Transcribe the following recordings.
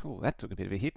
Oh, that took a bit of a hit.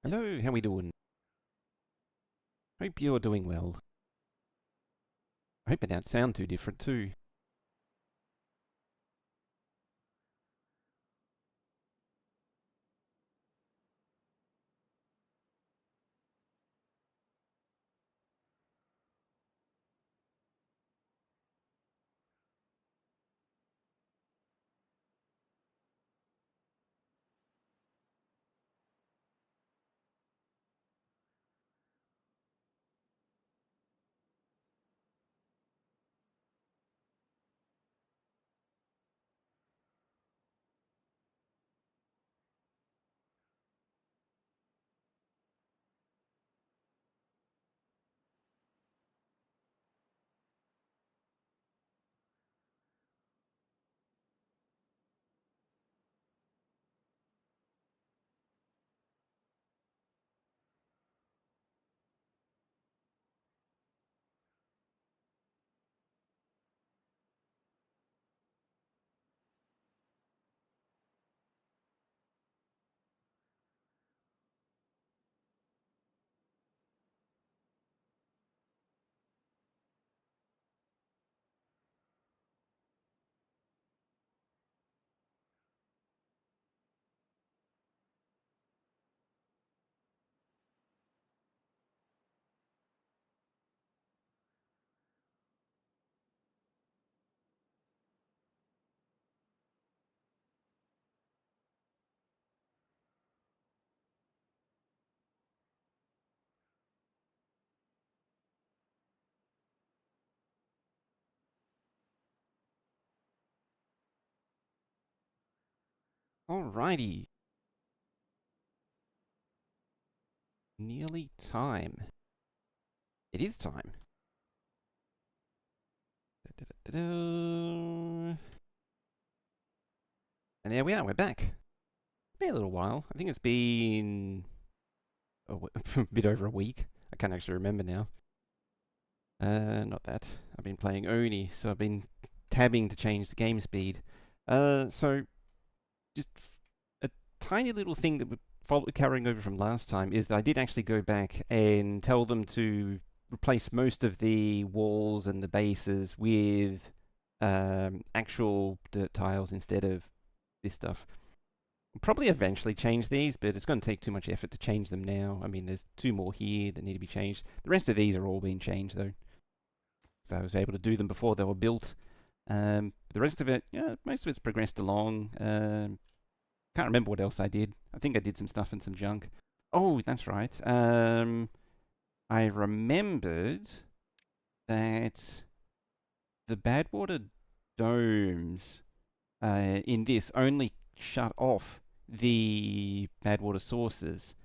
Hello, how we doing? Hope you're doing well. I hope it don't sound too different too. Alrighty, nearly time. It is time. Da-da-da-da. And there we are, we're back. It's been a little while. I think it's been a bit over a week. I can't actually remember now. Not that. I've been playing Oni, so I've been tabbing to change the game speed. So just a tiny little thing that would follow carrying over from last time is that I did actually go back and tell them to replace most of the walls and the bases with actual dirt tiles instead of this stuff. I'll probably eventually change these, but it's going to take too much effort to change them now. I mean, there's two more here that need to be changed. The rest of these are all being changed, though. So I was able to do them before they were built. The rest of it, yeah, most of it's progressed along. Can't remember what else I did. I think I did some stuff and some junk. Oh, that's right. I remembered that the Badwater domes in this only shut off the Badwater sources.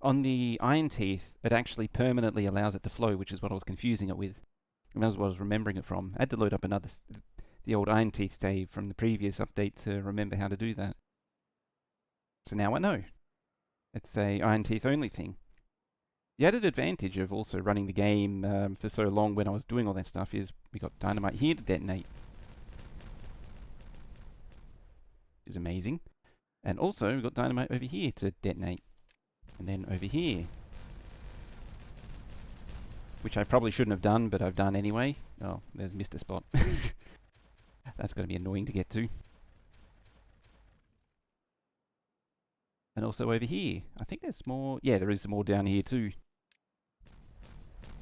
On the Iron Teeth, it actually permanently allows it to flow, which is what I was confusing it with. And that's what I was remembering it from. I had to load up the old Iron Teeth save from the previous update to remember how to do that. So now I know. It's a Iron Teeth only thing. The added advantage of also running the game for so long when I was doing all that stuff is we got dynamite here to detonate. Is amazing. And also we've got dynamite over here to detonate. And then over here. Which I probably shouldn't have done, but I've done anyway. Oh, there's missed a spot. That's going to be annoying to get to. And also over here. I think there's more. Yeah, there is some more down here too.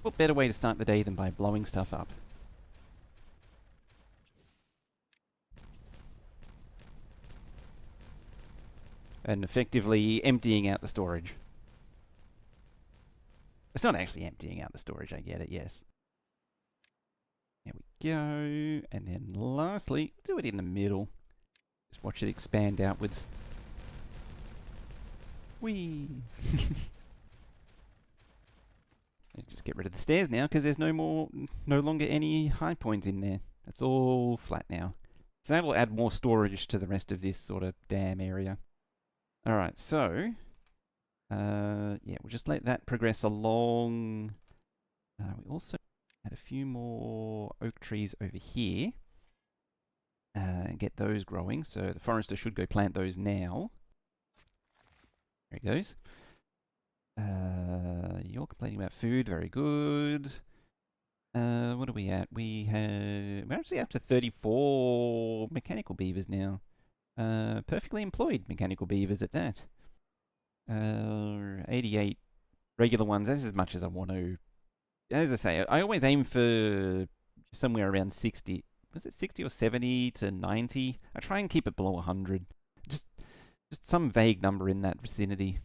What better way to start the day than by blowing stuff up? And effectively emptying out the storage. It's not actually emptying out the storage, I get it, yes. There we go. And then lastly, do it in the middle. Just watch it expand outwards. Whee! Just get rid of the stairs now, because there's no longer any high point in there. It's all flat now. So that'll add more storage to the rest of this sort of dam area. Alright, so... yeah, we'll just let that progress along. We also had a few more oak trees over here. And get those growing, so the forester should go plant those now. There he goes. You're complaining about food, very good. What are we at? We're actually up to 34 mechanical beavers now. Perfectly employed mechanical beavers at that. 88 regular ones, that's as much as I want to. As I say, I always aim for somewhere around 60. Was it 60 or 70 to 90? I try and keep it below 100. Just some vague number in that vicinity.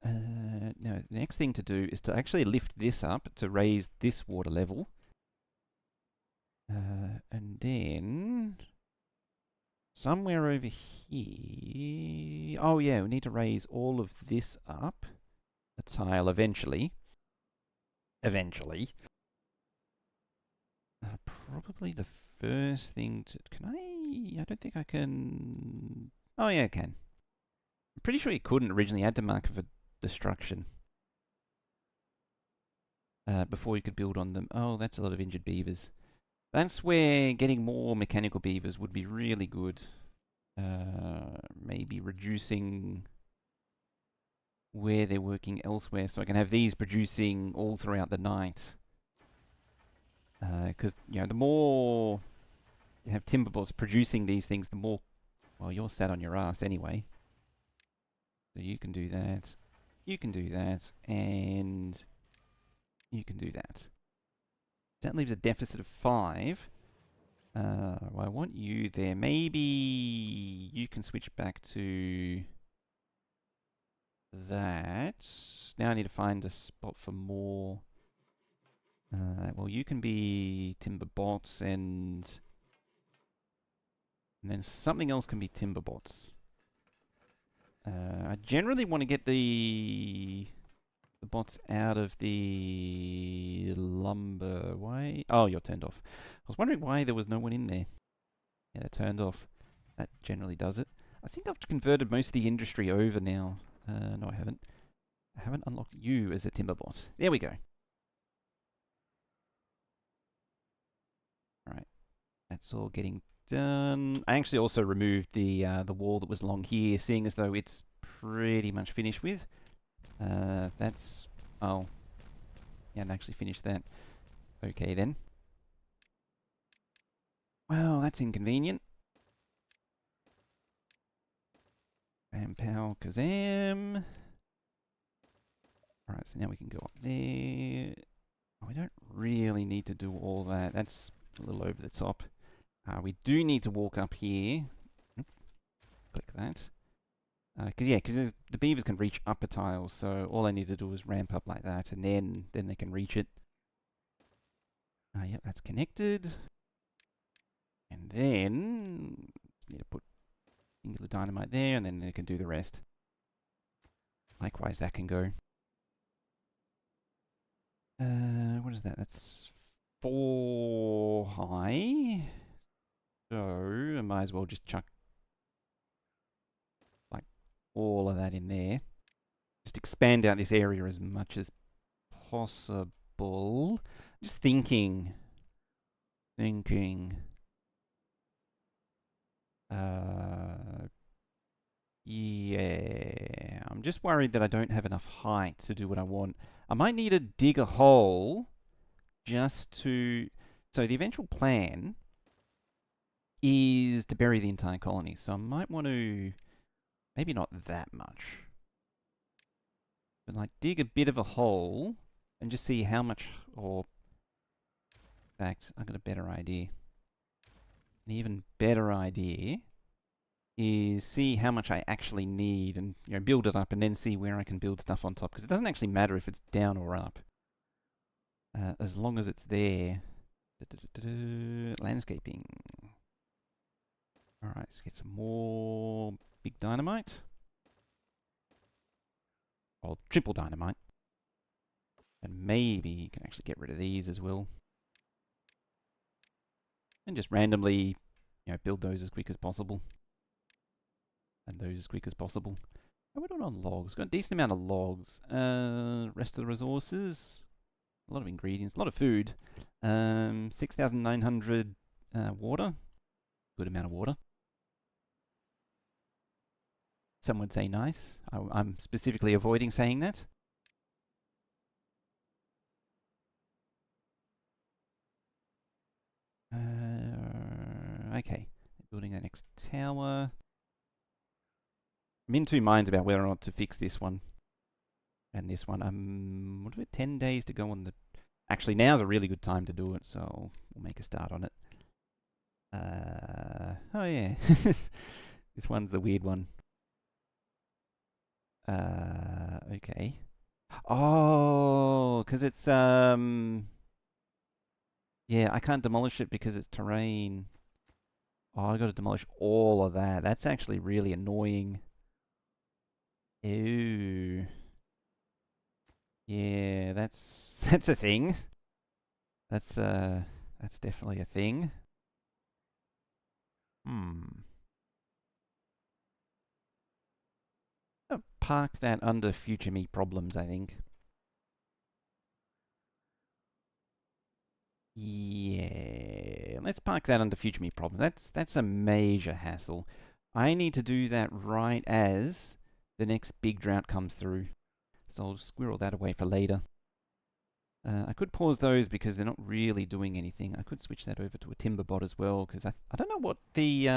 Now, the next thing to do is to actually lift this up to raise this water level. And then... somewhere over here... oh yeah, we need to raise all of this up. A tile eventually. Eventually. Probably the first thing to... can I... I don't think I can... oh yeah, I can. I'm pretty sure you couldn't originally add to marker for destruction. Before you could build on them. Oh, that's a lot of injured beavers. That's where getting more mechanical beavers would be really good. Maybe reducing where they're working elsewhere, so I can have these producing all throughout the night. Because, you know, the more you have timberbots producing these things, the more... well, you're sat on your ass anyway. So you can do that. You can do that. And you can do that. That leaves a deficit of 5. Well, I want you there. Maybe you can switch back to that. Now I need to find a spot for more. Well, you can be Timberbots and then something else can be Timberbots. I generally want to get the bots out of the lumber way. Oh, you're turned off. I was wondering why there was no one in there. Yeah, they're turned off. That generally does it. I think I've converted most of the industry over now. No, I haven't. I haven't unlocked you as a Timberbot. There we go. Alright. That's all getting done. I actually also removed the wall that was along here, seeing as though it's pretty much finished with. That's... oh. Yeah, I actually finished that. Okay, then. Well, that's inconvenient. Bam, pow, kazam. Alright, so now we can go up there. Oh, we don't really need to do all that. That's a little over the top. We do need to walk up here. Click that. Because the beavers can reach upper tiles, so all I need to do is ramp up like that, and then they can reach it. Yep, that's connected. And then just need to put singular dynamite there, and then they can do the rest. Likewise, that can go. What is that? That's 4 high. So I might as well just chuck all of that in there. Just expand out this area as much as possible. Just thinking. Yeah, I'm just worried that I don't have enough height to do what I want. I might need to dig a hole just to... So the eventual plan is to bury the entire colony. So I might want to... Maybe not that much. But like dig a bit of a hole and just see how much... Or... In fact, I've got a better idea. An even better idea is see how much I actually need and build it up and then see where I can build stuff on top. Because it doesn't actually matter if it's down or up. As long as it's there. Landscaping. Alright, let's get some more big dynamite. Or triple dynamite. And maybe you can actually get rid of these as well. And just randomly, build those as quick as possible. And those as quick as possible. How are we doing on logs? Got a decent amount of logs. Rest of the resources. A lot of ingredients. A lot of food. 6,900 water. Good amount of water. Some would say nice. I'm specifically avoiding saying that. Okay. Building the next tower. I'm in two minds about whether or not to fix this one. And this one. What do we 10 days to go on the... Actually, now's a really good time to do it, so we'll make a start on it. Oh yeah. This one's the weird one. Okay. Oh, because it's, yeah, I can't demolish it because it's terrain. Oh, I gotta demolish all of that. That's actually really annoying. Ew. Yeah, that's a thing. That's definitely a thing. I'll park that under future me problems, I think. Yeah, let's park that under future me problems. That's a major hassle. I need to do that right as the next big drought comes through. So I'll squirrel that away for later. I could pause those because they're not really doing anything. I could switch that over to a Timberbot as well, because I don't know what the...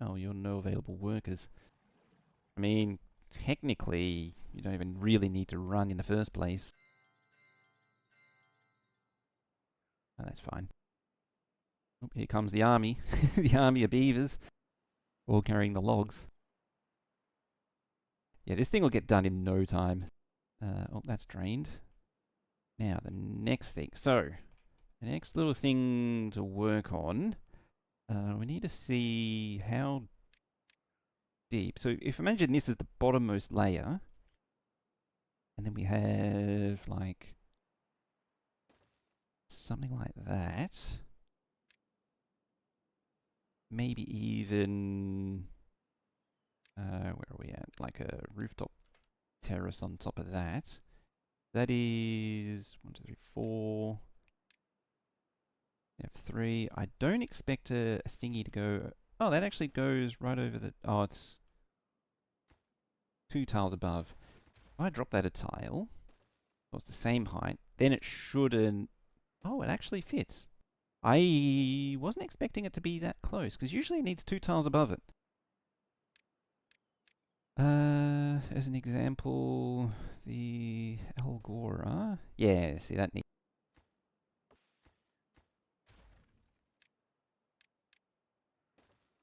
Oh, you're no available workers. I mean, technically, you don't even really need to run in the first place. Oh, that's fine. Oh, here comes the army. The army of beavers. All carrying the logs. Yeah, this thing will get done in no time. Oh, that's drained. Now, the next thing. So, the next little thing to work on. We need to see how deep. So, if imagine this is the bottommost layer. And then we have, like, something like that. Maybe even... where are we at? Like a rooftop terrace on top of that. That is 1, 2, 3, 4. We have 3. I don't expect a thingy to go... Oh, that actually goes right over the... Oh, it's 2 tiles above. If I drop that a tile, so it's the same height, then it shouldn't... Oh, it actually fits. I wasn't expecting it to be that close, because usually it needs 2 tiles above it. As an example, the Algora. Yeah, see that needs.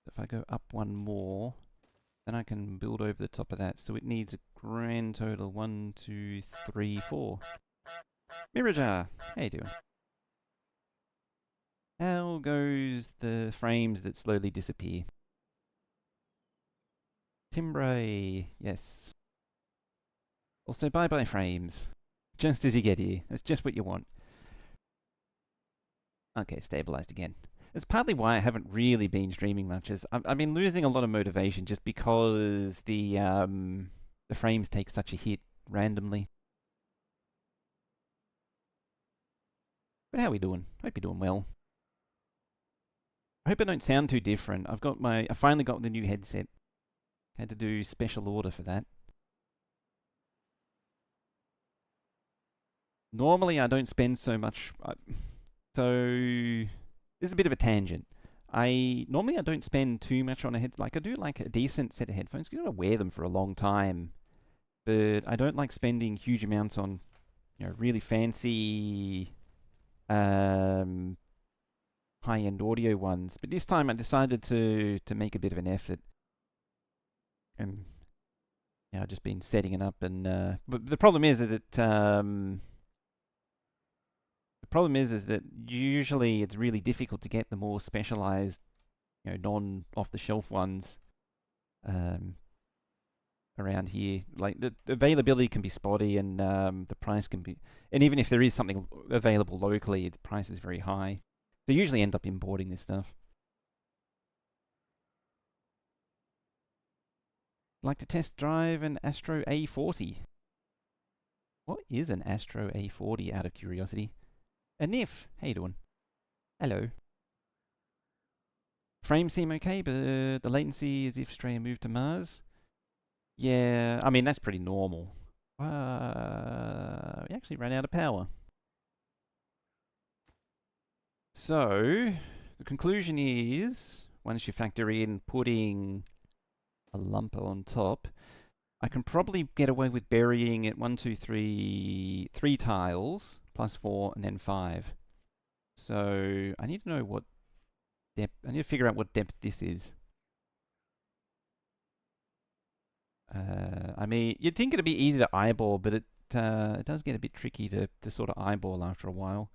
If I go up one more, then I can build over the top of that. So it needs a grand total 1, 2, 3, 4. Mirajar, how you doing? How goes the frames that slowly disappear? Timbray, yes. Also, bye-bye frames. Just as you get here. That's just what you want. Okay, stabilized again. It's partly why I haven't really been streaming much. Is I've been losing a lot of motivation just because the frames take such a hit randomly. But how are we doing? Hope you're doing well. I hope I don't sound too different. I finally got the new headset. Had to do special order for that. Normally I don't spend so much. So this is a bit of a tangent. I don't spend too much on a head. Like I do like a decent set of headphones because I wear them for a long time. But I don't like spending huge amounts on, really fancy, high-end audio ones. But this time I decided to make a bit of an effort, and I've just been setting it up. And but the problem is that usually it's really difficult to get the more specialized, non-off-the-shelf ones around here. Like the availability can be spotty, and the price can be, and even if there is something available locally, the price is very high. So you usually end up importing this stuff. Like to test drive an Astro A40. What is an Astro A40 out of curiosity? A NIF, how you doing? Hello. Frames seem okay, but the latency is if Australia moved to Mars. Yeah, I mean, that's pretty normal. We actually ran out of power. So, the conclusion is, once you factor in putting a lump on top, I can probably get away with burying it 1, 2, 3, 3 tiles, plus 4, and then 5. So, I need to know what depth, I need to figure out what depth this is. I mean, you'd think it'd be easy to eyeball, but it does get a bit tricky to sort of eyeball after a while.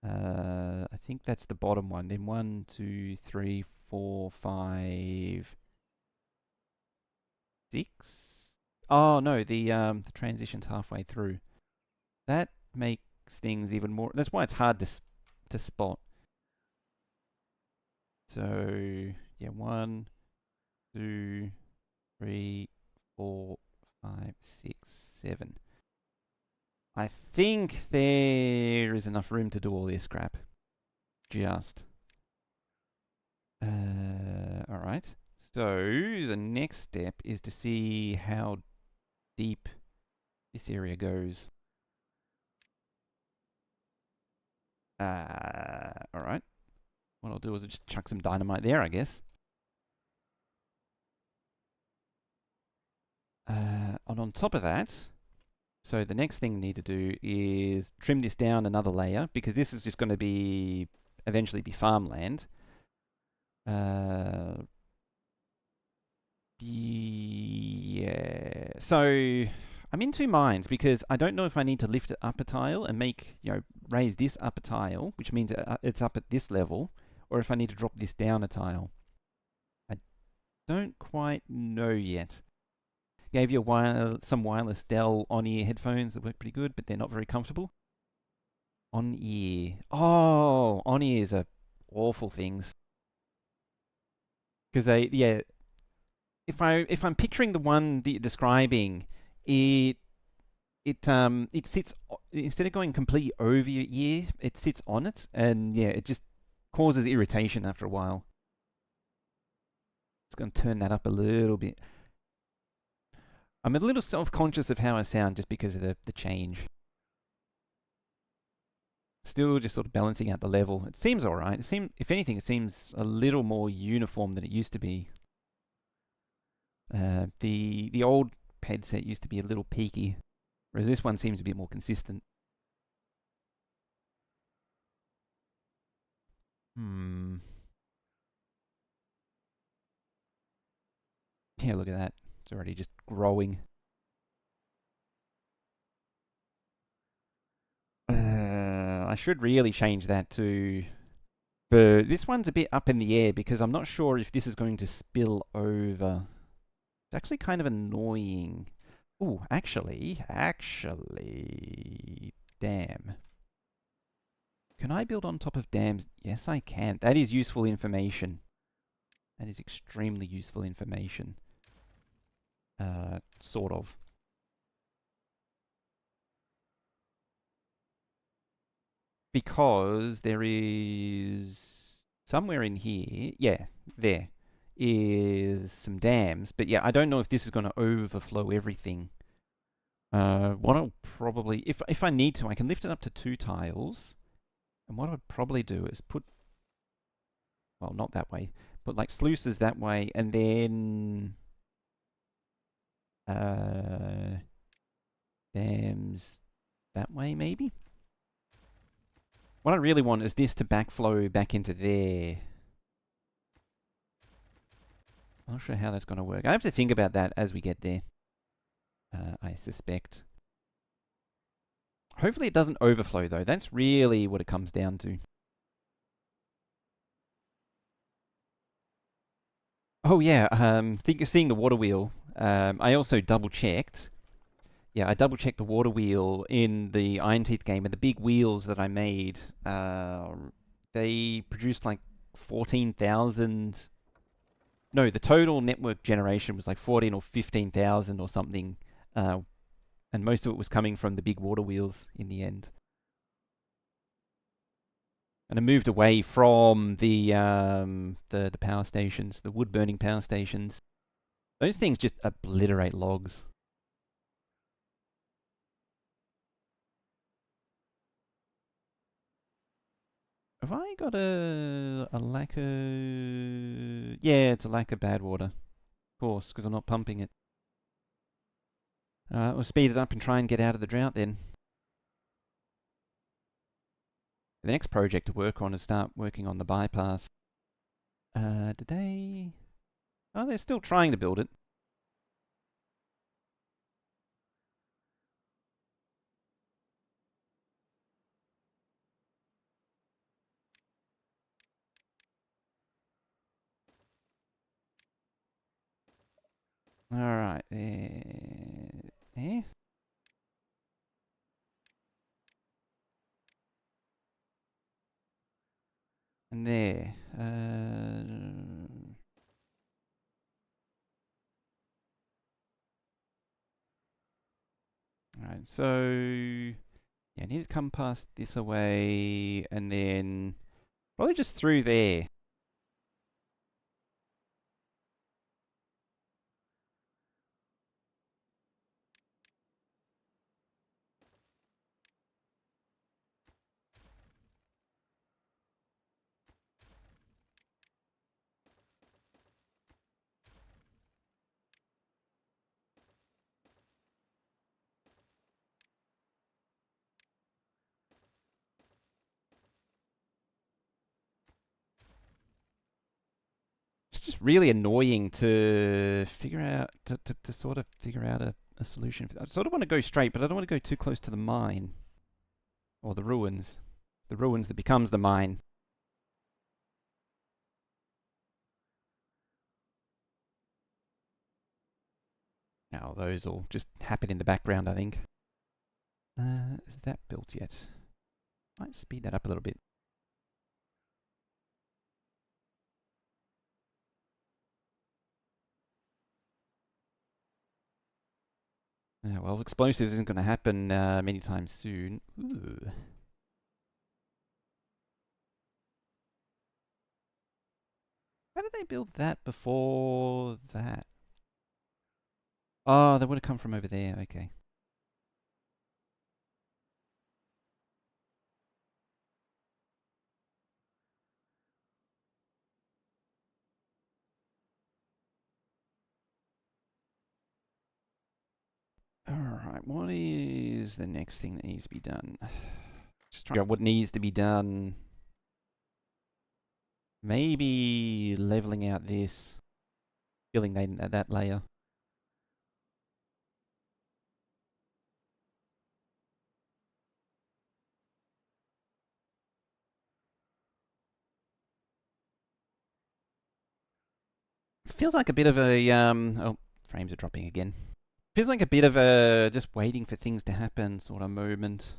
I think that's the bottom one. Then 1, 2, 3, 4, 5, 6. Oh no, the transition's halfway through. That makes things even more. That's why it's hard to spot. So yeah, 1, 2, 3, 4, 5, 6, 7. I think there is enough room to do all this crap. Just. Alright. So, the next step is to see how deep this area goes. Alright. What I'll do is just chuck some dynamite there, I guess. And on top of that, so the next thing we need to do is trim this down another layer, because this is just going to be eventually be farmland. Yeah. So I'm in two minds because I don't know if I need to lift it up a tile and make, raise this up a tile, which means it's up at this level, or if I need to drop this down a tile. I don't quite know yet. Gave you some wireless Dell on-ear headphones that work pretty good, but they're not very comfortable. On-ear. Oh, on-ears are awful things. Because if I'm picturing the one that you're describing, it sits, instead of going completely over your ear, it sits on it, and yeah, it just causes irritation after a while. It's going to turn that up a little bit. I'm a little self-conscious of how I sound just because of the change. Still just sort of balancing out the level. It seems alright. If anything, it seems a little more uniform than it used to be. The old headset used to be a little peaky, whereas this one seems a bit more consistent. Yeah, look at that. It's already just growing. I should really change that to... But this one's a bit up in the air because I'm not sure if this is going to spill over. It's actually kind of annoying. Ooh, actually, damn. Can I build on top of dams? Yes, I can. That is useful information. That is extremely useful information. Sort of. Because there is somewhere in here, yeah, there is some dams. But yeah, I don't know if this is going to overflow everything. What I'll probably, if I need to, I can lift it up to 2 tiles. And what I'd probably do is put, well, not that way, but like sluices that way, and then dams that way, maybe? What I really want is this to backflow back into there. I'm not sure how that's going to work. I have to think about that as we get there, I suspect. Hopefully it doesn't overflow, though. That's really what it comes down to. Oh, yeah, seeing the water wheel, I also double-checked. Yeah, I double-checked the water wheel in the Iron Teeth game, and the big wheels that I made, they produced like 14,000... No, the total network generation was like 14 or 15,000 or something, and most of it was coming from the big water wheels in the end. And I moved away from the power stations, the wood-burning power stations. Those things just obliterate logs. Have I got a lack of... Yeah, it's a lack of Badwater. Of course, because I'm not pumping it. We'll speed it up and try and get out of the drought then. The next project to work on is start working on the bypass. Did they... Oh, they're still trying to build it. Alright, there. And there. Alright, so... Yeah, I need to come past this away, and then... Probably just through there. It's just really annoying to figure out, to sort of figure out a solution. I sort of want to go straight, but I don't want to go too close to the mine. Or the ruins. The ruins that becomes the mine. Now, those all just happen in the background, I think. Is that built yet? Might speed that up a little bit. Well, explosives isn't going to happen many times soon. Ooh. How did they build that before that? Oh, they would have come from over there. Okay. Alright, what is the next thing that needs to be done? Just trying to figure out what needs to be done. Maybe leveling out this. Filling that layer. It feels like a bit of a, oh, frames are dropping again. Feels like a bit of a just waiting for things to happen sort of moment.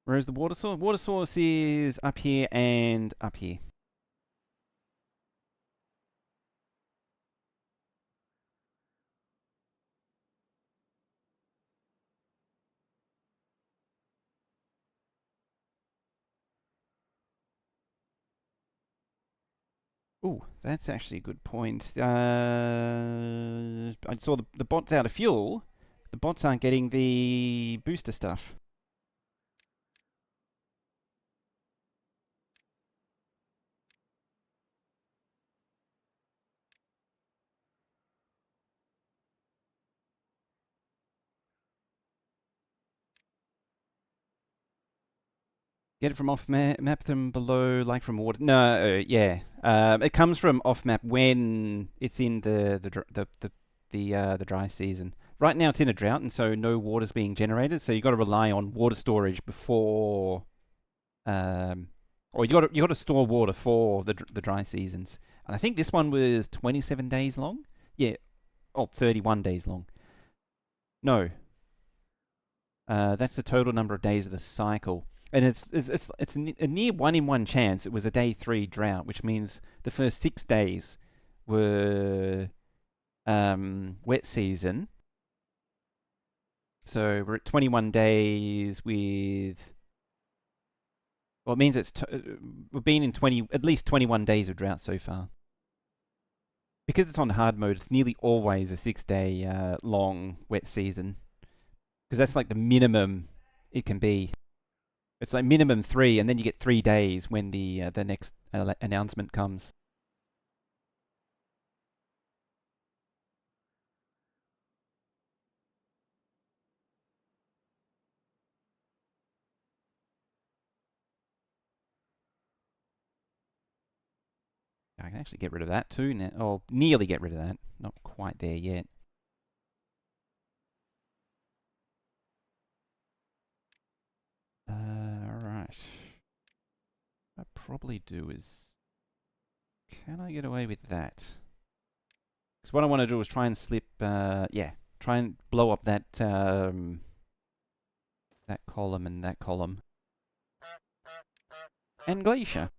Whereas the water source? Water source is up here and up here. Ooh, that's actually a good point. I saw the bot's out of fuel. The bots aren't getting the booster stuff. Get it from off map them below, like from water. No, yeah. It comes from off map when it's in the dry season. Right now it's in a drought, and so no water's being generated. So you got to rely on water storage before, um, or you got to store water for the dry seasons. And I think this one was 27 days long. Yeah, 31 days long. No, that's the total number of days of the cycle. And it's a near 1 in 1 chance it was a day 3 drought, which means the first 6 days were wet season. So we're at 21 days with. Well, it means we've been in at least 21 days of drought so far. Because it's on hard mode, it's nearly always a 6-day long wet season. Because that's like the minimum it can be. It's like minimum 3, and then you get 3 days when the next announcement comes. I can actually get rid of that too now, or nearly get rid of that. Not quite there yet. Right. What I probably do is, can I get away with that? Because what I want to do is try and slip, try and blow up that column and that column. And Glacier.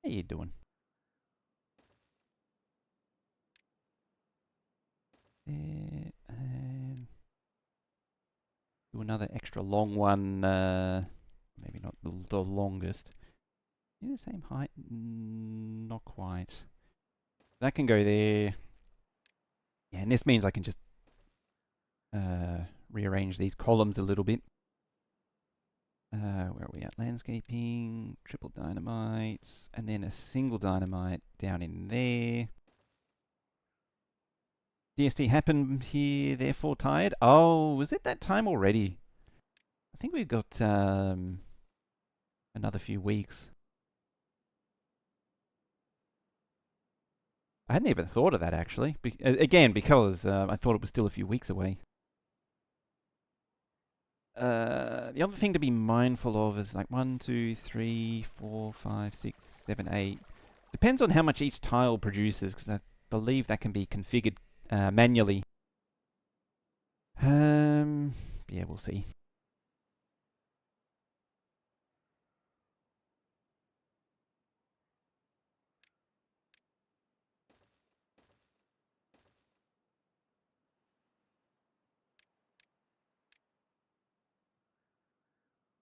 How you doing? There, and do another extra long one. Maybe not the longest. Yeah, the same height? Not quite. That can go there. Yeah, and this means I can just rearrange these columns a little bit. Where are we at? Landscaping, triple dynamites, and then a single dynamite down in there. DST happened here, therefore tired. Oh, was it that time already? I think we've got another few weeks. I hadn't even thought of that actually. Again, because I thought it was still a few weeks away. The other thing to be mindful of is like 1, 2, 3, 4, 5, 6, 7, 8. Depends on how much each tile produces, because I believe that can be configured manually. Yeah, we'll see.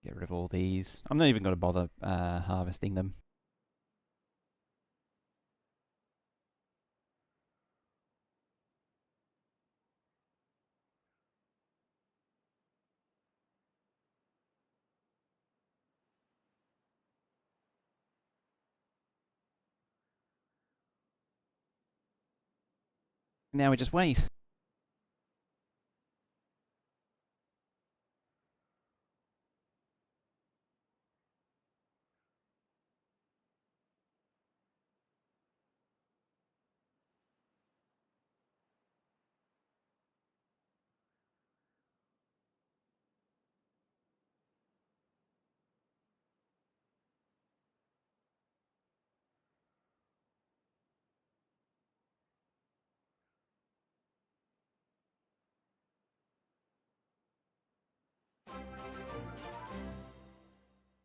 Get rid of all these. I'm not even going to bother harvesting them. Now we just wait.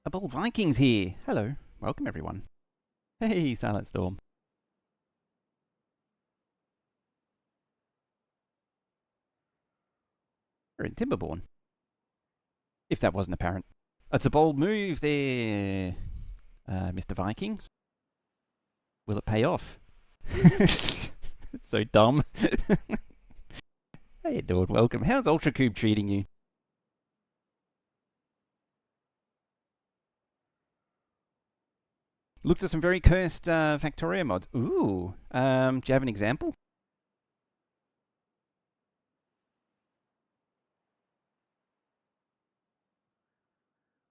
A bold Vikings here. Hello. Welcome, everyone. Hey, Silent Storm. We're in Timberborn. If that wasn't apparent. It's a bold move there, Mr. Viking. Will it pay off? It's so dumb. How you doing? Welcome. How's UltraCube treating you? Looked at some very cursed Factorio mods. Ooh. Do you have an example?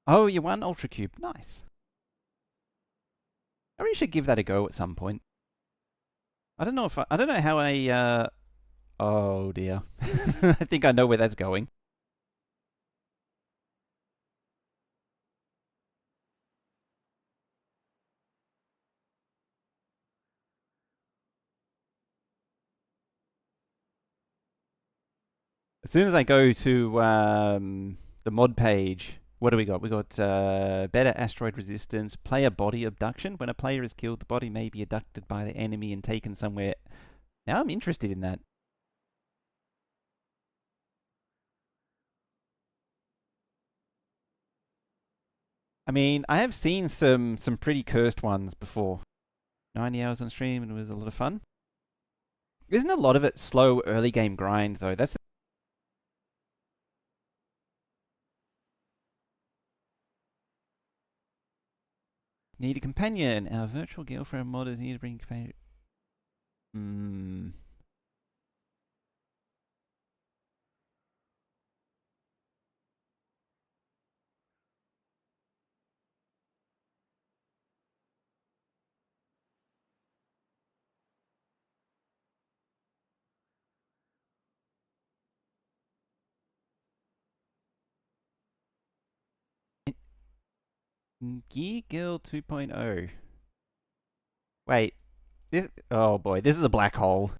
Oh, you won UltraCube. Nice. I really should give that a go at some point. I don't know if I don't know how I. Oh dear. I think I know where that's going. As soon as I go to the mod page, what do we got? We got better asteroid resistance, player body abduction. When a player is killed, the body may be abducted by the enemy and taken somewhere. Now I'm interested in that. I mean, I have seen some pretty cursed ones before. 90 hours on stream and it was a lot of fun. Isn't a lot of it slow early game grind though? That's need a companion. Our virtual girlfriend mod is here to bring companion. Hmm. Gear Girl 2.0. Wait. This. Oh boy, this is a black hole.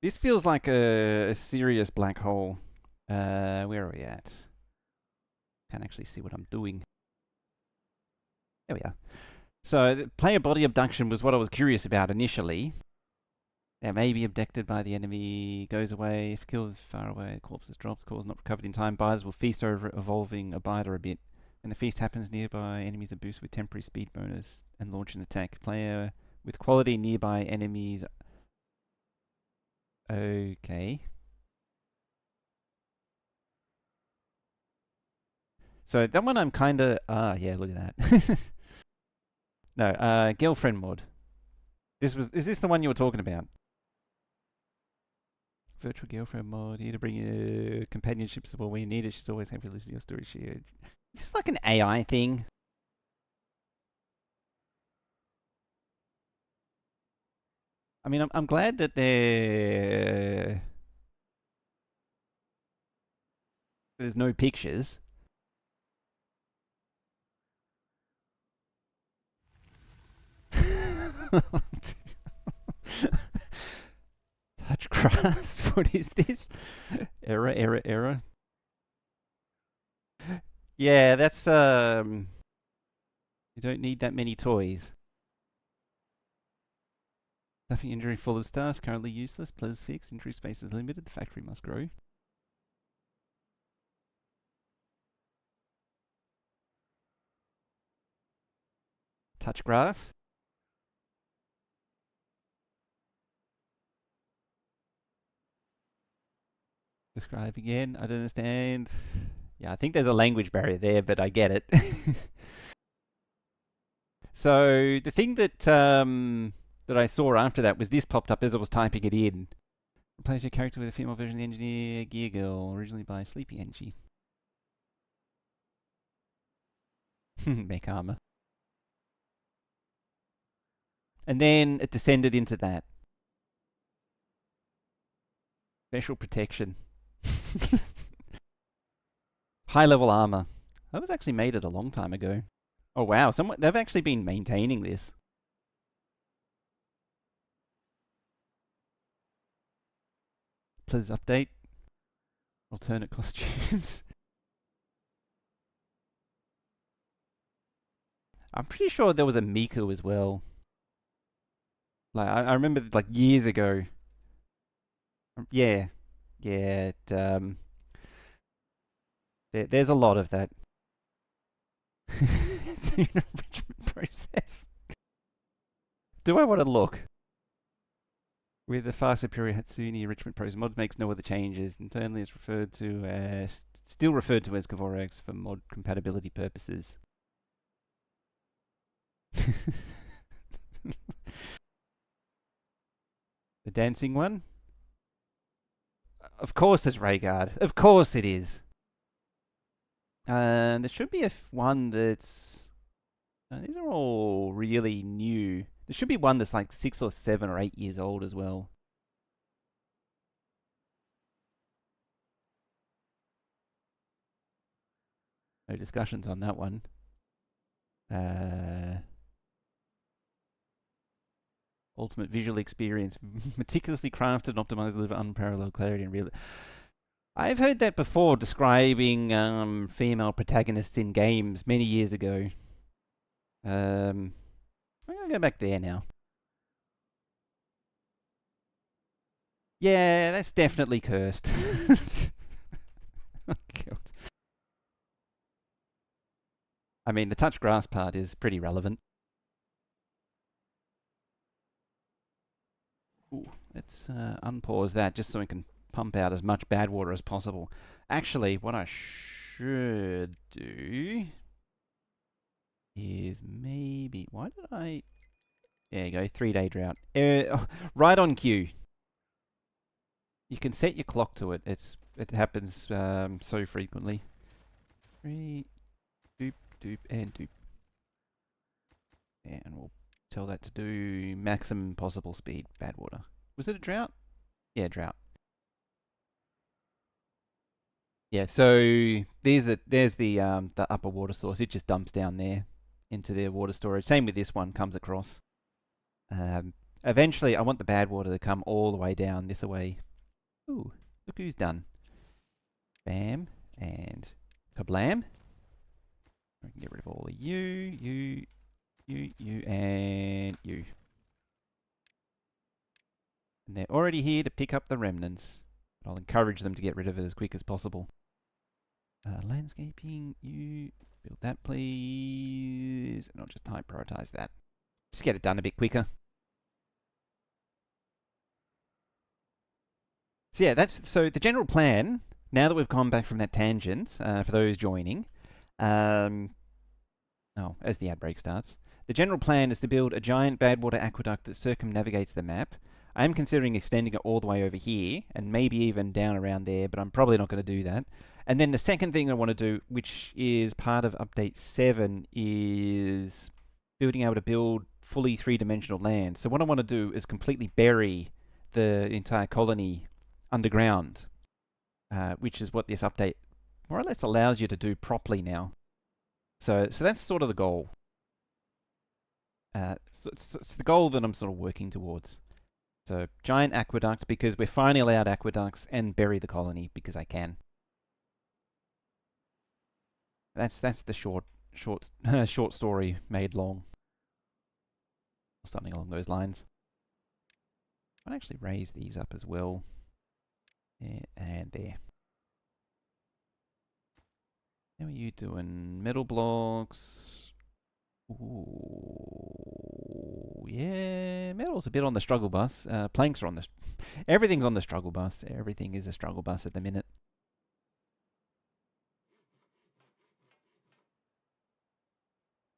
This feels like a serious black hole. Where are we at? Can't actually see what I'm doing. There we are. So, player body abduction was what I was curious about initially. It may be abducted by the enemy, goes away, if killed far away, corpses drops, cause not recovered in time. Buyers will feast over evolving a biter a bit. When the feast happens nearby, enemies are boosted with temporary speed bonus and launch an attack. Player with quality nearby enemies. Okay. So that one I'm kinda yeah, look at that. No, girlfriend mod. Is this the one you were talking about? Virtual girlfriend mod, here to bring you companionship support when you need it. She's always happy to listen to your story. Is this like an AI thing? I mean, I'm glad that there's no pictures. Touch grass? What is this? Error. Yeah, that's you don't need that many toys. Nothing injury full of staff, currently useless, please fix, injury space is limited, the factory must grow. Touch grass. Describe again, I don't understand. Yeah, I think there's a language barrier there, but I get it. So the thing that that I saw after that was this popped up as I was typing it in. Replace your character with a female version of the engineer Gear Girl, originally by Sleepy Energy. Mech armor. And then it descended into that. Special protection. High level armor. That was actually made it a long time ago. Oh wow, they've actually been maintaining this. Please update. Alternate costumes. I'm pretty sure there was a Miku as well. Like I remember like years ago. Yeah, yeah. There's a lot of that. It's an enrichment process. Do I want to look? With the far superior Hatsune enrichment process, mod makes no other changes. Internally, it's referred to as still referred to as Kavorax for mod compatibility purposes. The dancing one? Of course it's Rhaegar. Of course it is. There should be one that's... these are all really new. There should be one that's like 6 or 7 or 8 years old as well. No discussions on that one. Ultimate visual experience. Meticulously crafted and optimized to deliver unparalleled clarity and real... I've heard that before describing female protagonists in games many years ago. I'm going to go back there now. Yeah, that's definitely cursed. Oh, God. I mean, the touch grass part is pretty relevant. Ooh, let's unpause that just so we can pump out as much Badwater as possible. Actually, what I should do is maybe... Why did I... There you go, 3-day drought. Right on cue. You can set your clock to it. It happens so frequently. 3, doop, doop, and doop. And we'll tell that to do maximum possible speed, Badwater. Was it a drought? Yeah, drought. Yeah, so there's the upper water source. It just dumps down there into their water storage. Same with this one, comes across. Eventually, I want the Badwater to come all the way down this way. Ooh, look who's done. Bam, and kablam. I can get rid of all of you, and you. And they're already here to pick up the remnants. I'll encourage them to get rid of it as quick as possible. Landscaping, you build that please. And I'll just high prioritize that. Just get it done a bit quicker. So yeah, so the general plan, now that we've gone back from that tangent, for those joining, as the ad break starts, the general plan is to build a giant Badwater aqueduct that circumnavigates the map. I am considering extending it all the way over here, and maybe even down around there, but I'm probably not going to do that. And then the second thing I want to do, which is part of Update 7, is being able to build fully three-dimensional land. So what I want to do is completely bury the entire colony underground, which is what this update more or less allows you to do properly now. So that's sort of the goal. So it's the goal that I'm sort of working towards. So giant aqueduct, because we're finally allowed aqueducts, and bury the colony because I can. That's the short story made long, or something along those lines. I'll actually raise these up as well. And there. How are you doing? Metal blocks. Ooh, yeah, metal's a bit on the struggle bus. Planks are on the... Everything's on the struggle bus. Everything is a struggle bus at the minute.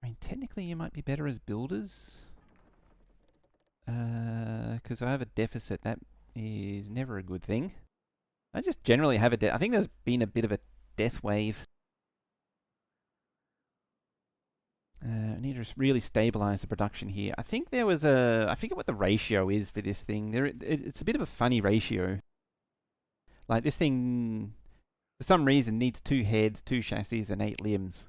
I mean, technically you might be better as builders. Because I have a deficit. That is never a good thing. I just generally have I think there's been a bit of a death wave. I need to really stabilize the production here. I think there was I forget what the ratio is for this thing. It's a bit of a funny ratio. Like this thing, for some reason, needs 2 heads, 2 chassis, and 8 limbs.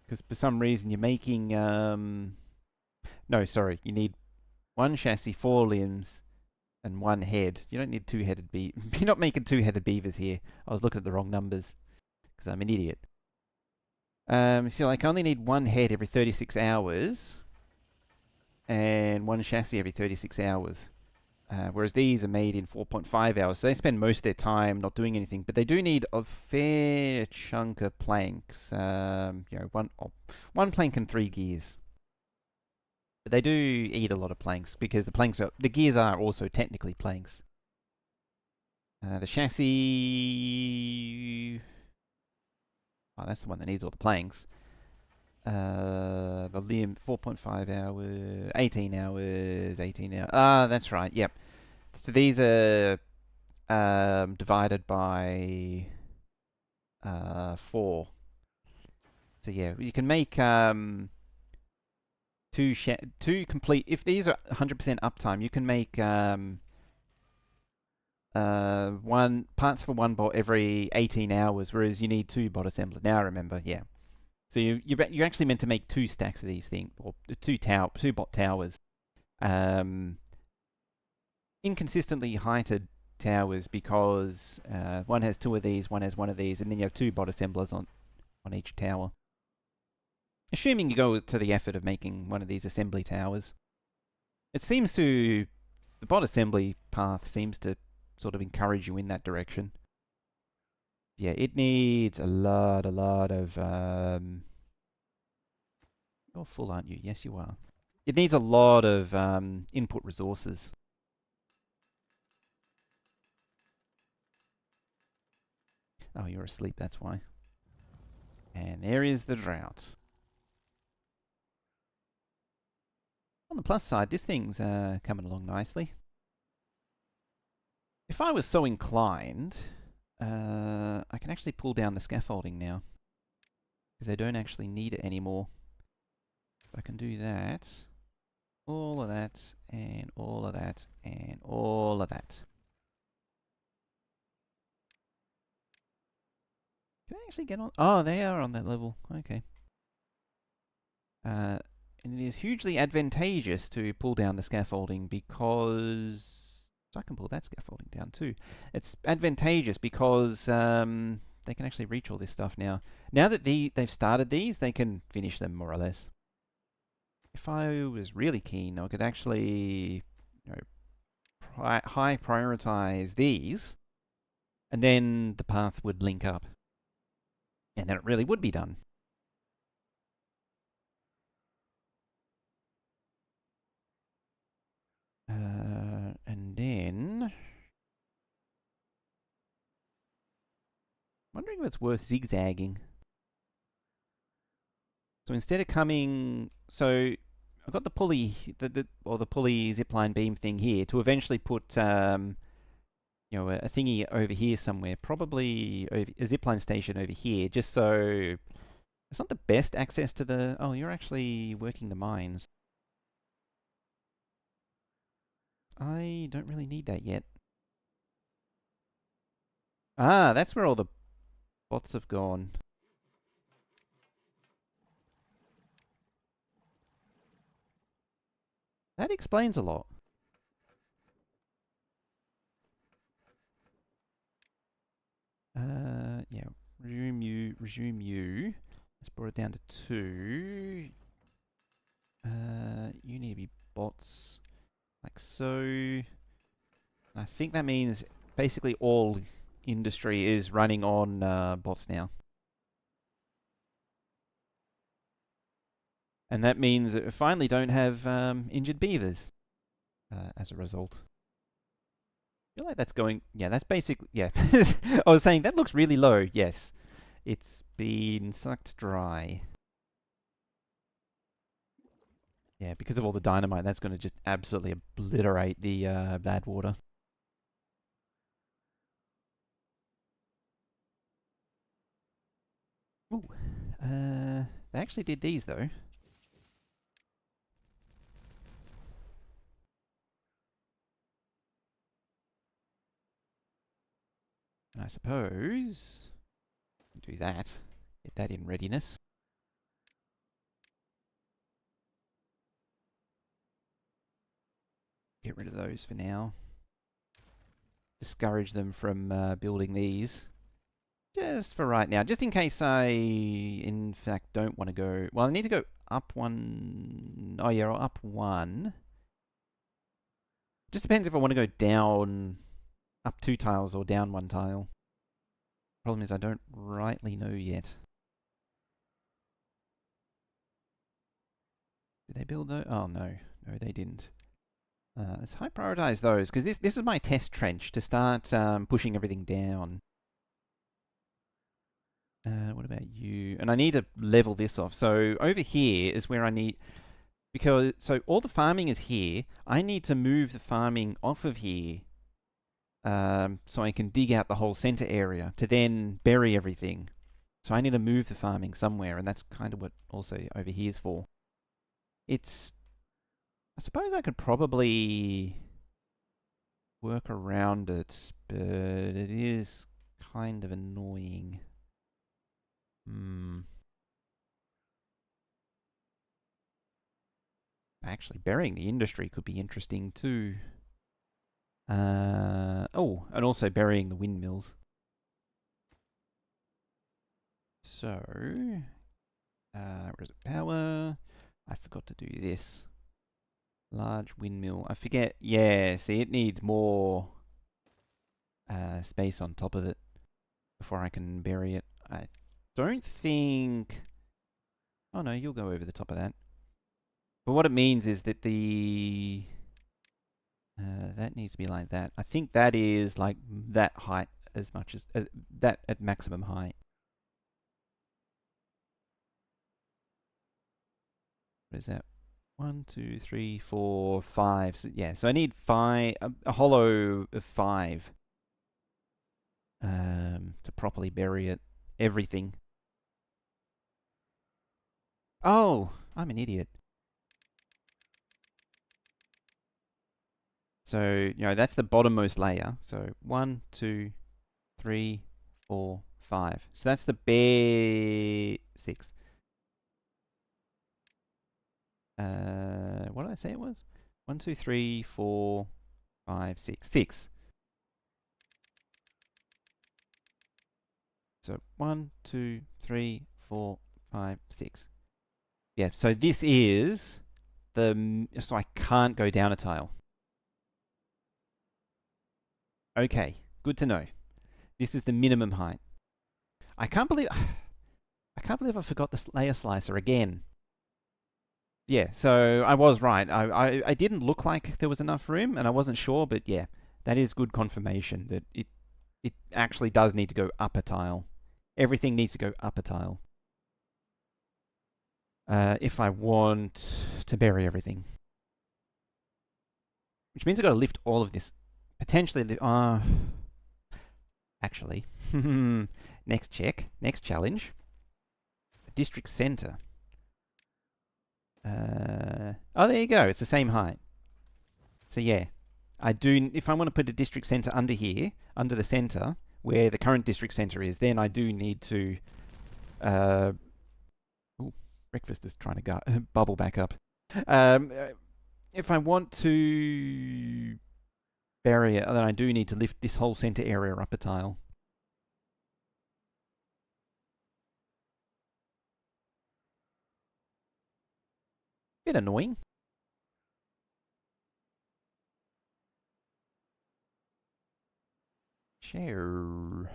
Because for some reason you're making... No, sorry. You need 1 chassis, 4 limbs, and 1 head. You don't need 2-headed beavers. You're not making 2-headed beavers here. I was looking at the wrong numbers. Because I'm an idiot. So like I only need one head every 36 hours and one chassis every 36 hours. Whereas these are made in 4.5 hours, so they spend most of their time not doing anything. But they do need a fair chunk of planks. One plank and 3 gears. But they do eat a lot of planks because the gears are also technically planks. The chassis. Oh, that's the one that needs all the planks. The limb 4.5 hours, 18 hours, 18 hours. Ah, that's right. Yep. So these are divided by 4. So yeah, you can make two complete. If these are 100% uptime, you can make one parts for one bot every 18 hours, whereas you need 2 bot assemblers. Now I remember, yeah. So you're actually meant to make 2 stacks of these things, or 2 bot towers. Inconsistently heighted towers because one has 2 of these, one has 1 of these, and then you have 2 bot assemblers on each tower. Assuming you go to the effort of making one of these assembly towers. The bot assembly path seems to sort of encourage you in that direction. Yeah, it needs a lot of... You're full, aren't you? Yes, you are. It needs a lot of input resources. Oh, you're asleep, that's why. And there is the drought. On the plus side, this thing's coming along nicely. If I was so inclined, I can actually pull down the scaffolding now. Because I don't actually need it anymore. I can do that. All of that, and all of that, and all of that. Can I actually get on? Oh, they are on that level. Okay. And it is hugely advantageous to pull down the scaffolding because... So I can pull that scaffolding down too. It's advantageous because they can actually reach all this stuff now. Now that they've started these, they can finish them more or less. If I was really keen, I could actually high prioritize these, and then the path would link up. And then it really would be done. And then... wondering if it's worth zigzagging. So instead of coming... So I've got the pulley, the pulley zipline beam thing here to eventually put a thingy over here somewhere. Probably a zipline station over here, just so... It's not the best access to the... Oh, you're actually working the mines. I don't really need that yet. Ah, that's where all the bots have gone. That explains a lot. Yeah, resume you. Let's brought it down to 2. You need to be bots, like so. I think that means basically all industry is running on bots now. And that means that we finally don't have injured beavers as a result. I feel like that's going... Yeah, that's basically... Yeah. I was saying, that looks really low. Yes. It's been sucked dry. Yeah, because of all the dynamite, that's going to just absolutely obliterate the Badwater. Ooh. They actually did these, though. And I suppose... do that. Get that in readiness. Get rid of those for now. Discourage them from building these. Just for right now, just in case I, in fact, don't want to go... Well, I need to go up one... Oh, yeah, up one. Just depends if I want to go down... Up 2 tiles or down 1 tile. Problem is I don't rightly know yet. Did they build those? Oh, no. No, they didn't. Let's high prioritize those, because this is my test trench to start pushing everything down. What about you? And I need to level this off. So over here is where I need... Because, so all the farming is here. I need to move the farming off of here so I can dig out the whole center area to then bury everything. So I need to move the farming somewhere, and that's kind of what also over here is for. It's... I suppose I could probably work around it, but it is kind of annoying. Actually, burying the industry could be interesting too. Oh, and also burying the windmills. So, where is it? Power. I forgot to do this. Large windmill. I forget. Yeah, see, it needs more space on top of it before I can bury it. I don't think... Oh no, you'll go over the top of that. But what it means is that the... that needs to be like that. I think that is like that height as much as... that at maximum height. What is that? 1, 2, 3, 4, 5. So, yeah, so I need 5... a hollow of 5 to properly bury it. Everything. Oh, I'm an idiot. So, you know, that's the bottommost layer. So 1, 2, 3, 4, 5. So that's the bare 6. What did I say it was? 1, 2, 3, 4, 5, 6. 6. So 1, 2, 3, 4, 5, 6. Yeah, so this is the... So I can't go down a tile. Okay, good to know. This is the minimum height. I can't believe... I can't believe I forgot the layer slicer again. Yeah, so I was right. I didn't look like there was enough room, and I wasn't sure, but yeah, that is good confirmation that it actually does need to go up a tile. Everything needs to go up a tile. If I want to bury everything. Which means I've got to lift all of this. Potentially, actually, next check, next challenge. District center. Oh, there you go. It's the same height. So yeah, I do. If I want to put a district center under here, under the center where the current district center is, then I do need to. Ooh, breakfast is trying to bubble back up. If I want to bury it, then I do need to lift this whole center area up a tile. Bit annoying. Share.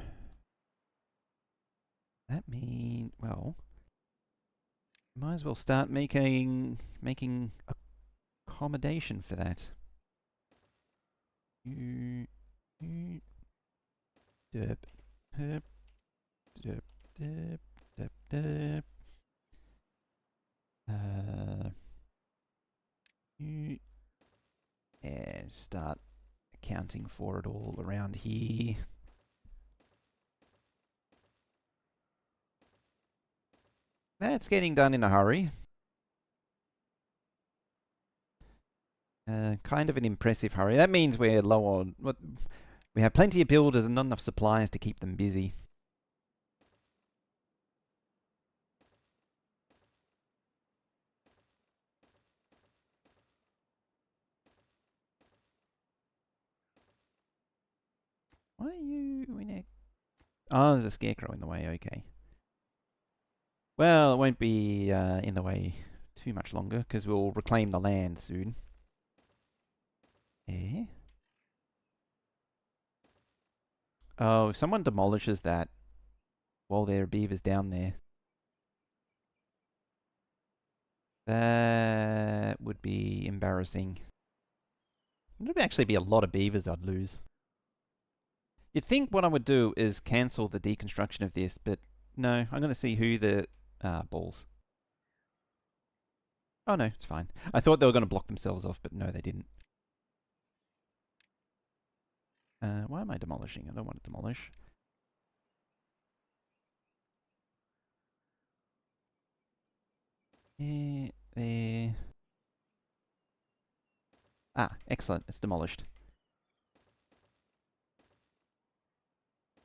That mean, well, might as well start making accommodation for that. Derp, herp, derp, derp, derp, derp. And start accounting for it all around here. That's getting done in a hurry. Kind of an impressive hurry. That means we're low on... We have plenty of builders and not enough suppliers to keep them busy. Why are you in a... Oh, there's a scarecrow in the way, okay. Well, it won't be in the way too much longer, because we'll reclaim the land soon. Eh? Oh, if someone demolishes that while there are beavers down there, that would be embarrassing. It would actually be a lot of beavers I'd lose. You'd think what I would do is cancel the deconstruction of this, but no, I'm going to see who the... balls. Oh no, it's fine. I thought they were going to block themselves off, but no, they didn't. Why am I demolishing? I don't want to demolish. There. Ah, excellent. It's demolished.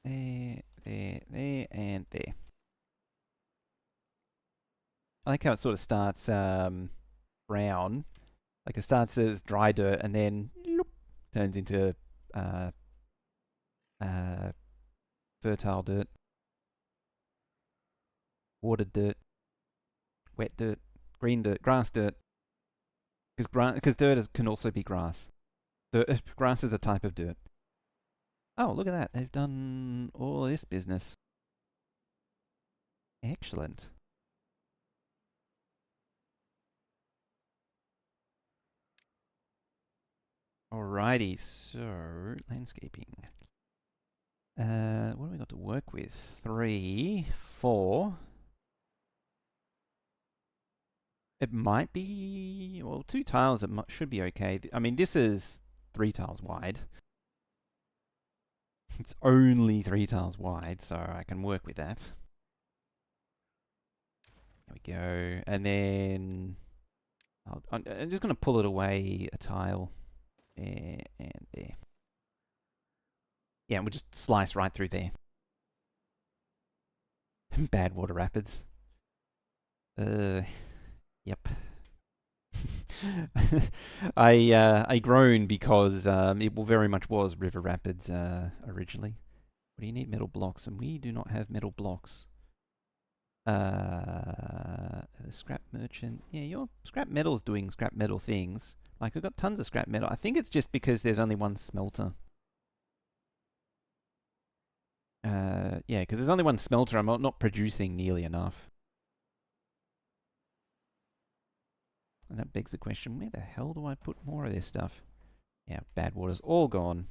There, and there. I like how it sort of starts brown. Like it starts as dry dirt and then loop, turns into uh, fertile dirt, watered dirt, wet dirt, green dirt, grass dirt. Because can also be grass. Grass is a type of dirt. Oh, look at that. They've done all this business. Excellent. Alrighty, so landscaping. What do we got to work with? 3, 4. It might be, well, 2 tiles. Should be okay. I mean, this is 3 tiles wide. It's only 3 tiles wide, so I can work with that. There we go. And then I'm just going to pull it away a tile. There and there. Yeah, we'll just slice right through there. Badwater rapids. Yep. I groan because it very much was river rapids originally. What do you need? Metal blocks, and we do not have metal blocks. The scrap merchant. Yeah, your scrap metal's doing scrap metal things. Like, I've got tons of scrap metal. I think it's just because there's only one smelter. Yeah, because there's only one smelter. I'm not producing nearly enough. And that begs the question, where the hell do I put more of this stuff? Yeah, Badwater's all gone.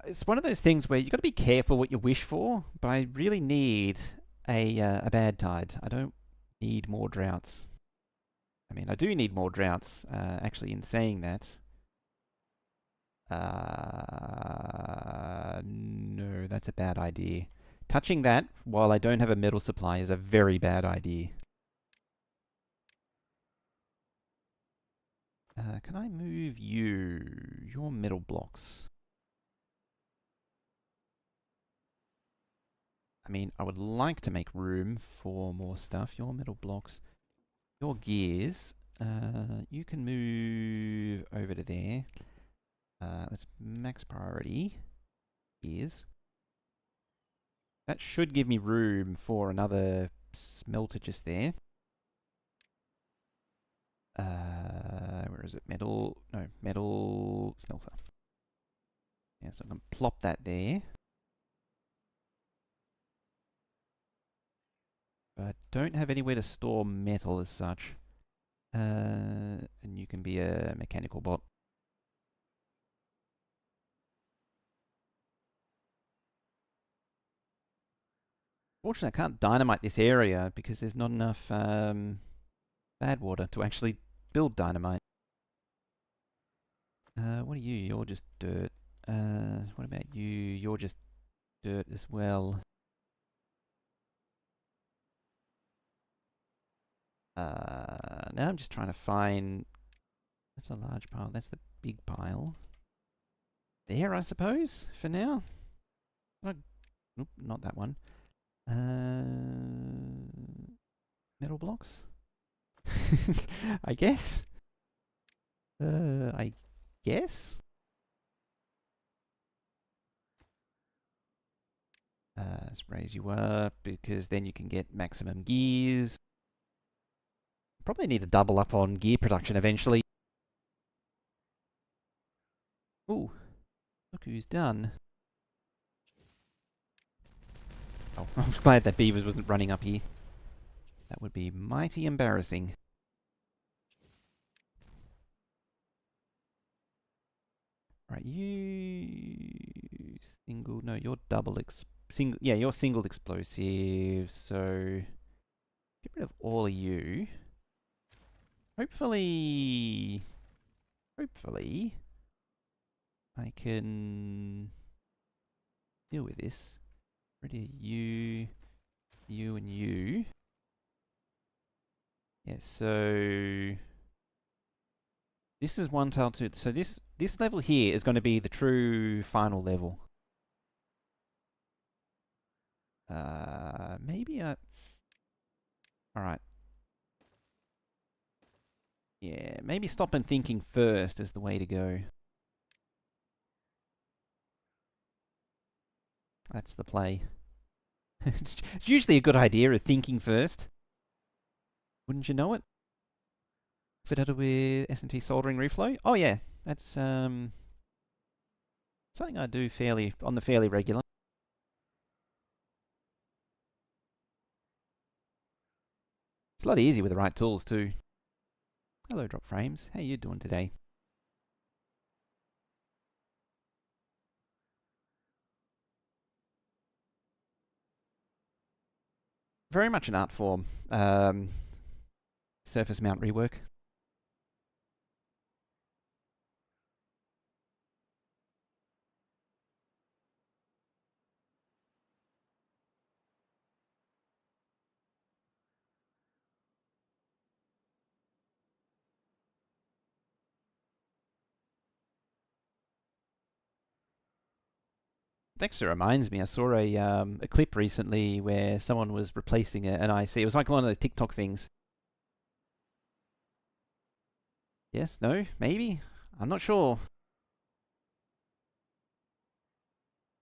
It's one of those things where you've got to be careful what you wish for, but I really need a bad tide. I don't need more droughts. I mean, I do need more droughts, actually, in saying that. No, that's a bad idea. Touching that while I don't have a metal supply is a very bad idea. Can I move your metal blocks? I mean, I would like to make room for more stuff. Your metal blocks, your gears, you can move over to there. Let's max priority gears. That should give me room for another smelter just there. Where is it? Metal, no, metal smelter. Yeah, so I can plop that there. But I don't have anywhere to store metal as such. And you can be a mechanical bot. Fortunately, I can't dynamite this area because there's not enough Badwater to actually build dynamite. What are you? You're just dirt. What about you? You're just dirt as well. Now I'm just trying to find... That's a large pile. That's the big pile. There, I suppose, for now. Nope, not that one. Metal blocks? I guess. I guess? Let's raise you up, because then you can get maximum gears. Probably need to double up on gear production eventually. Ooh, look who's done. Oh, I'm glad that Beavers wasn't running up here. That would be mighty embarrassing. Right, you single. No, you're double single. Yeah, you're single explosive. So get rid of all of you. Hopefully, I can deal with this. Ready, you, and you. Yeah. So this is 1 tile 2. So this level here is going to be the true final level. Maybe I... Alright. Yeah, maybe stop and thinking first is the way to go. That's the play. It's usually a good idea of thinking first. Wouldn't you know it? Fitted with S&T soldering reflow? Oh yeah, that's something I do fairly regular. It's a lot easier with the right tools too. Hello, Drop Frames. How you doing today? Very much an art form. Surface mount rework. Dexter reminds me, I saw a clip recently where someone was replacing an IC. It was like one of those TikTok things. Yes, no, maybe? I'm not sure.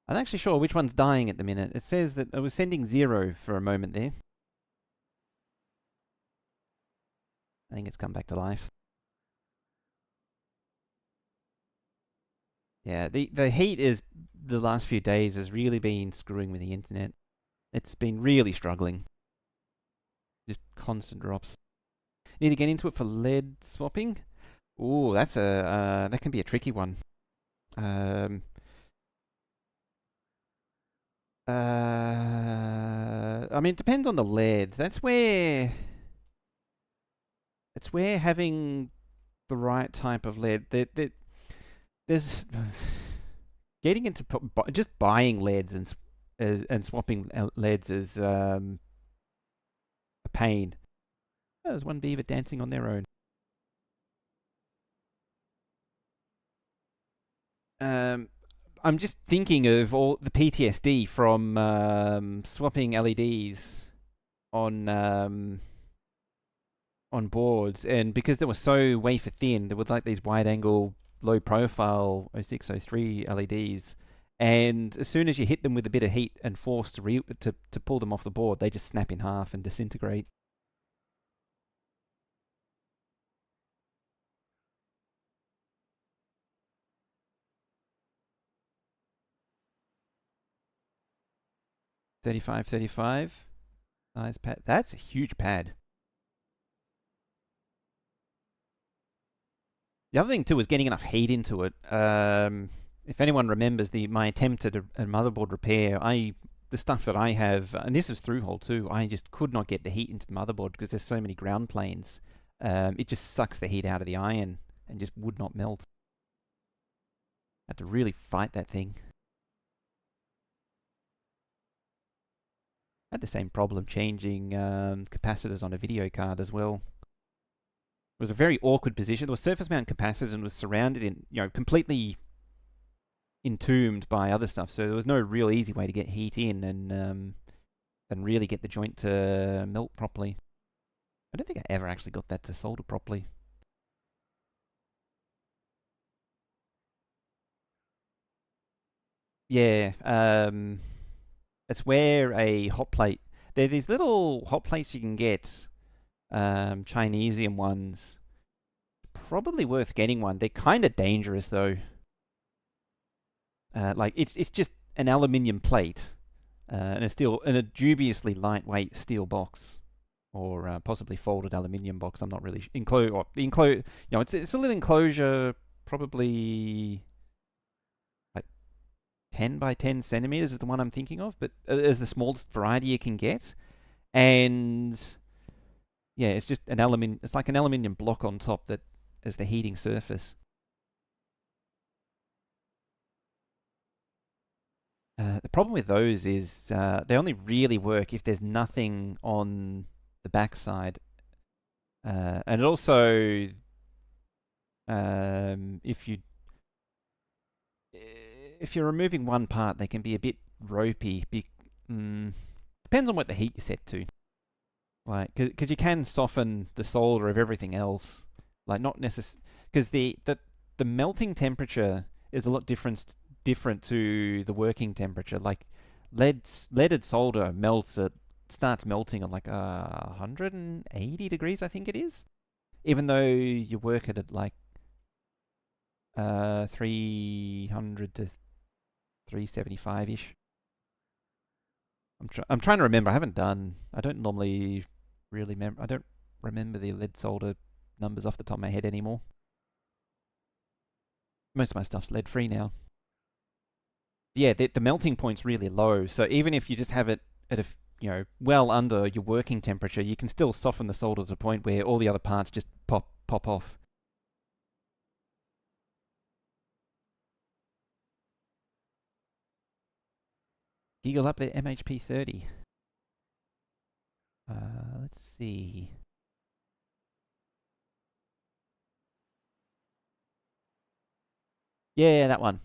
I'm not actually sure which one's dying at the minute. It says that it was sending 0 for a moment there. I think it's come back to life. Yeah, the heat is, the last few days has really been screwing with the internet. It's been really struggling. Just constant drops. Need to get into it for lead swapping. Ooh, that's that can be a tricky one. I mean, it depends on the leads. It's where having the right type of lead. There's getting into just buying leads and swapping leads is a pain. Oh, there's one beaver dancing on their own. I'm just thinking of all the PTSD from swapping LEDs on boards, and because they were so wafer thin, they were like these wide angle, low profile 0603 LEDs. And as soon as you hit them with a bit of heat and force to pull them off the board, they just snap in half and disintegrate. $35.35. Nice pad. That's a huge pad. The other thing too is getting enough heat into it. If anyone remembers my attempt at a motherboard repair, the stuff that I have, and this is through hole too, I just could not get the heat into the motherboard because there's so many ground planes. It just sucks the heat out of the iron and just would not melt. Had to really fight that thing. Had the same problem changing capacitors on a video card as well. It was a very awkward position. There was surface mount capacitors and was surrounded in, completely entombed by other stuff. So there was no real easy way to get heat in and really get the joint to melt properly. I don't think I ever actually got that to solder properly. Yeah, It's where a hot plate. There are these little hot plates you can get, Chinesian ones. Probably worth getting one. They're kind of dangerous though. Like it's just an aluminium plate, and a dubiously lightweight steel box, or possibly folded aluminium box. I'm not really it's a little enclosure, probably like 10 by 10 centimeters is the one I'm thinking of, but is the smallest variety you can get, and yeah, it's just an aluminium. It's like an aluminium block on top that is the heating surface. The problem with those is they only really work if there's nothing on the backside, and also um, if you if you're removing one part, they can be a bit ropey. Depends on what the heat you set to, like because you can soften the solder of everything else, like not necessarily because the melting temperature is a lot different to the working temperature. Like leaded solder starts melting on like 180 degrees, I think it is. Even though you work at like 300 to 375 ish. I'm trying to remember. I don't normally really remember. I don't remember the lead solder numbers off the top of my head anymore. Most of my stuff's lead free now. Yeah, the melting point's really low. So even if you just have it at well under your working temperature, you can still soften the solder to a point where all the other parts just pop off. Giggle up there, MHP 30. Let's see. Yeah, that one.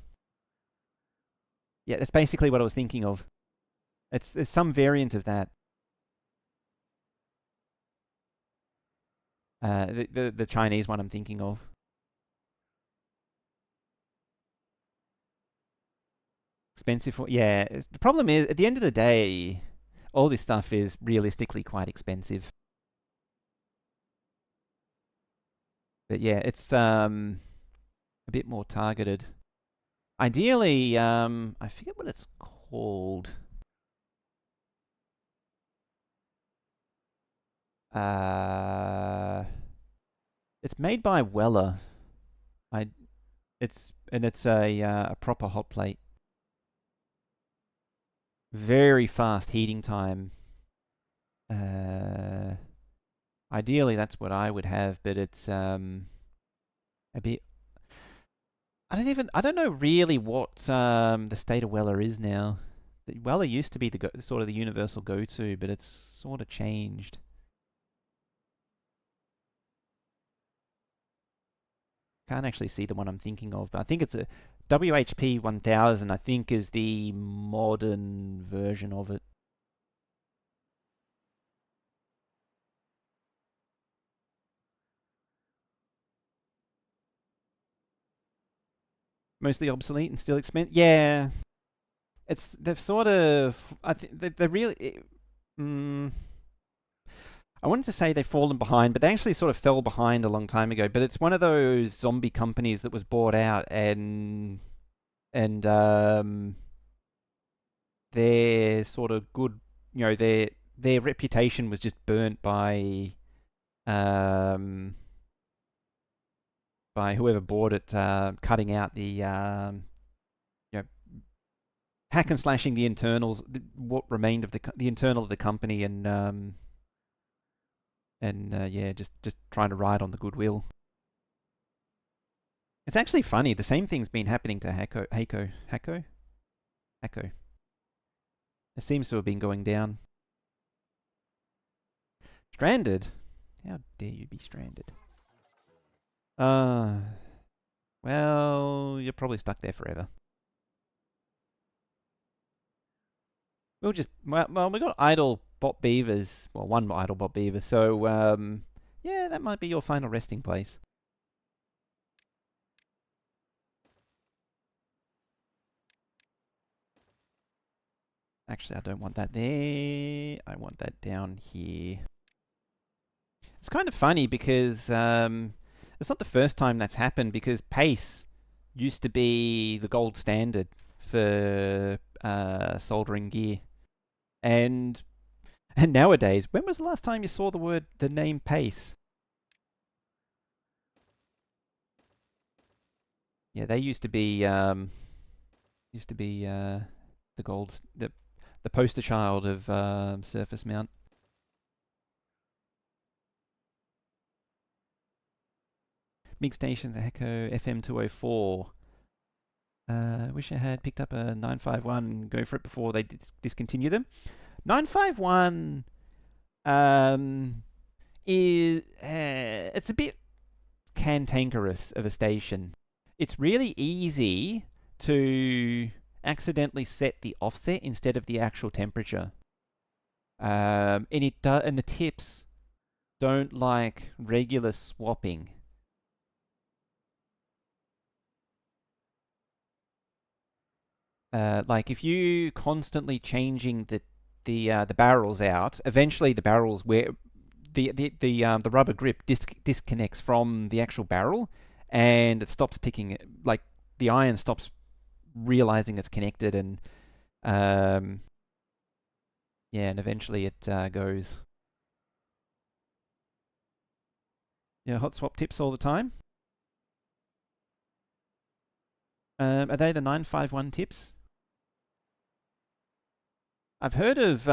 Yeah, that's basically what I was thinking of. There's some variant of that. The Chinese one I'm thinking of. Expensive for, yeah. The problem is, at the end of the day, all this stuff is realistically quite expensive. But yeah, it's a bit more targeted. Ideally, I forget what it's called. Uh, it's made by Weller. I, it's a proper hot plate. Very fast heating time. Uh, Ideally, that's what I would have, but it's a bit. I don't know really what the state of Weller is now. Weller used to be sort of the universal go-to, but it's sort of changed. Can't actually see the one I'm thinking of, but I think it's a WHP 1000. I think is the modern version of it. Mostly obsolete and still expensive. Yeah, they've sort of. I think they're really. I wanted to say they've fallen behind, but they actually sort of fell behind a long time ago. But it's one of those zombie companies that was bought out, and their sort of good, their reputation was just burnt um, by whoever bought it, cutting out you know, hack and slashing the internals, what remained of the internal of the company, and yeah, just trying to ride on the goodwill. It's actually funny. The same thing's been happening to Hako. It seems to have been going down. Stranded? How dare you be stranded? Uh, well, you're probably stuck there forever. Well, we got idle bot beavers. Well, one idle bot beaver. So, yeah, that might be your final resting place. Actually, I don't want that there. I want that down here. It's kind of funny because it's not the first time that's happened, because pace used to be the gold standard for soldering gear. And nowadays, when was the last time you saw the name pace? Yeah, they used to be the the poster child of surface mount. Big stations, Echo FM 204. Wish I had picked up a 951. Go for it before they discontinue them. 951 is it's a bit cantankerous of a station. It's really easy to accidentally set the offset instead of the actual temperature. And the tips don't like regular swapping. Like if you constantly changing the barrels out, eventually the barrels where the rubber grip disconnects from the actual barrel, and it stops picking it. Like the iron stops realizing it's connected, and yeah, and eventually it goes. Yeah, hot swap tips all the time. Are they the 951 tips? I've heard of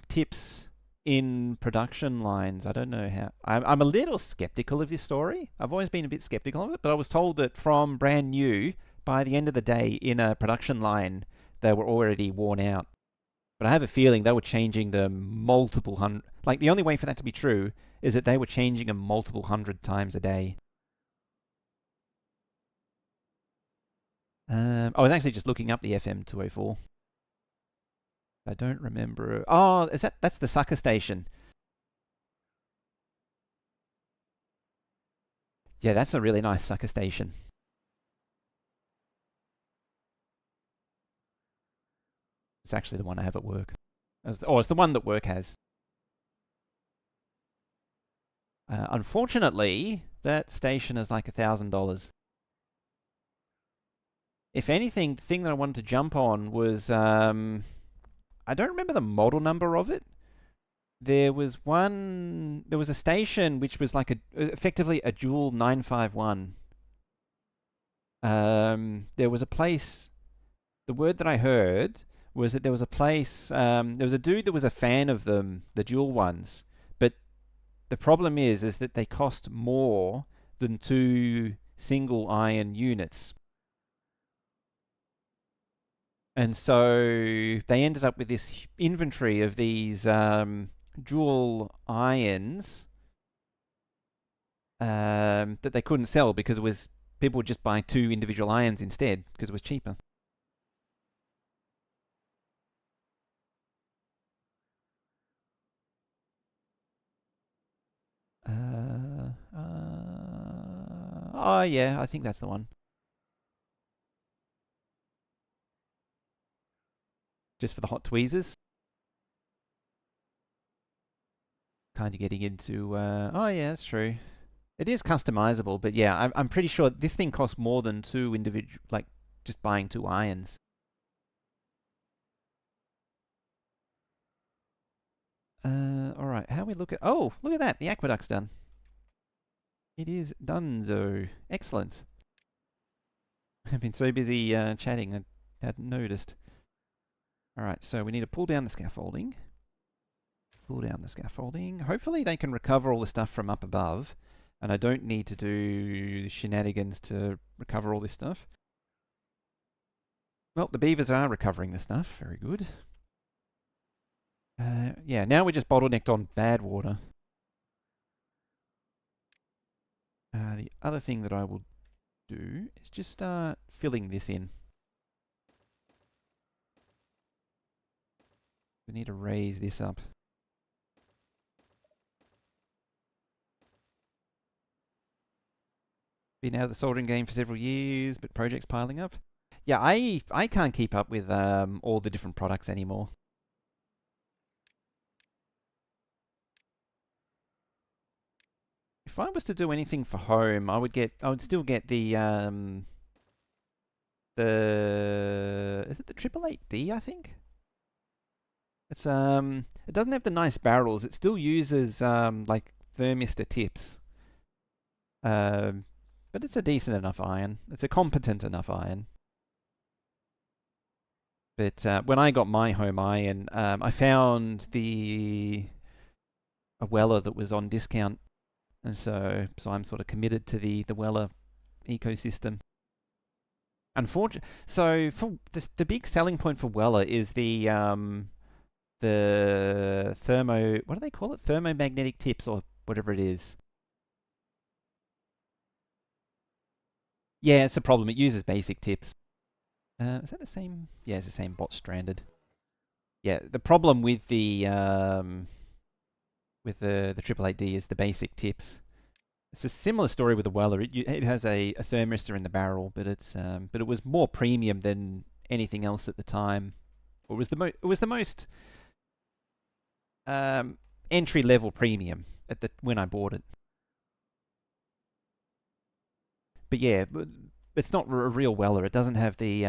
tips in production lines. I don't know how. I'm a little skeptical of this story. I've always been a bit skeptical of it, but I was told that from brand new, by the end of the day in a production line, they were already worn out. But I have a feeling they were changing them multiple hundred. Like the only way for that to be true is that they were changing them multiple hundred times a day. I was actually just looking up the FM 204. I don't remember. Oh, that's the sucker station? Yeah, that's a really nice sucker station. It's actually the one I have at work. Oh, it's the one that work has. Unfortunately, that station is like $1,000. If anything, the thing that I wanted to jump on was I don't remember the model number of it. There was a station which was like effectively a dual 951. There was a place. The word that I heard was that there was a place. There was a dude that was a fan of them, the dual ones. But the problem is that they cost more than two single iron units. And so they ended up with this inventory of these dual irons that they couldn't sell because it was people would just buy two individual irons instead because it was cheaper. Oh yeah, I think that's the one. Just for the hot tweezers. Kind of getting into. Oh yeah, that's true. It is customizable, but yeah, I'm pretty sure this thing costs more than two individual, like just buying two irons. All right, how we look at? Oh, look at that! The aqueduct's done. It is donezo. Excellent. I've been so busy chatting, I hadn't noticed. All right, so we need to pull down the scaffolding. Pull down the scaffolding. Hopefully they can recover all the stuff from up above, and I don't need to do shenanigans to recover all this stuff. Well, the beavers are recovering the stuff. Very good. Yeah, now we're just bottlenecked on Badwater. The other thing that I will do is just start filling this in. We need to raise this up. Been out of the soldering game for several years, but projects piling up. Yeah, I can't keep up with all the different products anymore. if I was to do anything for home, I would still get the is it the 888D, I think? It's it doesn't have the nice barrels. It still uses like thermistor tips. Um, but it's a decent enough iron. It's a competent enough iron. But when I got my home iron, I found a Weller that was on discount, and so I'm sort of committed to the Weller ecosystem. Unfortunately, so for the big selling point for Weller is the thermo, what do they call it? Thermomagnetic tips or whatever it is. Yeah, it's a problem. It uses basic tips. Is that the same? Yeah, it's the same bot stranded. Yeah, the problem with the 888D is the basic tips. It's a similar story with the Weller. It has a thermistor in the barrel, but it was more premium than anything else at the time. It was the most entry level premium when I bought it. But yeah, it's not a real Weller. It doesn't have the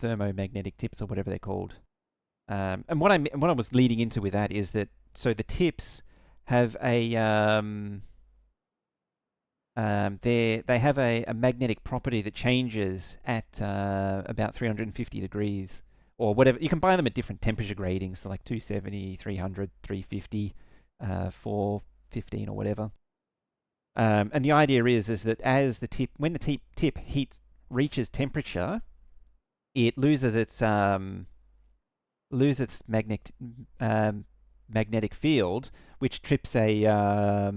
thermomagnetic tips or whatever they're called. And what I was leading into with that is that so the tips have they have a magnetic property that changes at about 350 degrees or whatever. You can buy them at different temperature gradings, so like 270, 300, 350, 415 or whatever. And the idea is that when the tip heat reaches temperature, it loses its magnetic field, which trips a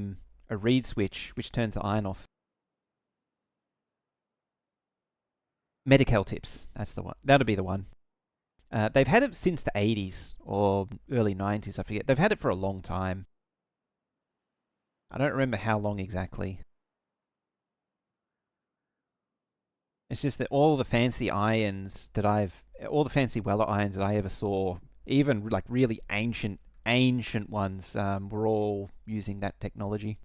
reed switch, which turns the iron off. Medical tips, that's the one. That'll be the one. They've had it since the 80s or early 90s, I forget. They've had it for a long time. I don't remember how long exactly. It's just that all the fancy Weller irons that I ever saw, even like really ancient ones, were all using that technology.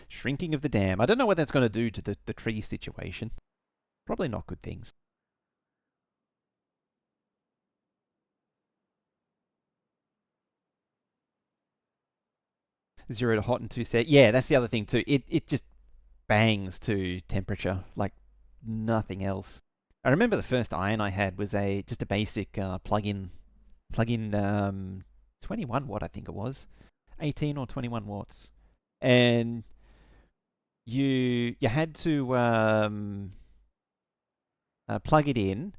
Shrinking of the dam. I don't know what that's going to do to the tree situation. Probably not good things. 0 to hot and 2 set. Yeah, that's the other thing too. It just bangs to temperature like nothing else. I remember the first iron I had was just a basic plug-in 21 watt, I think it was, 18 or 21 watts, and you had to plug it in,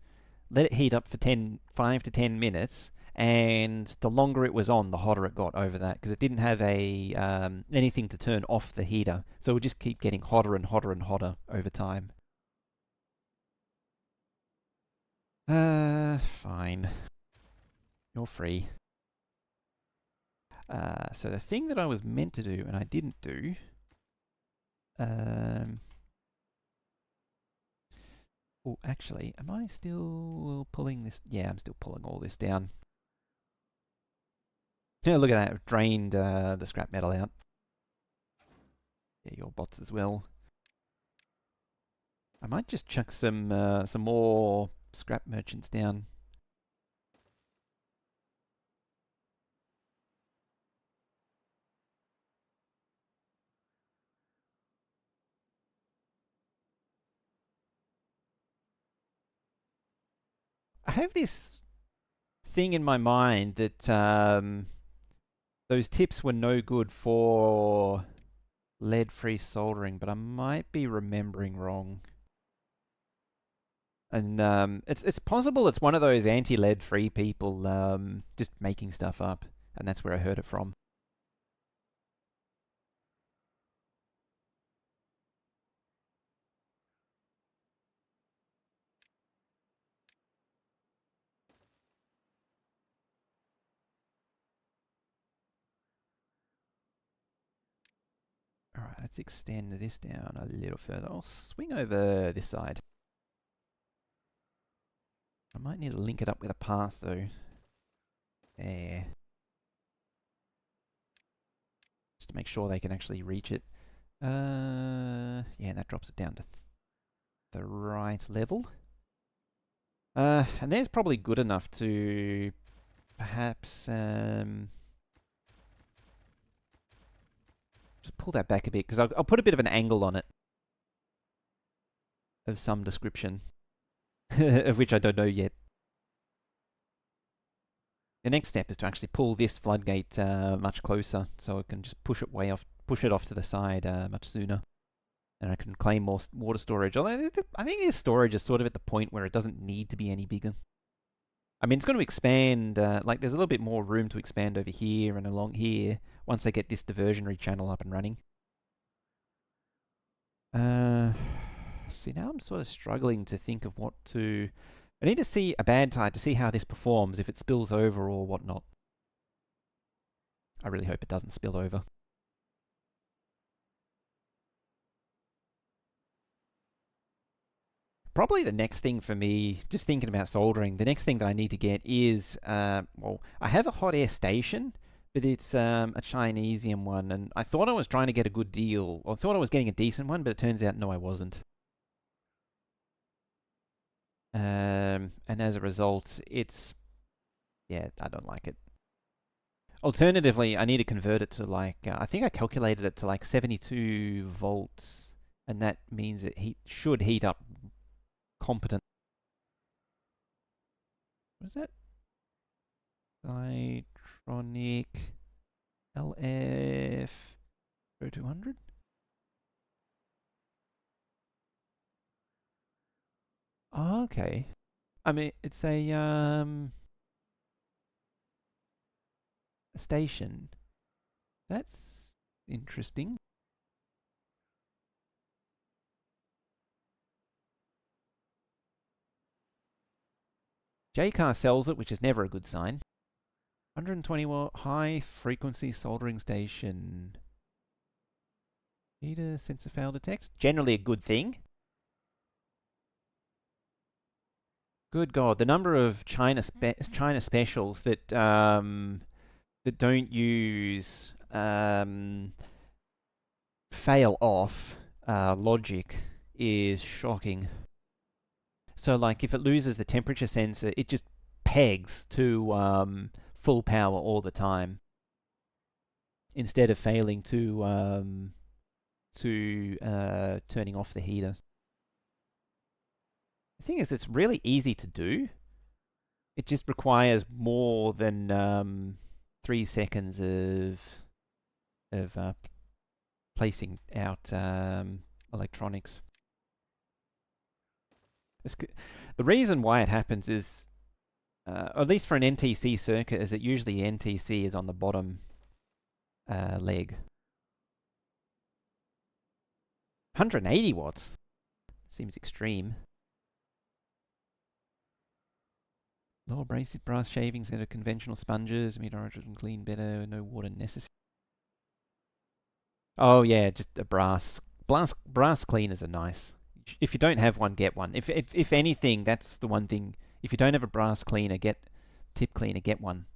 let it heat up for 5 to 10 minutes, and the longer it was on, the hotter it got over that, because it didn't have anything to turn off the heater, so it would just keep getting hotter and hotter and hotter over time. Fine. You're free. So the thing that I was meant to do and I didn't do. Oh, actually, am I still pulling this? Yeah, I'm still pulling all this down. Yeah, look at that. I've drained the scrap metal out. Yeah, your bots as well. I might just chuck some more scrap merchants down. I have this thing in my mind that those tips were no good for lead-free soldering, but I might be remembering wrong. And it's possible it's one of those anti-lead-free people just making stuff up, and that's where I heard it from. Alright, let's extend this down a little further. I'll swing over this side. I might need to link it up with a path though. There. just to make sure they can actually reach it. Yeah, and that drops it down to the right level. And there's probably good enough to perhaps just pull that back a bit, because I'll put a bit of an angle on it of some description, of which I don't know yet. The next step is to actually pull this floodgate much closer, so I can just push it off to the side much sooner, and I can claim more water storage. Although I think this storage is sort of at the point where it doesn't need to be any bigger. I mean, it's going to expand. Like, there's a little bit more room to expand over here and along here once I get this diversionary channel up and running. See, now I'm sort of struggling to think of what to... I need to see a bad tide to see how this performs, if it spills over or whatnot. I really hope it doesn't spill over. Probably the next thing for me, just thinking about soldering, the next thing that I need to get is, well, I have a hot air station, but it's a Chinesian one, and I thought I was trying to get a good deal. I thought I was getting a decent one, but it turns out, no, I wasn't. And as a result, it's... yeah, I don't like it. Alternatively, I need to convert it to, like... I think I calculated it to, like, 72 volts, and that means it should heat up competent. What is that? Cytronic LF 0200? Oh, okay. I mean, it's a station. That's interesting. JCar sells it, which is never a good sign. 120 watt high frequency soldering station. Heater sensor fail detects. Generally a good thing. Good God, the number of China specials that that don't use fail off logic is shocking. So, like, if it loses the temperature sensor, it just pegs to full power all the time, instead of failing to turning off the heater. The thing is, it's really easy to do. It just requires more than 3 seconds of placing out electronics. The reason why it happens is, at least for an NTC circuit, is that usually NTC is on the bottom leg. 180 watts seems extreme. Low abrasive brass shavings into conventional sponges, mid-origin clean better, no water necessary. Oh yeah, just a brass cleaners are nice. If you don't have one, get one. If anything, that's the one thing. If you don't have a brass cleaner, tip cleaner, get one.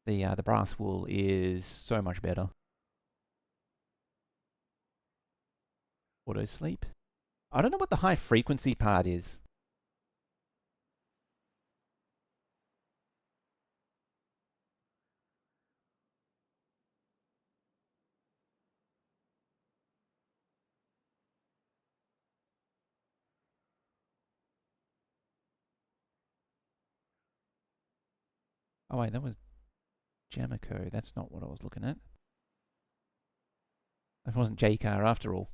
The brass wool is so much better. Auto sleep. I don't know what the high frequency part is. Oh wait, that was Jamico. That's not what I was looking at. That wasn't JCar after all.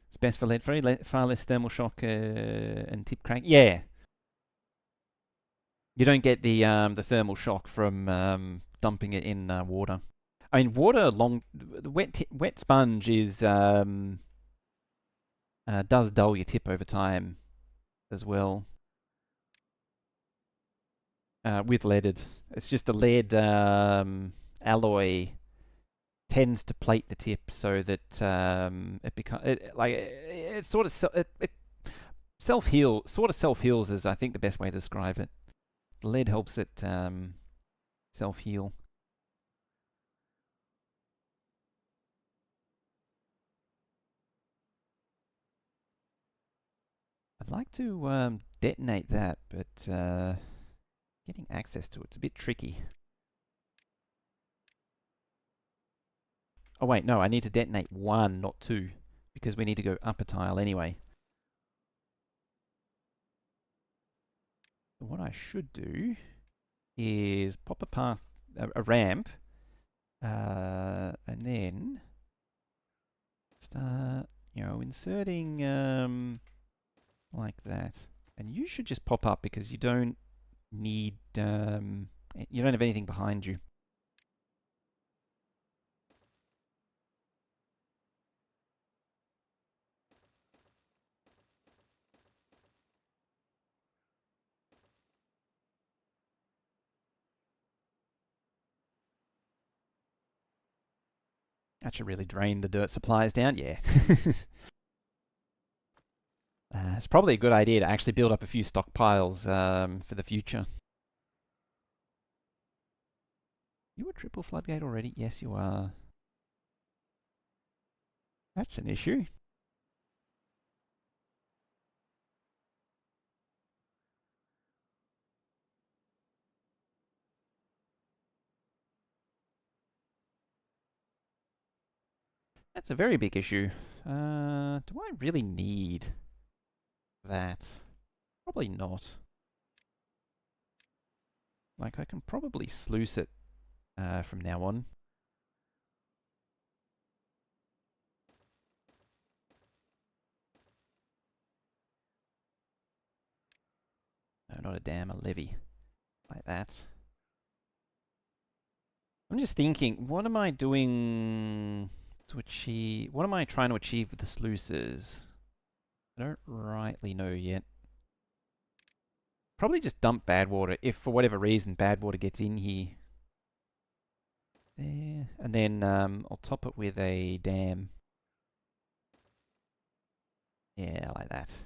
It's best for far less thermal shock and tip crank. Yeah. You don't get the thermal shock from dumping it in water. I mean, the wet sponge is does dull your tip over time as well. With leaded, it's just the lead alloy tends to plate the tip so that it sort of self heals is, I think, the best way to describe it. The lead helps it self heal. I'd like to detonate that, but getting access to it's a bit tricky. Oh wait, no, I need to detonate 1, not 2, because we need to go up a tile anyway. So what I should do is pop a path, a ramp, and then start, inserting like that. And you should just pop up because you don't need, you don't have anything behind you. That should really drain the dirt supplies down, yeah. It's probably a good idea to actually build up a few stockpiles for the future. You a triple floodgate already? Yes, you are. That's an issue. That's a very big issue. Do I really need that? Probably not. Like, I can probably sluice it from now on. No, not a dam, a levee. Like that. I'm just thinking, what am I doing to achieve... What am I trying to achieve with the sluices? I don't rightly know yet. Probably just dump Badwater if, for whatever reason, Badwater gets in here. There. And then I'll top it with a dam. Yeah, like that.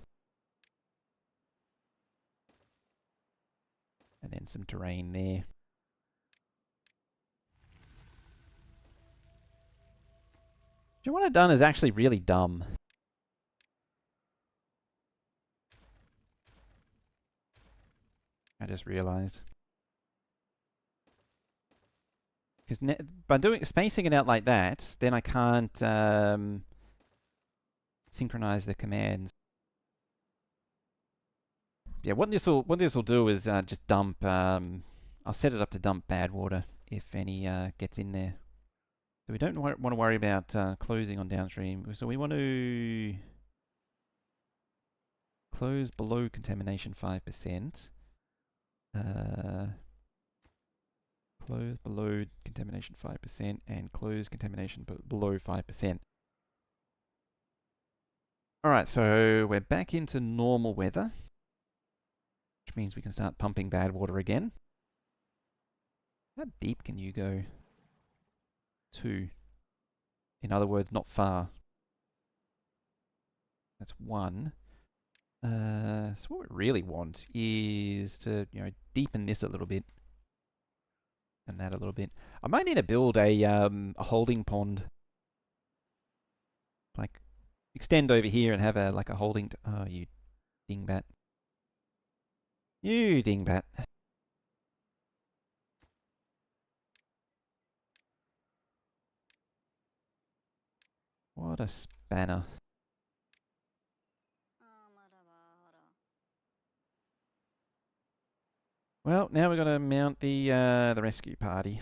And then some terrain there. So what I've done is actually really dumb. I just realized. Because by spacing it out like that, then I can't synchronize the commands. Yeah, what this will do is just dump. I'll set it up to dump Badwater if any gets in there. So we don't want to worry about closing on downstream. So we want to close below contamination 5%. Close below contamination 5% and close contamination below 5%. Alright, so we're back into normal weather, which means we can start pumping Badwater again. How deep can you go? 2. In other words, not far. That's 1. So what we really want is to, deepen this a little bit. And that a little bit. I might need to build a holding pond. Like, extend over here and have a holding... Oh, you dingbat. You dingbat. What a spanner. Well, now we've got to mount the rescue party.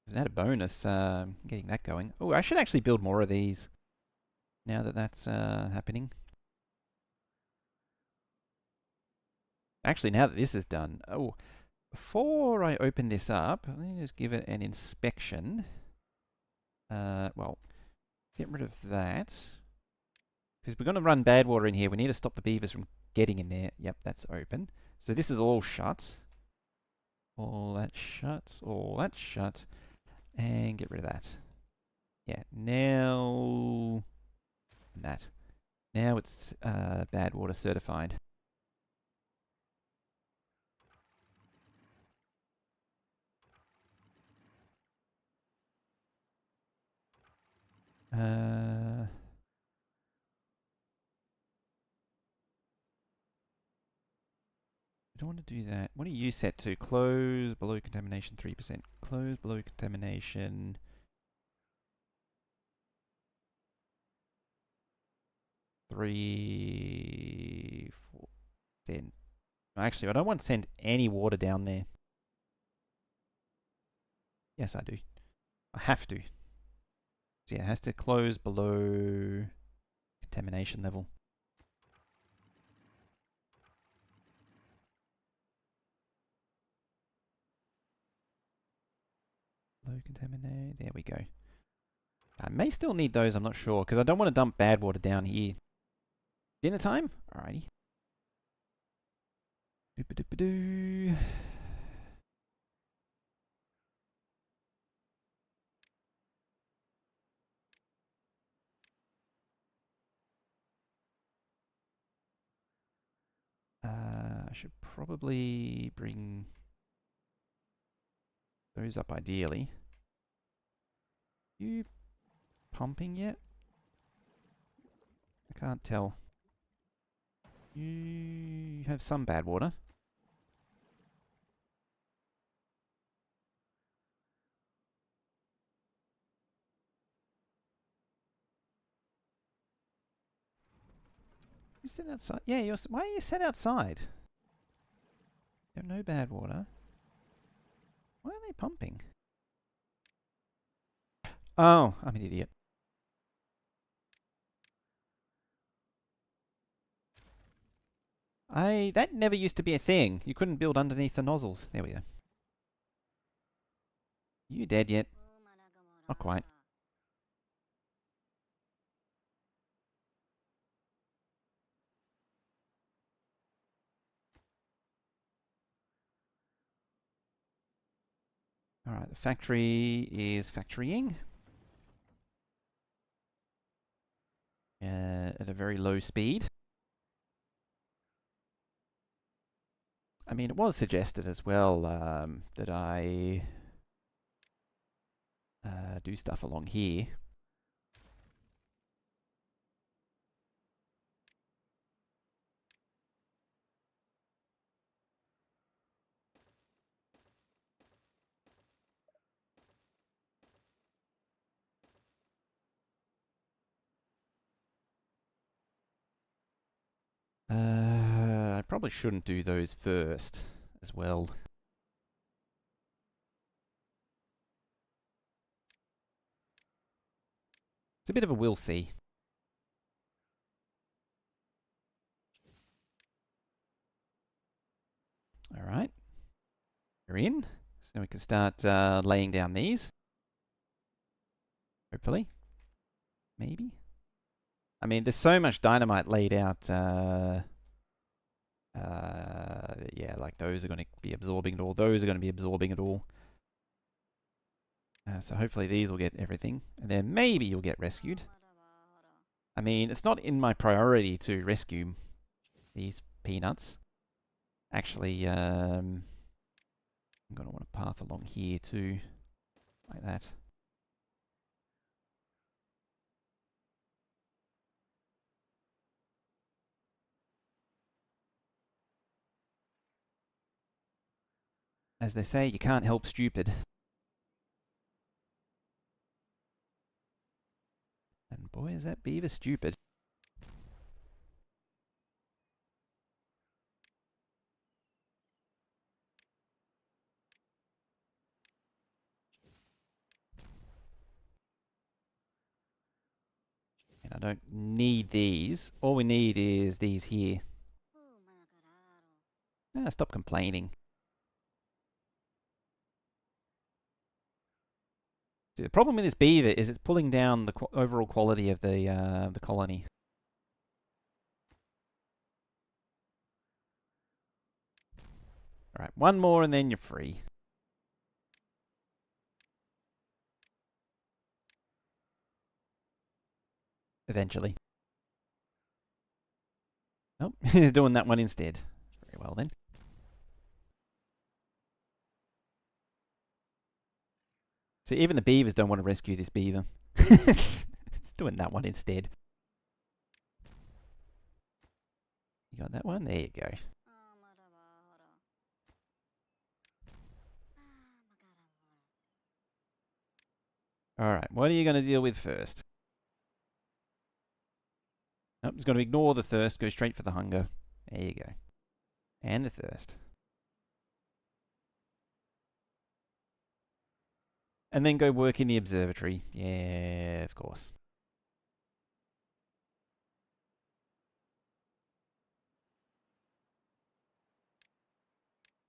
There's an added bonus getting that going. Oh, I should actually build more of these now that that's happening. Actually, now that this is done, before I open this up, let me just give it an inspection. Well, get rid of that. Because we're going to run Badwater in here. We need to stop the beavers from getting in there. Yep, that's open. So this is all shut. All that shut. All that shut. And get rid of that. Yeah, now... that. Now it's Badwater certified. I don't want to do that. What are you set to? Close below contamination 3%. Close below contamination 3-4%. Actually, I don't want to send any water down there. Yes, I do. I have to. So yeah, it has to close below contamination level. Low contaminate. There we go. I may still need those, I'm not sure, because I don't want to dump Badwater down here. Dinner time? Alrighty. Doop-a-doop-a-doo. I should probably bring those up ideally. You pumping yet? I can't tell. You have some Badwater. You sit outside? Yeah, why are you set outside? You have no Badwater. Why are they pumping? Oh, I'm an idiot. That never used to be a thing. You couldn't build underneath the nozzles. There we go. You dead yet? Not quite. Alright, the factory is factorying. At a very low speed. I mean, it was suggested as well that I do stuff along here. I probably shouldn't do those first as well. It's a bit of a we'll see. Alright. We're in. So we can start laying down these. Hopefully. Maybe. I mean, there's so much dynamite laid out. Yeah, like those are going to be absorbing it all. Those are going to be absorbing it all. So hopefully these will get everything. And then maybe you'll get rescued. I mean, it's not in my priority to rescue these peanuts. Actually, I'm going to want a path along here too. Like that. As they say, you can't help stupid. And boy, is that beaver stupid. And I don't need these. All we need is these here. Stop complaining. See, the problem with this beaver is it's pulling down the overall quality of the colony. Alright, one more and then you're free. Eventually. Nope, he's doing that one instead. Very well then. See, even the beavers don't want to rescue this beaver. doing that one instead. You got that one? There you go. Alright, what are you going to deal with first? Nope, just going to ignore the thirst, go straight for the hunger. There you go. And the thirst. And then go work in the observatory. Yeah, of course.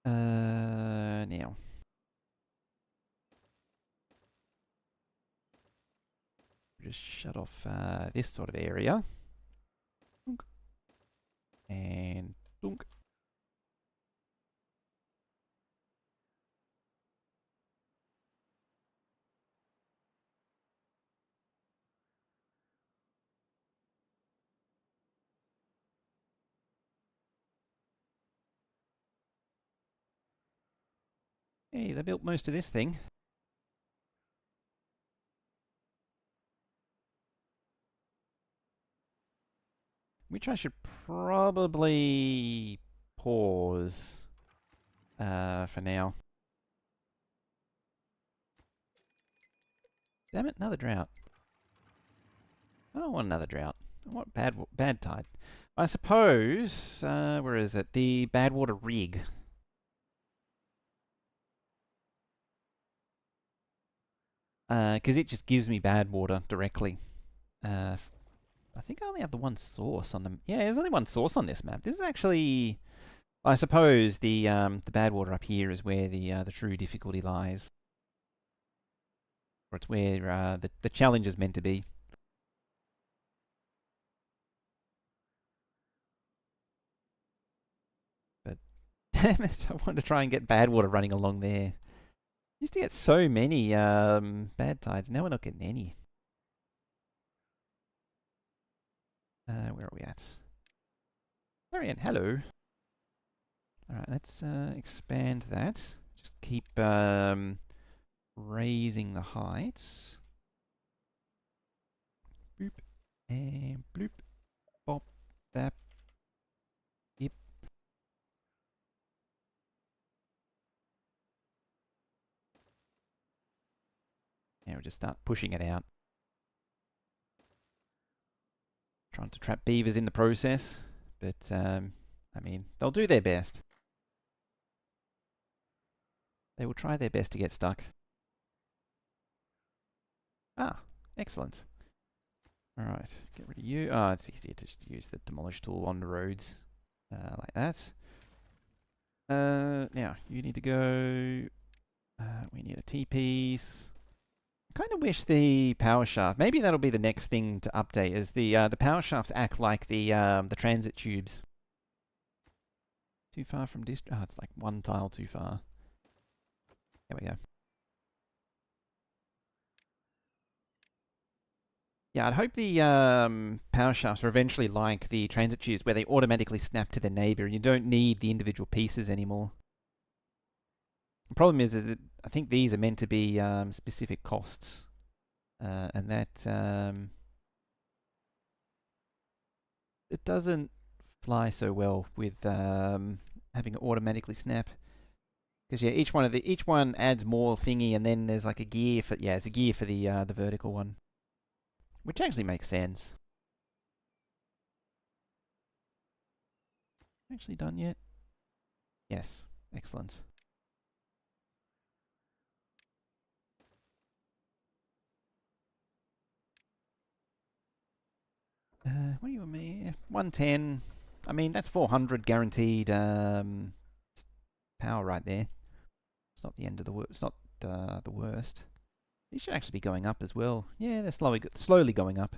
Now. Just shut off this sort of area. Dunk. And dunk. Hey, they built most of this thing. Which I should probably pause for now. Damn it, another drought. I don't want another drought. I want bad tide. I suppose, where is it? The Badwater rig. Because it just gives me bad water directly. I think I only have the one source on them. Yeah, there's only one source on this map. This is actually, I suppose, the bad water up here is where the true difficulty lies, or it's where the challenge is meant to be. But damn it, I want to try and get bad water running along there. Used to get so many bad tides. Now we're not getting any. Where are we at? Marianne, hello. Alright, let's expand that. Just keep raising the heights. Boop. And bloop. Bop. Bap. Yep. Now we'll just start pushing it out. Trying to trap beavers in the process. But, I mean, they'll do their best. They will try their best to get stuck. Ah, excellent. Alright, get rid of you. Ah, it's easier to just use the demolish tool on the roads. Like that. Now, you need to go... we need a T-piece. I kind of wish the power shaft... Maybe that'll be the next thing to update, is the power shafts act like the transit tubes. Too far from district... Oh, it's like one tile too far. There we go. Yeah, I'd hope the power shafts are eventually like the transit tubes, where they automatically snap to their neighbour and you don't need the individual pieces anymore. The problem is that I think these are meant to be specific costs, and that it doesn't fly so well with having it automatically snap. Because yeah, each one adds more thingy, and then there's like a gear for it's a gear for the vertical one, which actually makes sense. Actually done yet? Yes, excellent. What do you mean? 110. I mean, that's 400 guaranteed power right there. It's not the end of the it's not the worst. These should actually be going up as well. Yeah, they're slowly going up.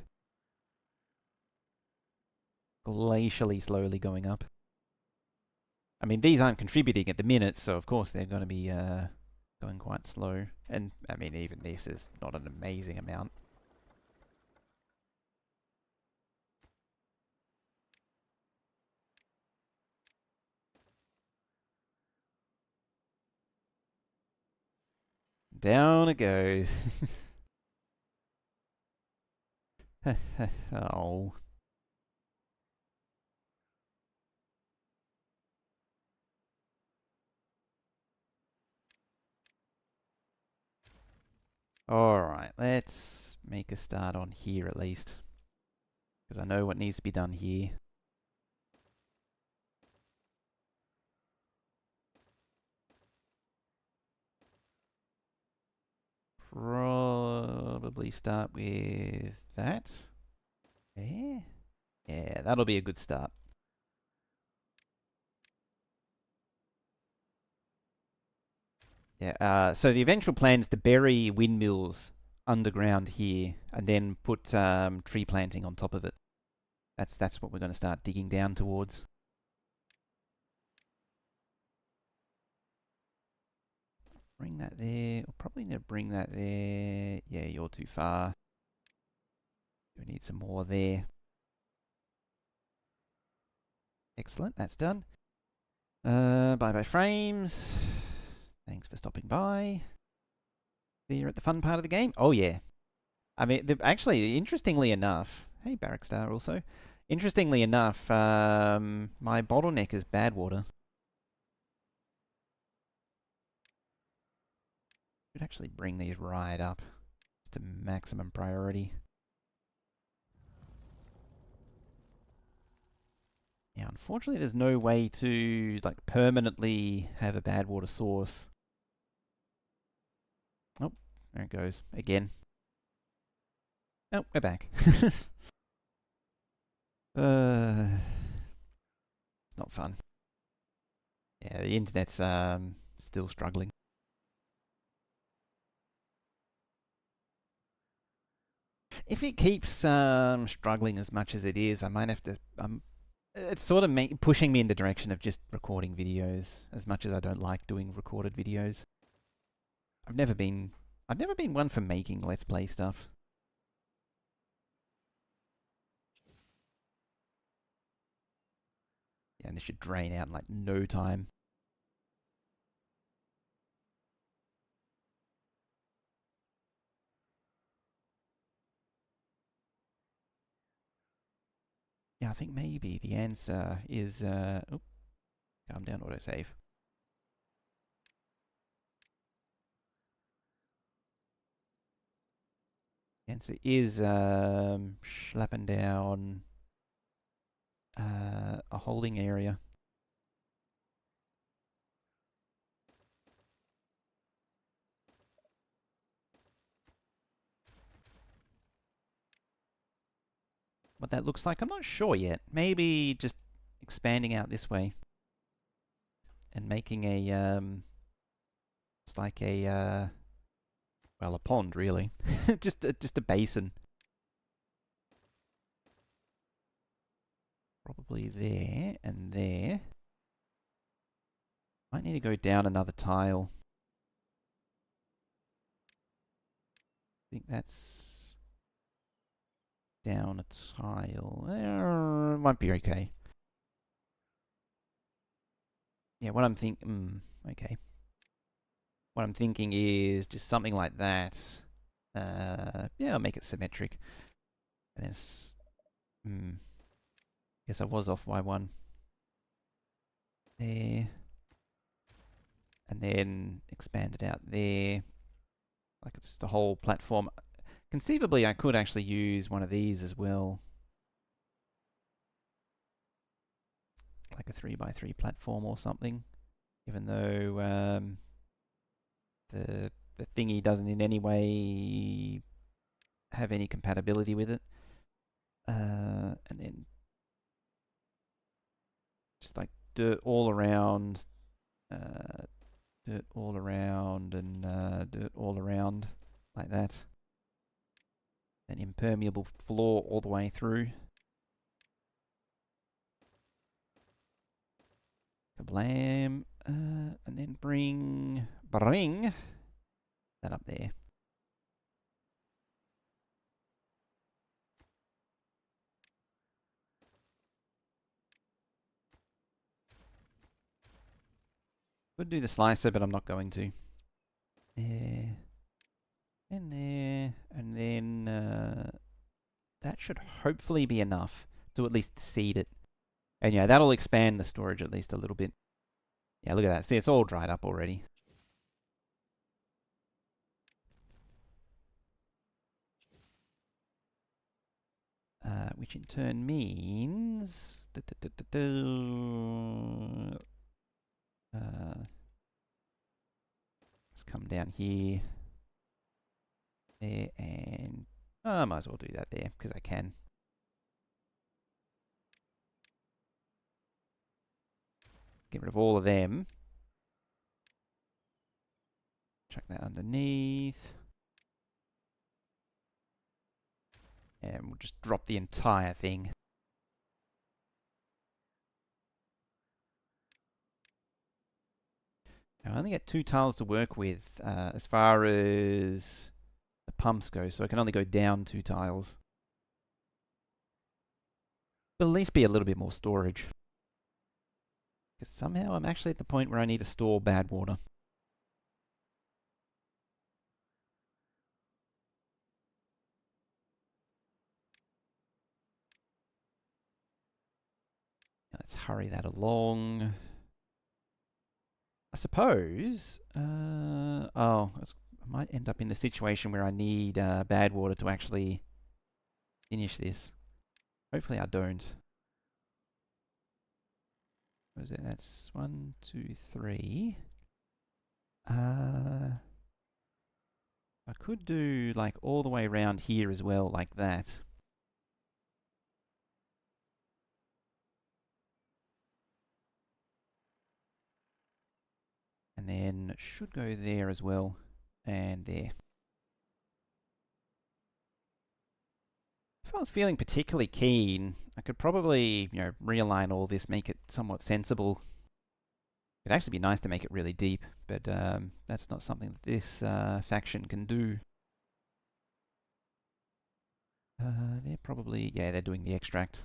Glacially slowly going up. I mean, these aren't contributing at the minute, so of course they're going to be going quite slow. And, I mean, even this is not an amazing amount. Down it goes. Oh. Alright, let's make a start on here at least. Because I know what needs to be done here. Probably start with that. Yeah. Yeah, that'll be a good start. Yeah, so the eventual plan is to bury windmills underground here and then put tree planting on top of it. That's what we're going to start digging down towards. Bring that there. We'll probably need to bring that there. Yeah, you're too far. We need some more there. Excellent, that's done. Bye-bye frames. Thanks for stopping by. See you at the fun part of the game. Oh, yeah. I mean, actually, interestingly enough... Hey, Barrackstar also. Interestingly enough, my bottleneck is Badwater. Should actually bring these right up to maximum priority. Yeah, unfortunately, there's no way to like permanently have a Badwater source. Oh, there it goes again. Oh, we're back. It's not fun. Yeah, the internet's still struggling. If it keeps struggling as much as it is, I might have to. It's sort of pushing me in the direction of just recording videos. As much as I don't like doing recorded videos, I've never been one for making Let's Play stuff. Yeah, and this should drain out in like no time. Yeah, I think maybe the answer is calm down, autosave. The answer is slapping down a holding area. What that looks like, I'm not sure yet. Maybe just expanding out this way and making a it's like a well, a pond really. just a basin. Probably there and there. Might need to go down another tile. I think that's down a tile. Might be okay. Yeah, what I'm thinking... okay. What I'm thinking is just something like that. Yeah, I'll make it symmetric. And it's... guess I was off by one. There. And then expand it out there. Like it's the whole platform. Conceivably, I could actually use one of these as well. Like a 3x3 platform or something. Even though the thingy doesn't in any way have any compatibility with it. And then just like dirt all around, dirt all around, and dirt all around like that. An impermeable floor all the way through. Kablam. And then bring that up there. Could do the slicer, but I'm not going to. There. And there. And then that should hopefully be enough to at least seed it. And yeah, that'll expand the storage at least a little bit. Yeah, look at that. See, it's all dried up already. Which in turn means... let's come down here. There, and... I might as well do that there, because I can. Get rid of all of them. Chuck that underneath. And we'll just drop the entire thing. Now I only get 2 tiles to work with as far as the pumps go, so I can only go down 2 tiles. But at least be a little bit more storage. Because somehow I'm actually at the point where I need to store Badwater. Let's hurry that along. I suppose... I might end up in a situation where I need Badwater to actually finish this. Hopefully I don't. What is it? That's 1, 2, 3. I could do like all the way around here as well, like that. And then it should go there as well, and there. If I was feeling particularly keen, I could probably, realign all this, make it somewhat sensible. It'd actually be nice to make it really deep, but that's not something that this faction can do. They're probably, yeah, they're doing the extract.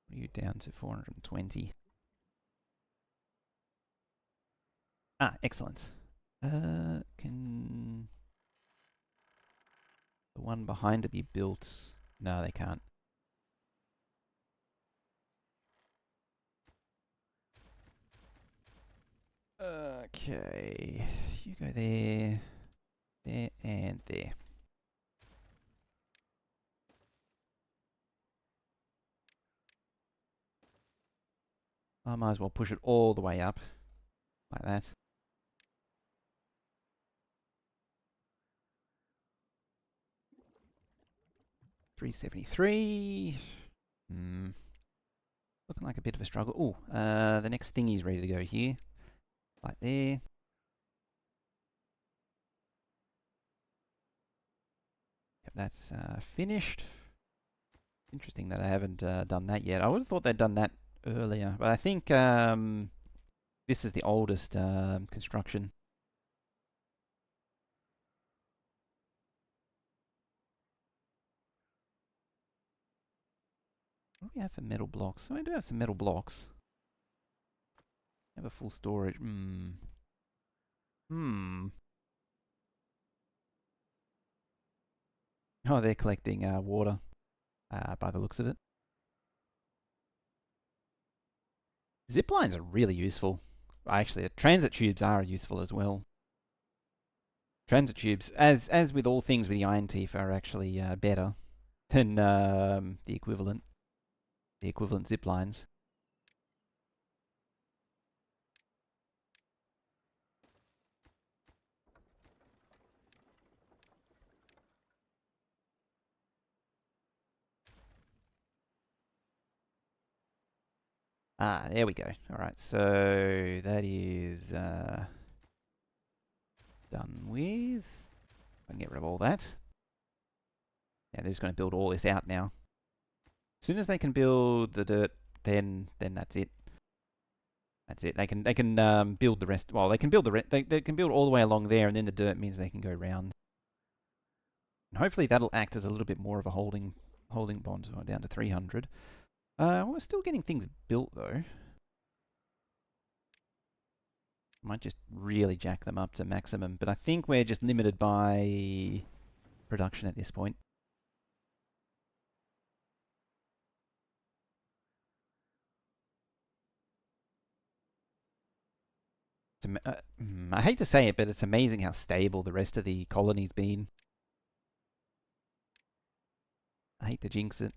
What are you down to? 420. Ah, excellent. Can the one behind it be built? No, they can't. Okay, you go there, there, and there. I might as well push it all the way up, like that. $373. Looking like a bit of a struggle. Oh, the next thingy's ready to go here. Like there. Yep, that's finished. Interesting that I haven't done that yet. I would have thought they'd done that earlier, but I think this is the oldest construction. What do we have for metal blocks? So I do have some metal blocks. I have a full storage. Oh, they're collecting water by the looks of it. Ziplines are really useful. Actually, transit tubes are useful as well. Transit tubes, as with all things with the iron teeth, are actually better than the equivalent ziplines. Ah, there we go. Alright, so that is done with. I can get rid of all that. Yeah, they're just going to build all this out now. As soon as they can build the dirt, then that's it. That's it. They can build the rest. Well, they can build they can build all the way along there, and then the dirt means they can go round. And hopefully that'll act as a little bit more of a holding bond. So down to 300. We're still getting things built though. Might just really jack them up to maximum, but I think we're just limited by production at this point. I hate to say it, but it's amazing how stable the rest of the colony's been. I hate to jinx it.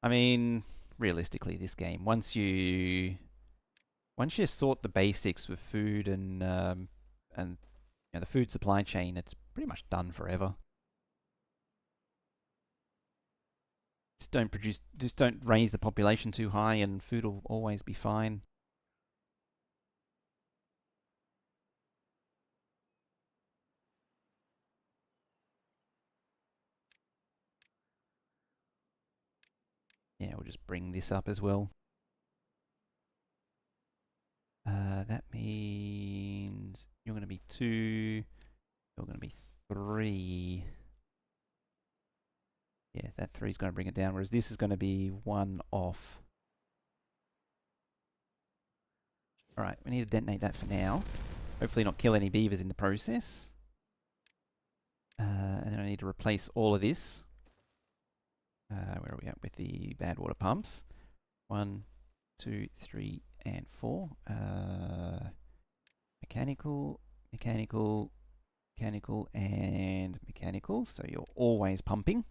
I mean, realistically, this game, once you sort the basics with food and the food supply chain, it's pretty much done forever. Just don't raise the population too high, and food will always be fine. Yeah, we'll just bring this up as well. That means you're going to be 2, you're going to be 3. Yeah, that 3 is going to bring it down, whereas this is going to be 1 off. Alright, we need to detonate that for now. Hopefully not kill any beavers in the process. And then I need to replace all of this. Where are we at with the Badwater pumps? 1, 2, 3, and 4. Mechanical, mechanical, mechanical, and mechanical. So you're always pumping.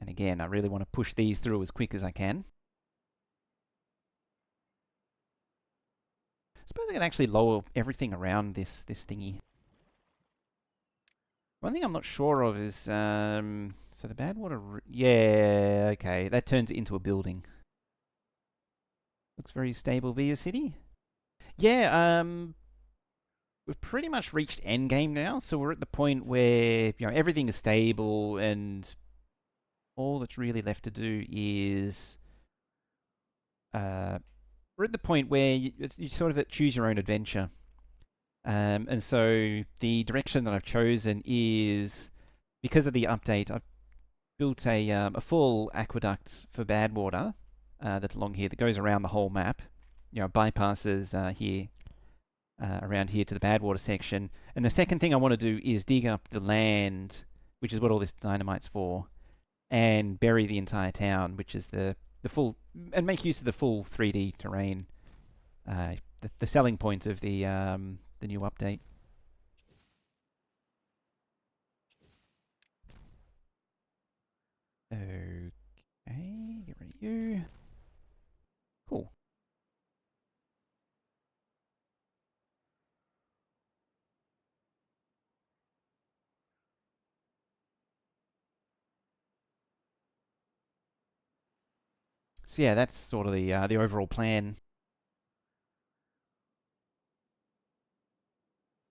And again, I really want to push these through as quick as I can. I suppose I can actually lower everything around this thingy. One thing I'm not sure of is, so the Badwater, yeah, okay, that turns it into a building. Looks very stable via city. Yeah, we've pretty much reached endgame now, so we're at the point where, everything is stable, and all that's really left to do is, we're at the point where you sort of choose your own adventure. And so the direction that I've chosen is, because of the update, I've built a full aqueduct for Badwater that's along here that goes around the whole map. Bypasses here, around here to the Badwater section. And the second thing I want to do is dig up the land, which is what all this dynamite's for, and bury the entire town, which is the full, and make use of the full 3D terrain. The selling point of the new update. Okay, get rid of you. Cool. So yeah, that's sort of the overall plan.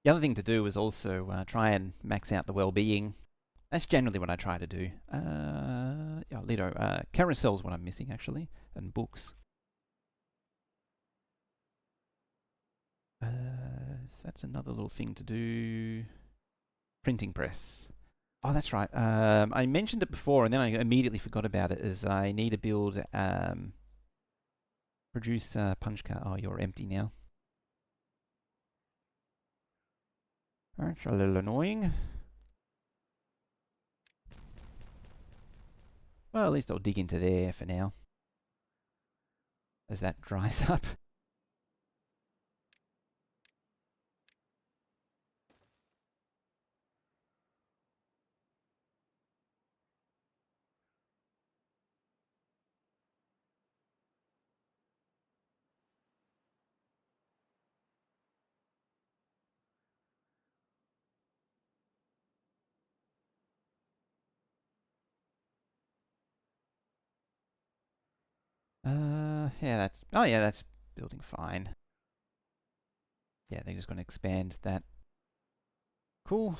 The other thing to do is also try and max out the well-being. That's generally what I try to do. Yeah, Lido. Carousel's what I'm missing, actually, and books. So that's another little thing to do. Printing press. Oh, that's right. I mentioned it before, and then I immediately forgot about it, is I need to build, produce punch card. Oh, you're empty now. That's a little annoying. Well, at least I'll dig into there for now, as that dries up. Yeah, that's building fine. Yeah, they're just going to expand that. Cool.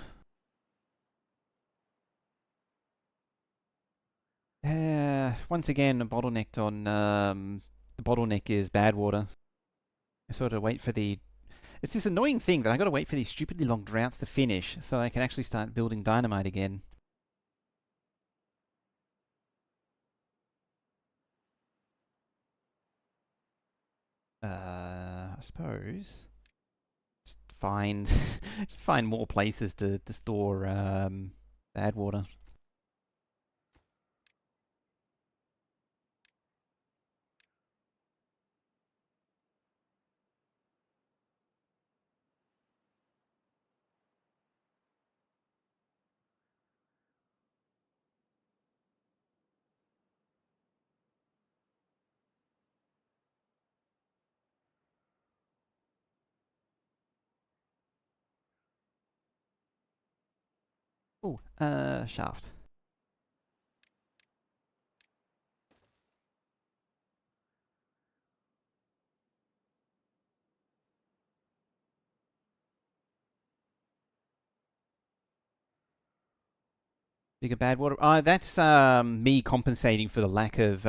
Once again, bottlenecked on, the bottleneck is Badwater. I sort of wait for it's this annoying thing that I gotta wait for these stupidly long droughts to finish so I can actually start building dynamite again. I suppose just find just find more places to store Badwater. Oh, shaft. Bigger Badwater. That's me compensating for the lack of.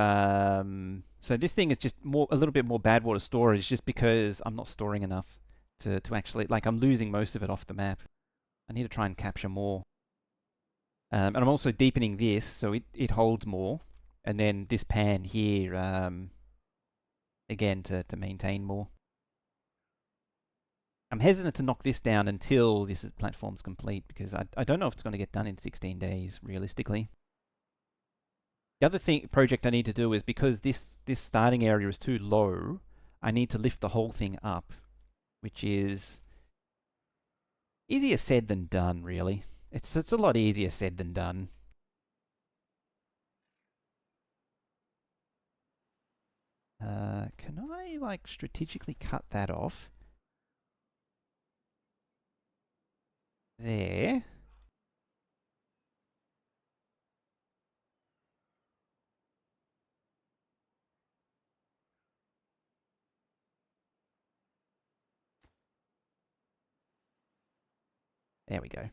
So this thing is just a little bit more Badwater storage, just because I'm not storing enough to actually, like, I'm losing most of it off the map. I need to try and capture more. And I'm also deepening this so it holds more, and then this pan here again to maintain more. I'm hesitant to knock this down until this platform's complete, because I don't know if it's going to get done in 16 days realistically. The other project I need to do is, because this starting area is too low, I need to lift the whole thing up, which is easier said than done, really. It's a lot easier said than done. Can I, like, strategically cut that off? There. There we go.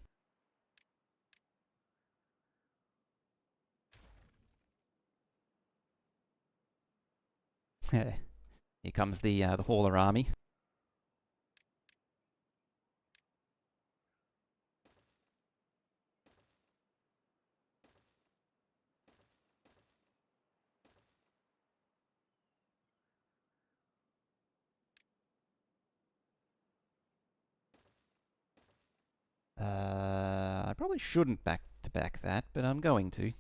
Here comes the hauler army. I probably shouldn't back that, but I'm going to.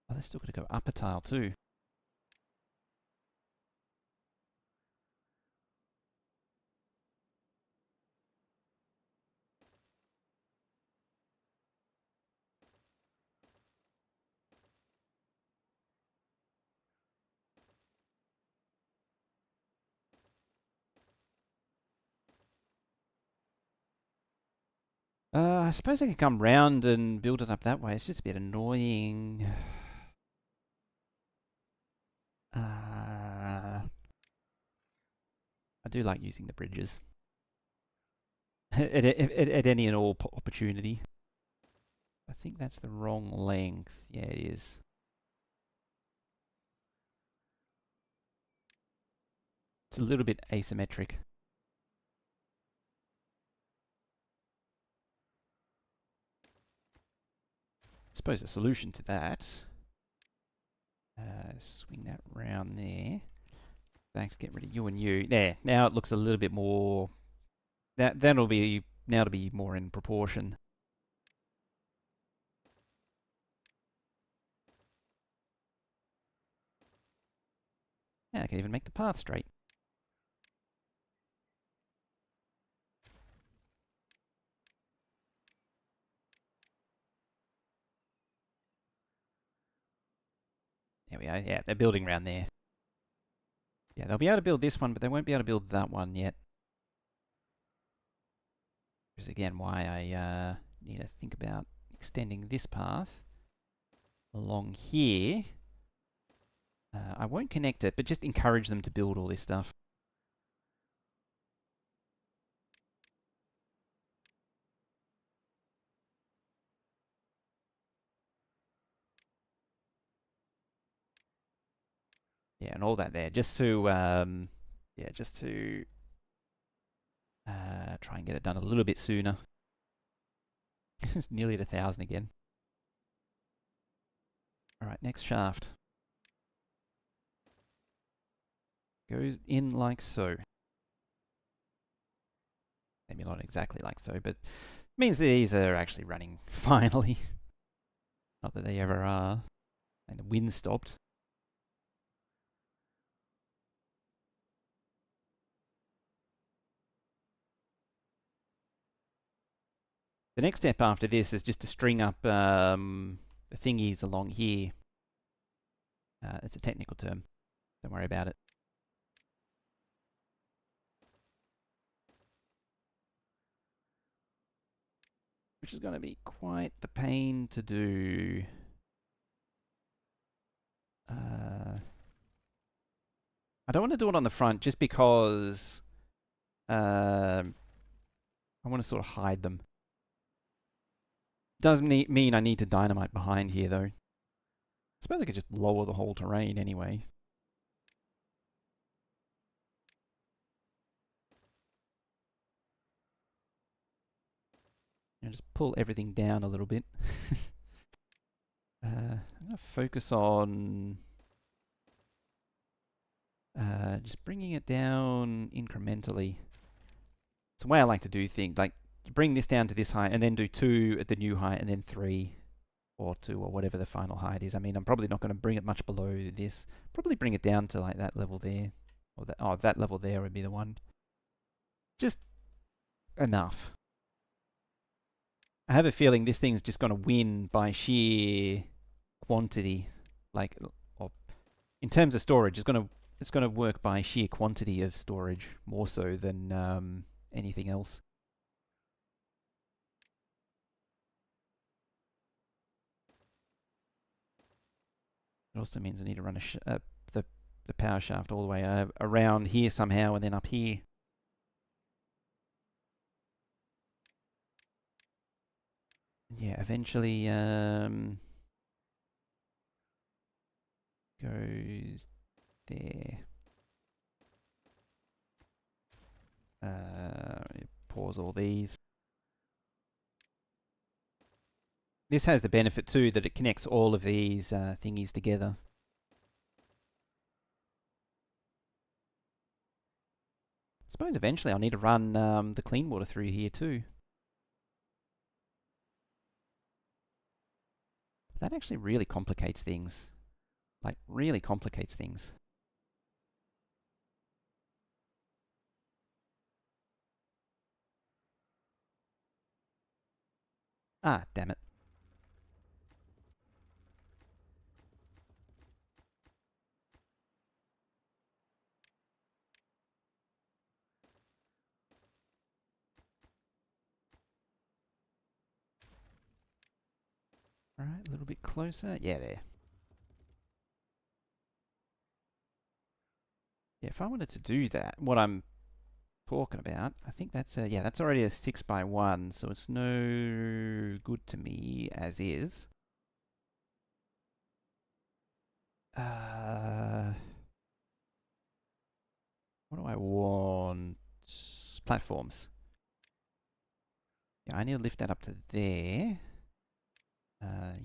Oh, they're still going to go up a tile too. I suppose I could come round and build it up that way. It's just a bit annoying. I do like using the bridges at any and all opportunity. I think that's the wrong length. Yeah, it is. It's a little bit asymmetric. I suppose the solution to that, swing that round there. Thanks, get rid of you and you. There, now it looks a little bit more, that'll be, now to be more in proportion. Yeah, I can even make the path straight. There we are. Yeah, they're building around there. Yeah, they'll be able to build this one, but they won't be able to build that one yet. Which is again why I need to think about extending this path along here. I won't connect it, but just encourage them to build all this stuff. Yeah, and all that there, just to yeah, just to try and get it done a little bit sooner. It's nearly at 1,000 again. All right, next shaft goes in like so. Maybe not exactly like so, but means these are actually running finally. Not that they ever are. And the wind stopped. The next step after this is just to string up the thingies along here. It's a technical term. Don't worry about it. which is going to be quite the pain to do. I don't want to do it on the front just because I want to sort of hide them. Does mean I need to dynamite behind here, though. I suppose I could just lower the whole terrain anyway. And just pull everything down a little bit. I'm going to focus on just bringing it down incrementally. It's the way I like to do things. Like, you bring this down to this height, and then do 2 at the new height, and then 3 or 2 or whatever the final height is. I mean, I'm probably not going to bring it much below this. Probably bring it down to like that level there. Or that level there would be the one. Just enough. I have a feeling this thing's just going to win by sheer quantity. Like, or in terms of storage, it's going to work by sheer quantity of storage more so than anything else. It also means I need to run the power shaft all the way around here somehow and then up here. Yeah, eventually goes there. Pause all these. This has the benefit too that it connects all of these thingies together. I suppose eventually I'll need to run the clean water through here too. That actually really complicates things. Like, really complicates things. Ah, damn it. Alright, a little bit closer. Yeah, there. Yeah, if I wanted to do that, what I'm talking about, I think that's yeah, that's already a 6x1, so it's no good to me as is. What do I want? Platforms. Yeah, I need to lift that up to there.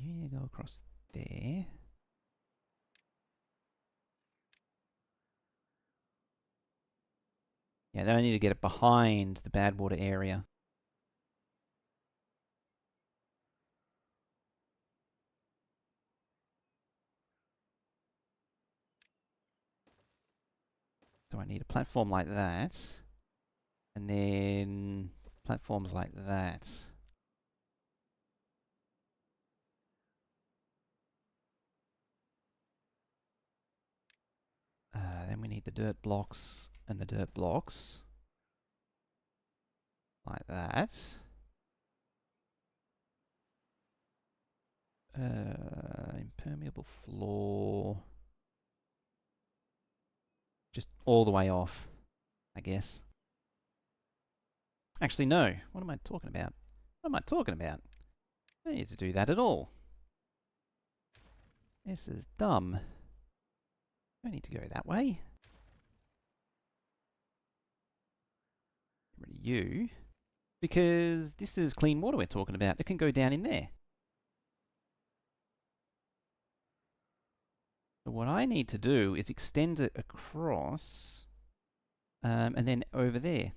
You need to go across there. Yeah, then I need to get it behind the Badwater area. So I need a platform like that. And then platforms like that. Then we need the dirt blocks and the dirt blocks. Like that. Impermeable floor. Just all the way off, I guess. Actually, no. What am I talking about? What am I talking about? I don't need to do that at all. This is dumb. I don't need to go that way. Get rid of you. Because this is clean water we're talking about. It can go down in there. So what I need to do is extend it across and then over there.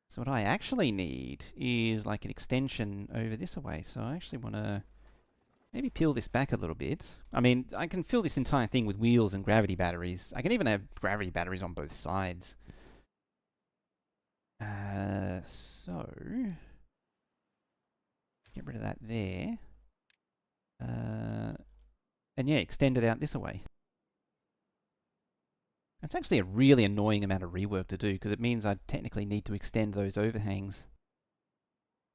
So what I actually need is like an extension over this way. So I actually want to maybe peel this back a little bit. I mean, I can fill this entire thing with wheels and gravity batteries. I can even have gravity batteries on both sides. So get rid of that there. And yeah, extend it out this way. It's actually a really annoying amount of rework to do, because it means I technically need to extend those overhangs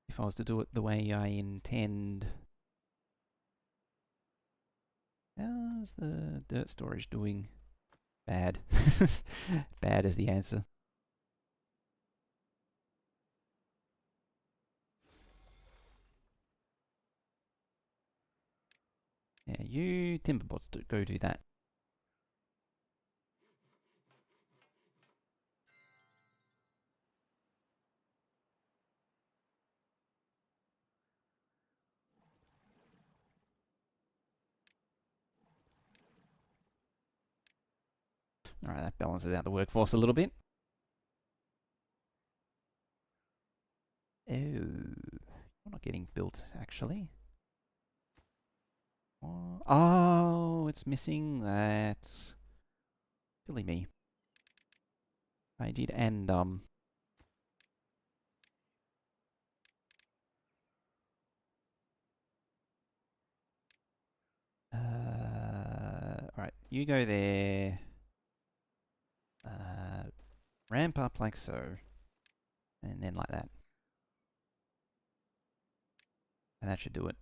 if I was to do it the way I intend. How's the dirt storage doing? Bad. Bad is the answer. Yeah, you Timberbots go do that. Alright, that balances out the workforce a little bit. Oh, you're not getting built, actually. Oh, it's missing that. Silly me. I did and alright, you go there. Ramp up like so. And then like that. And that should do it.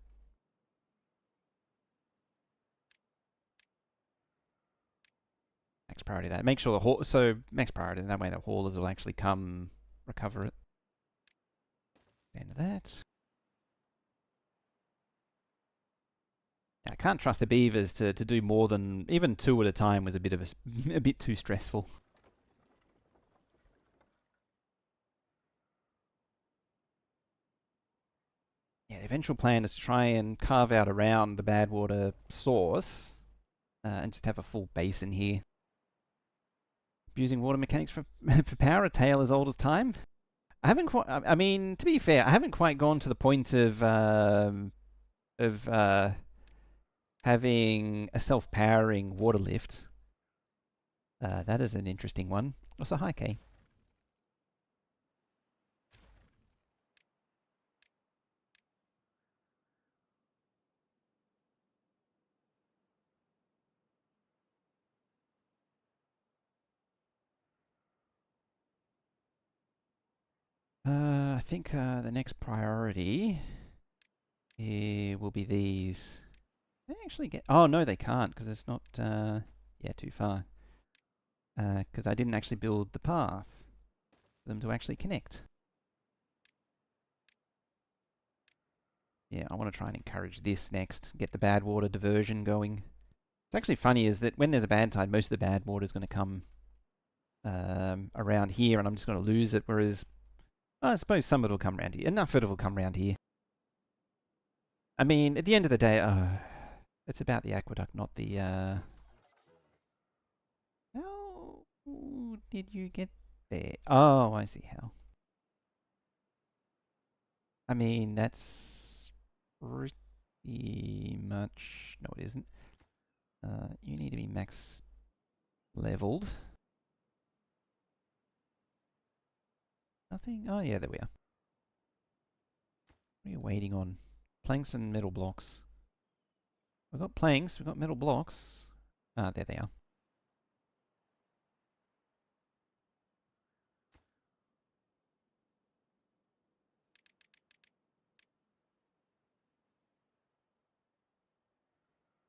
Max priority that. Make sure the haul, so max priority, that way the haulers will actually come recover it. End of that. I can't trust the beavers to do more than, even 2 at a time was a bit of a bit too stressful. Yeah, the eventual plan is to try and carve out around the Badwater source and just have a full basin here. Using water mechanics for, for power, a tale as old as time. I haven't quite, I mean, to be fair, I haven't quite gone to the point of having a self-powering water lift. That is an interesting one. Also, hi, Kay. I think the next priority will be these. They actually get... Oh, no, they can't, because it's not... yeah, too far. Because I didn't actually build the path for them to actually connect. Yeah, I want to try and encourage this next. Get the bad water diversion going. It's actually funny is that when there's a bad tide, most of the bad water is going to come around here, and I'm just going to lose it, whereas... I suppose some of it will come around here. Enough of it will come around here. I mean, at the end of the day, it's about the aqueduct, not the... How did you get there? Oh, I see how. I mean, that's pretty much... No, it isn't. You need to be max leveled. Nothing? Oh, yeah, there we are. What are you waiting on? Planks and metal blocks. We've got planks, we've got metal blocks. Ah, there they are.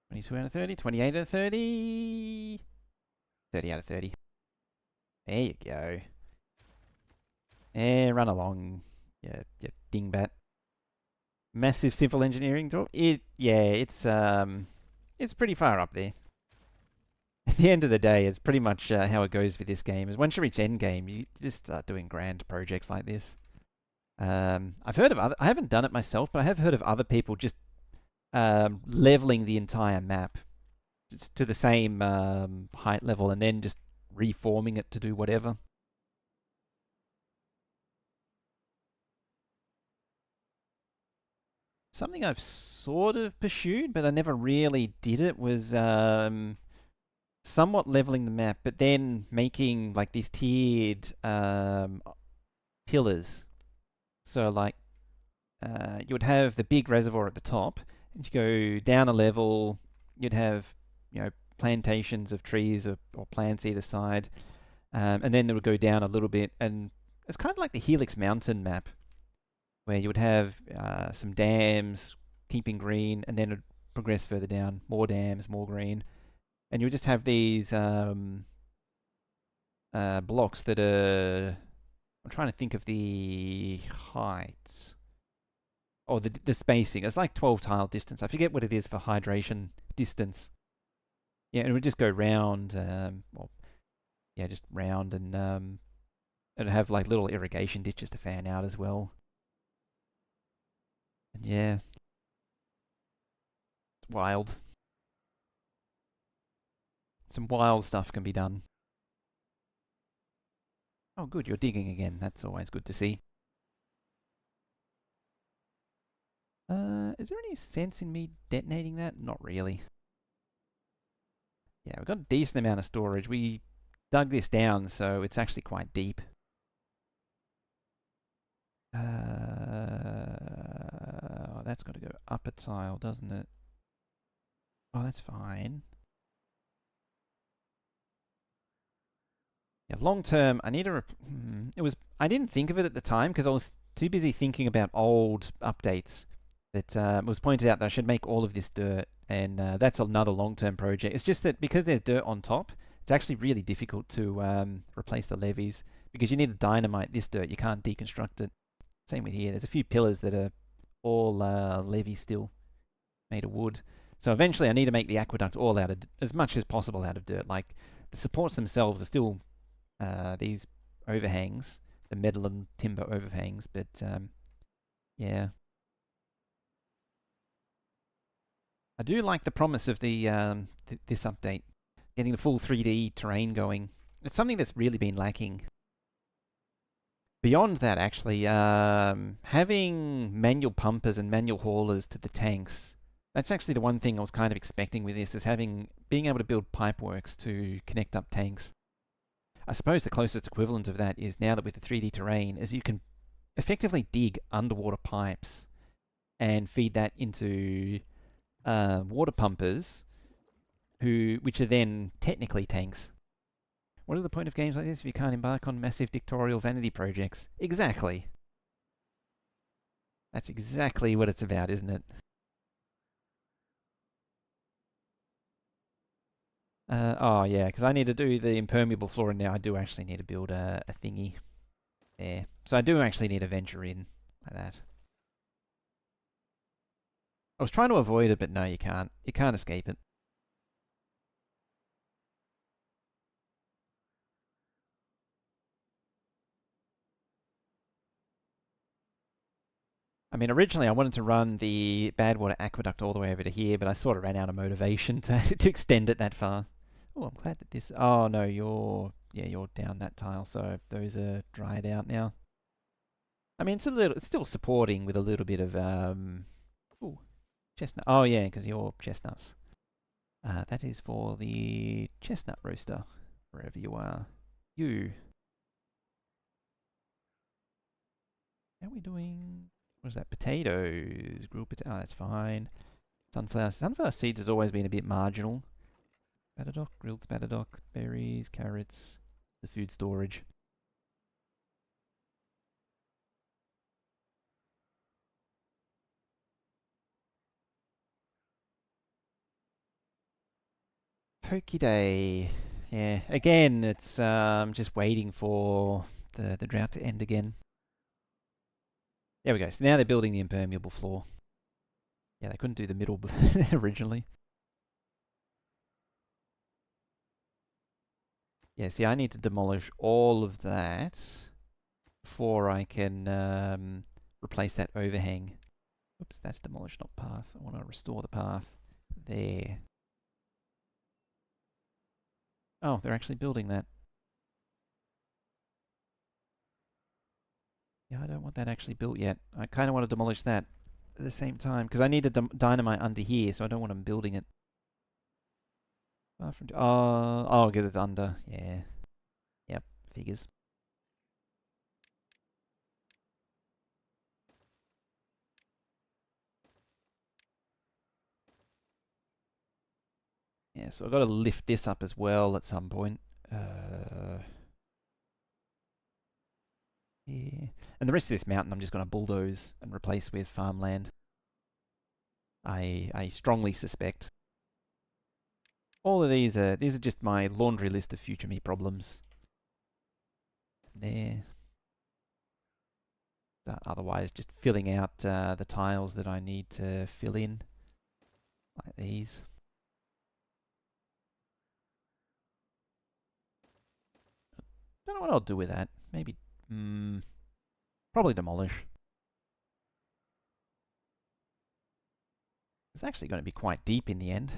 "22 out of 30, 28 out of 30, 30 out of 30. There you go. Run along, you dingbat. Massive civil engineering job. It's pretty far up there. At the end of the day, it's pretty much how it goes for this game. Is once you reach end game, you just start doing grand projects like this. I've heard of I haven't done it myself, but I have heard of other people just leveling the entire map just to the same height level and then just reforming it to do whatever. Something I've sort of pursued, but I never really did it, was somewhat leveling the map, but then making like these tiered pillars. So like you would have the big reservoir at the top, and you go down a level, you'd have, you know, plantations of trees or plants either side. And then it would go down a little bit, and it's kind of like the Helix Mountain map, where you would have some dams keeping green, and then it would progress further down, more dams, more green, and you would just have these blocks that are. I'm trying to think of the heights. Or the spacing. It's like 12 tile distance. I forget what it is for hydration distance. Yeah, and it would just go round, well, yeah, just round, and it'd have like little irrigation ditches to fan out as well. And yeah, it's wild. Some wild stuff can be done. Oh, good, you're digging again. That's always good to see. Is there any sense in me detonating that? Not really. Yeah, we've got a decent amount of storage. We dug this down, so it's actually quite deep. Oh, that's got to go up a tile, doesn't it? Oh, that's fine. Yeah, long term, I need a. I didn't think of it at the time because I was too busy thinking about old updates. But it was pointed out that I should make all of this dirt, and that's another long term project. It's just that because there's dirt on top, it's actually really difficult to replace the levees because you need to dynamite this dirt. You can't deconstruct it. Same with here. There's a few pillars that are all levee still, made of wood. So eventually I need to make the aqueduct all out of, as much as possible out of dirt. Like the supports themselves are still these overhangs, the metal and timber overhangs, but yeah. I do like the promise of the this update, getting the full 3D terrain going. It's something that's really been lacking. Beyond that, actually, having manual pumpers and manual haulers to the tanks, that's actually the one thing I was kind of expecting with this, is being able to build pipeworks to connect up tanks. I suppose the closest equivalent of that is now that with the 3D terrain, is you can effectively dig underwater pipes and feed that into water pumpers, which are then technically tanks. What is the point of games like this if you can't embark on massive dictatorial vanity projects? Exactly. That's exactly what it's about, isn't it? Oh yeah, because I need to do the impermeable floor, and now I do actually need to build a thingy there. So I do actually need to venture in like that. I was trying to avoid it, but no, you can't. You can't escape it. I mean, originally I wanted to run the Badwater Aqueduct all the way over to here, but I sort of ran out of motivation to extend it that far. Oh, I'm glad that this. Oh no, you're down that tile, so those are dried out now. I mean, it's still supporting with a little bit of ooh, chestnut. Oh yeah, because you're chestnuts. That is for the chestnut roaster, wherever you are. You. How are we doing? What is that? Potatoes. Grilled potato. Oh, that's fine. Sunflower. Sunflower seeds has always been a bit marginal. Spatadoc, grilled spatadoc, berries, carrots, the food storage. Pokey day. Yeah, again, it's just waiting for the drought to end again. There we go. So now they're building the impermeable floor. Yeah, they couldn't do the middle originally. Yeah, see, I need to demolish all of that before I can replace that overhang. Oops, that's demolished, not path. I want to restore the path. There. Oh, they're actually building that. Yeah, I don't want that actually built yet. I kind of want to demolish that at the same time, because I need to dynamite under here, so I don't want them building it. Oh, because it's under. Yeah. Yep, figures. Yeah, Yeah, so I've got to lift this up as well at some point. Yeah. And the rest of this mountain I'm just going to bulldoze and replace with farmland. I strongly suspect. All of these are just my laundry list of future me problems. There. Otherwise, just filling out the tiles that I need to fill in, like these. Don't know what I'll do with that. Maybe, probably demolish. It's actually going to be quite deep in the end.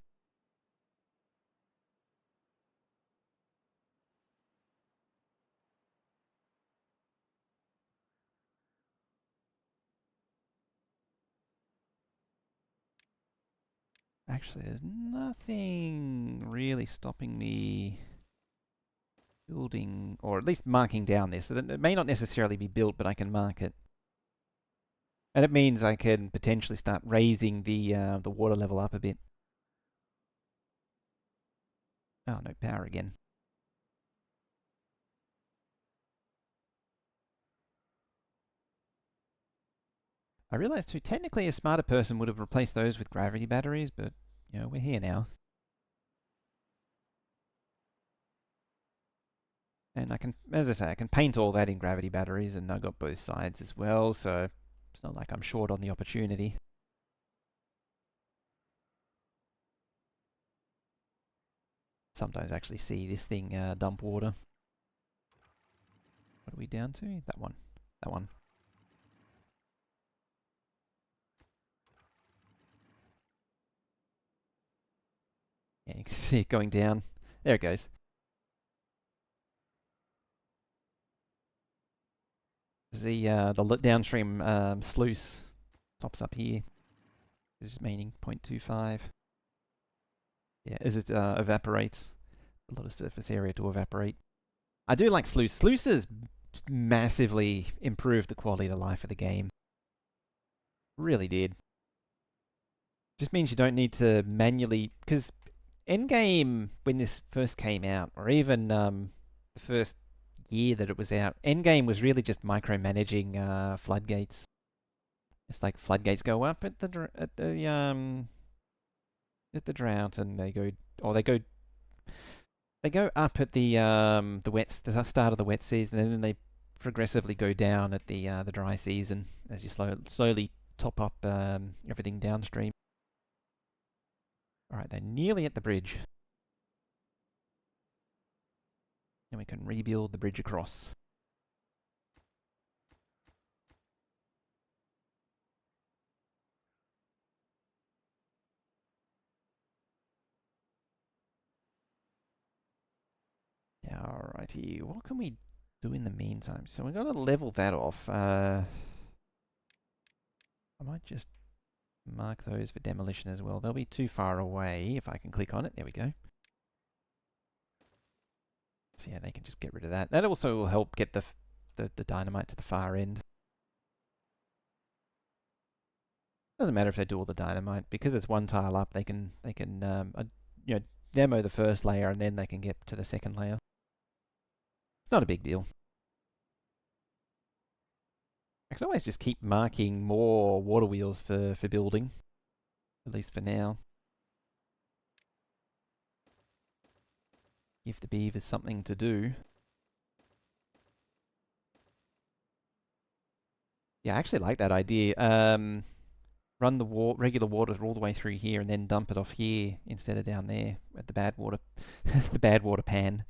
Actually, there's nothing really stopping me building, or at least marking down this. So that it may not necessarily be built, but I can mark it. And it means I can potentially start raising the water level up a bit. Oh, no power again. I realized too, technically a smarter person would have replaced those with gravity batteries, but, you know, we're here now. And I can, as I say, I can paint all that in gravity batteries, and I've got both sides as well, so it's not like I'm short on the opportunity. Sometimes I actually see this thing dump water. What are we down to? That one. That one. Yeah, you can see it going down. There it goes. The downstream sluice stops up here. This is meaning 0.25. Yeah, as it evaporates. A lot of surface area to evaporate. I do like sluice. Sluices massively improved the quality of life of the game. Really did. Just means you don't need to manually, because Endgame, when this first came out, or even the first year that it was out, Endgame was really just micromanaging floodgates. It's like floodgates go up at the drought, and they go up at the start of the wet season, and then they progressively go down at the dry season as you slowly top up everything downstream. All right, they're nearly at the bridge. And we can rebuild the bridge across. Alrighty, what can we do in the meantime? So we're going to level that off. I might just mark those for demolition as well. They'll be too far away if I can click on it. There we go. So yeah, they can just get rid of that. That also will help get the dynamite to the far end. Doesn't matter if they do all the dynamite, because it's one tile up. They can you know, demo the first layer, and then they can get to the second layer. It's not a big deal. I can always just keep marking more water wheels for building, at least for now. Give the beavers something to do. Yeah, I actually like that idea. Run the regular water all the way through here, and then dump it off here instead of down there at the Badwater, the Badwater pan.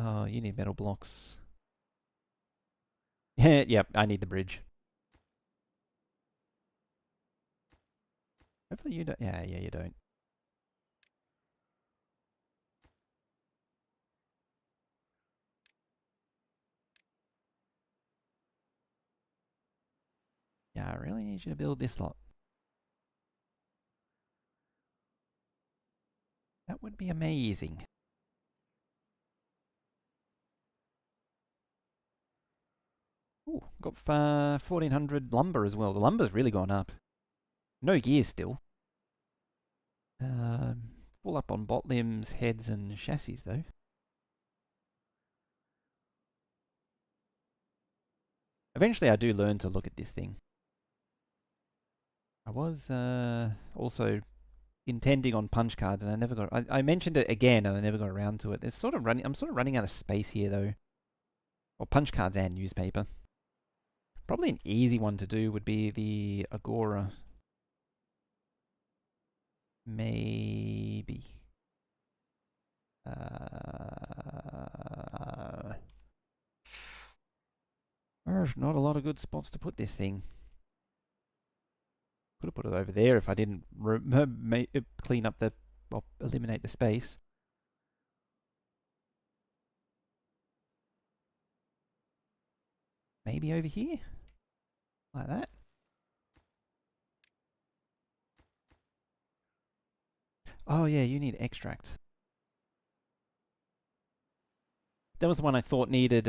Oh, you need metal blocks. Yep, I need the bridge. Hopefully you don't. Yeah, you don't. Yeah, I really need you to build this lot. That would be amazing. Ooh, got 1400 lumber as well. The lumber's really gone up. No gears still. Full up on bot limbs, heads, and chassis though. Eventually I do learn to look at this thing. I was also intending on punch cards, and I never got. I mentioned it again, and I never got around to it. It's sort of running. I'm sort of running out of space here, though. Well, punch cards and newspaper. Probably an easy one to do would be the Agora. Maybe. There's not a lot of good spots to put this thing. Could have put it over there if I didn't clean up the, well, eliminate the space. Maybe over here? Like that? Oh yeah, you need extract. That was the one I thought needed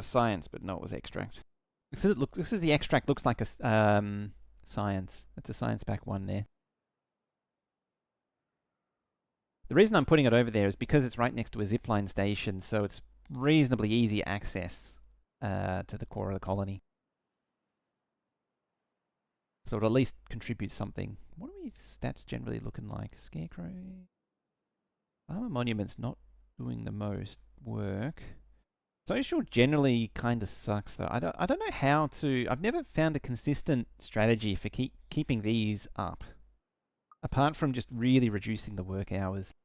science, but no, it was extract. This is the extract. Looks like a science. It's a science pack one there. The reason I'm putting it over there is because it's right next to a zipline station, so it's reasonably easy access to the core of the colony. So it'll at least contribute something. What are these stats generally looking like? Scarecrow. Armor Monument's not doing the most work. Social generally kind of sucks though. I don't know how to. I've never found a consistent strategy for keeping these up, apart from just really reducing the work hours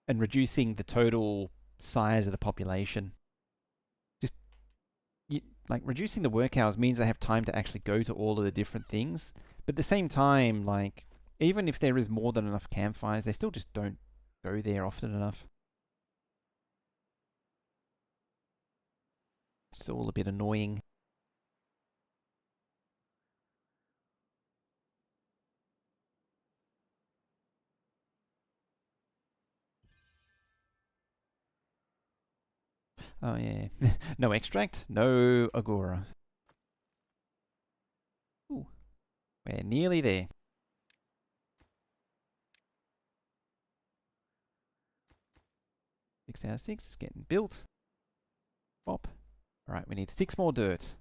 and reducing the total size of the population. Just like reducing the work hours means I have time to actually go to all of the different things. But at the same time, like even if there is more than enough campfires, they still just don't go there often enough. It's all a bit annoying. Oh yeah. No extract, no Agora. Ooh. We're nearly there. Six out of 6 is getting built. Bop. Alright, we need 6 more dirt.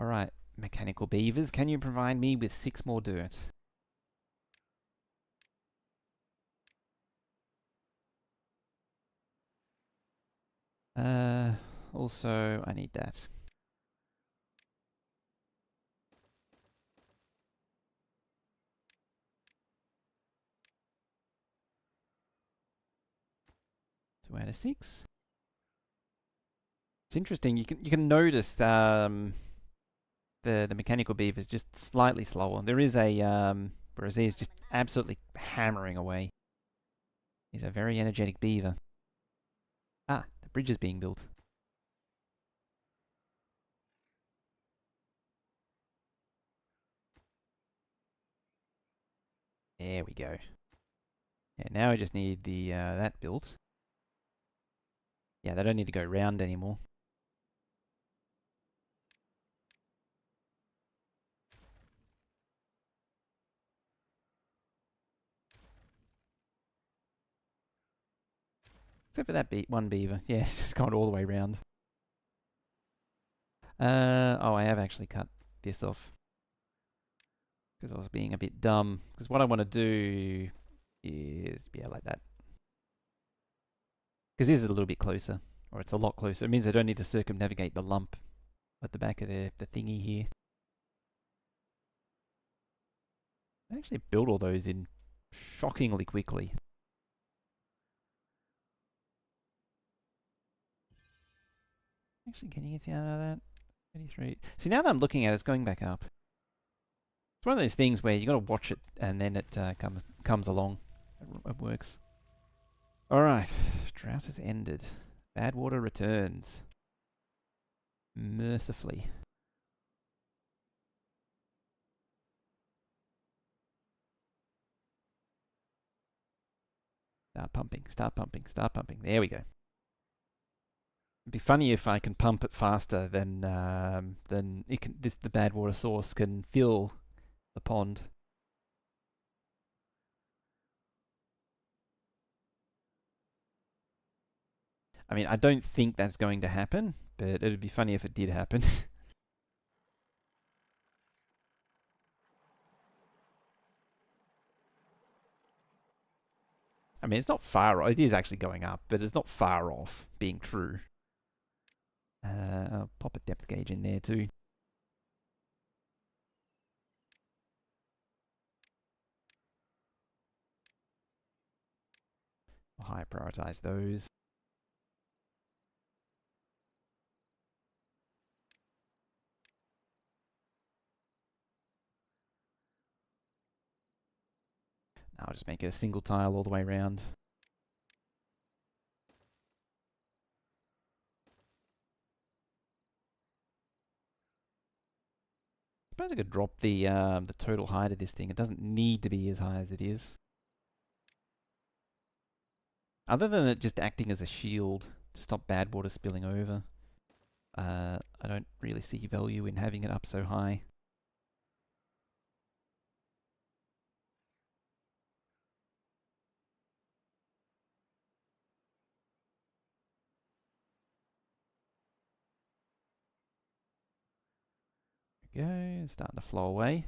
Alright, mechanical beavers, can you provide me with 6 more dirt? Also, I need that. Two out of 6. It's interesting. You can notice the mechanical beaver is just slightly slower. There is a whereas he's just absolutely hammering away. He's a very energetic beaver. Ah, the bridge is being built. There we go. Yeah, now we just need the that built. Yeah, they don't need to go round anymore. Except for that one beaver. Yeah, it's just gone all the way round. Oh, I have actually cut this off. Because I was being a bit dumb. Because what I want to do is, yeah, like that. Because this is a little bit closer. Or it's a lot closer. It means I don't need to circumnavigate the lump at the back of the thingy here. I actually built all those in shockingly quickly. Actually getting anything out of that? 23. See, now that I'm looking at it, it's going back up. It's one of those things where you got to watch it and then it comes along. It works. Alright, drought has ended. Badwater returns. Mercifully. Start pumping, start pumping, start pumping. There we go. It'd be funny if I can pump it faster than the Badwater source can fill the pond. I mean, I don't think that's going to happen, but it'd be funny if it did happen. I mean, it's not far off. It is actually going up, but it's not far off being true. I'll pop a depth gauge in there too. I'll high prioritize those. I'll just make it a single tile all the way around. I suppose I could drop the total height of this thing. It doesn't need to be as high as it is. Other than it just acting as a shield to stop Badwater spilling over, I don't really see value in having it up so high. There we go, starting to flow away.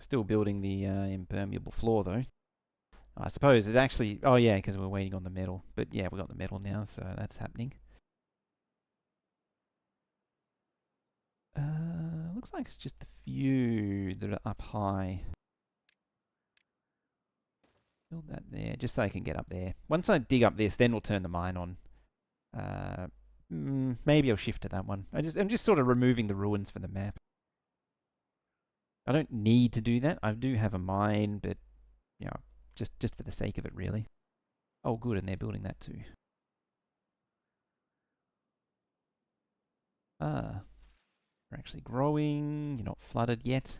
Still building the impermeable floor though. I suppose it's actually, oh yeah, because we're waiting on the metal. But yeah, we got the metal now, so that's happening. Looks like it's just a few that are up high. Build that there, just so I can get up there. Once I dig up this, then we'll turn the mine on. Maybe I'll shift to that one. I'm just sort of removing the ruins from the map. I don't need to do that. I do have a mine, but you know, just for the sake of it, really. Oh, good, and they're building that too. Ah, we're actually growing. You're not flooded yet.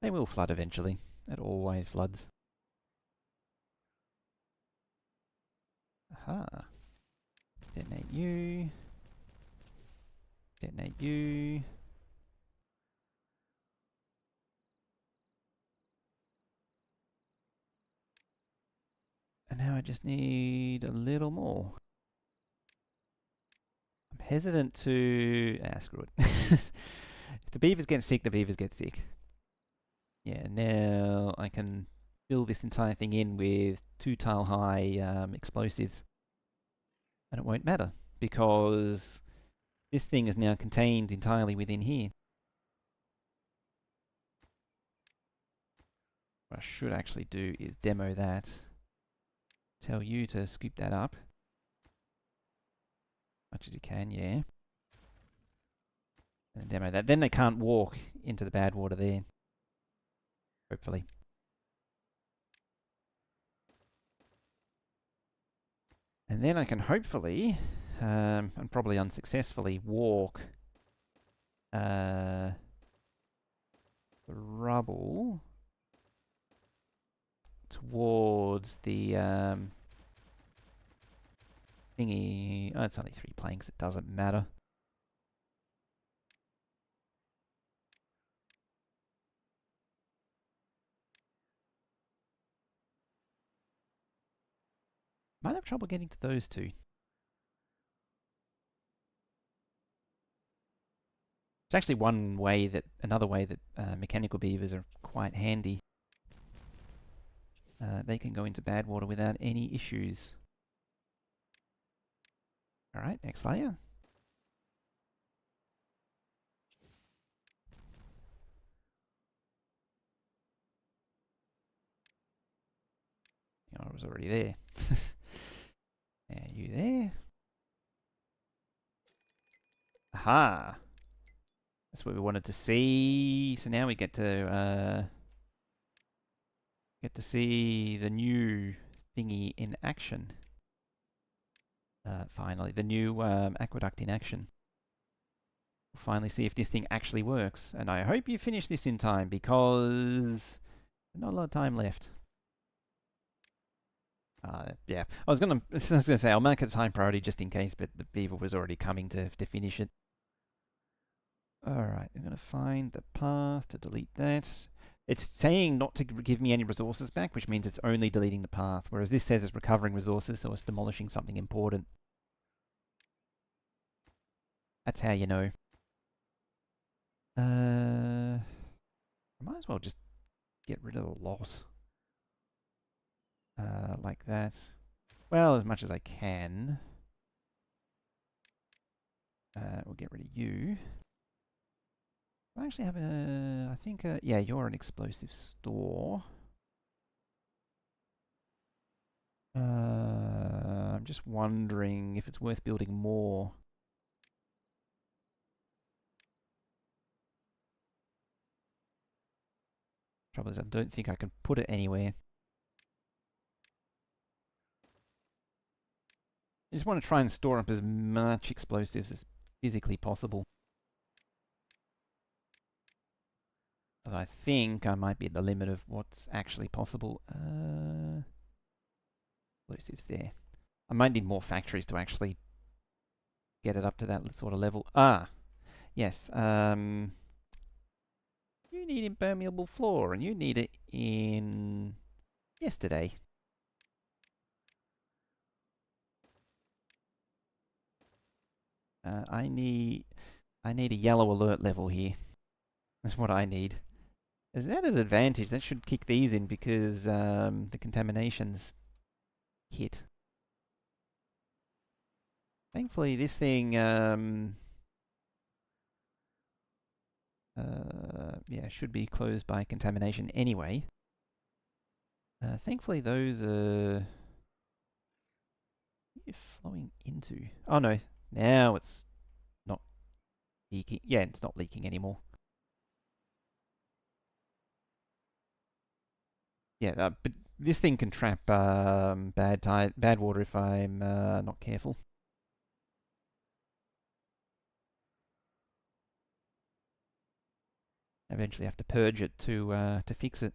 They will flood eventually. It always floods. Aha. Detonate you. Detonate you. And now I just need a little more. I'm hesitant to... screw it. If the beavers get sick, the beavers get sick. Yeah, now I can fill this entire thing in with 2 tile high explosives. And it won't matter, because this thing is now contained entirely within here. What I should actually do is demo that. Tell you to scoop that up. Much as you can, yeah. And demo that. Then they can't walk into the Badwater there. Hopefully. And then I can hopefully, and probably unsuccessfully, walk the rubble towards the thingy. Oh, it's only 3 planks, it doesn't matter. Might have trouble getting to those 2. It's actually another way that mechanical beavers are quite handy. They can go into Badwater without any issues. Alright, next layer. Oh, I was already there. Yeah, you there. Aha! That's what we wanted to see. So now we get to see the new thingy in action. Finally, the new aqueduct in action. We'll finally see if this thing actually works. And I hope you finish this in time, because not a lot of time left. Yeah, I was gonna say I'll make it a high priority just in case, but the beaver was already coming to finish it. Alright, I'm gonna find the path to delete that. It's saying not to give me any resources back, which means it's only deleting the path, whereas this says it's recovering resources, so it's demolishing something important. That's how you know. I might as well just get rid of the lot. Like that. Well, as much as I can. We'll get rid of you. I actually have I think, yeah, you're an explosive store. I'm just wondering if it's worth building more. Trouble is, I don't think I can put it anywhere. I just want to try and store up as much explosives as physically possible. But I think I might be at the limit of what's actually possible. Explosives there. I might need more factories to actually get it up to that sort of level. Ah, yes. You need impermeable floor, and you need it in yesterday. I need a yellow alert level here. That's what I need. Is that an advantage? That should kick these in because the contamination's hit. Thankfully, this thing, yeah, should be closed by contamination anyway. Thankfully, those are flowing into. Oh no, now it's not leaking. Yeah, it's not leaking anymore. Yeah, but this thing can trap bad water if I'm not careful. Eventually, have to purge it to fix it.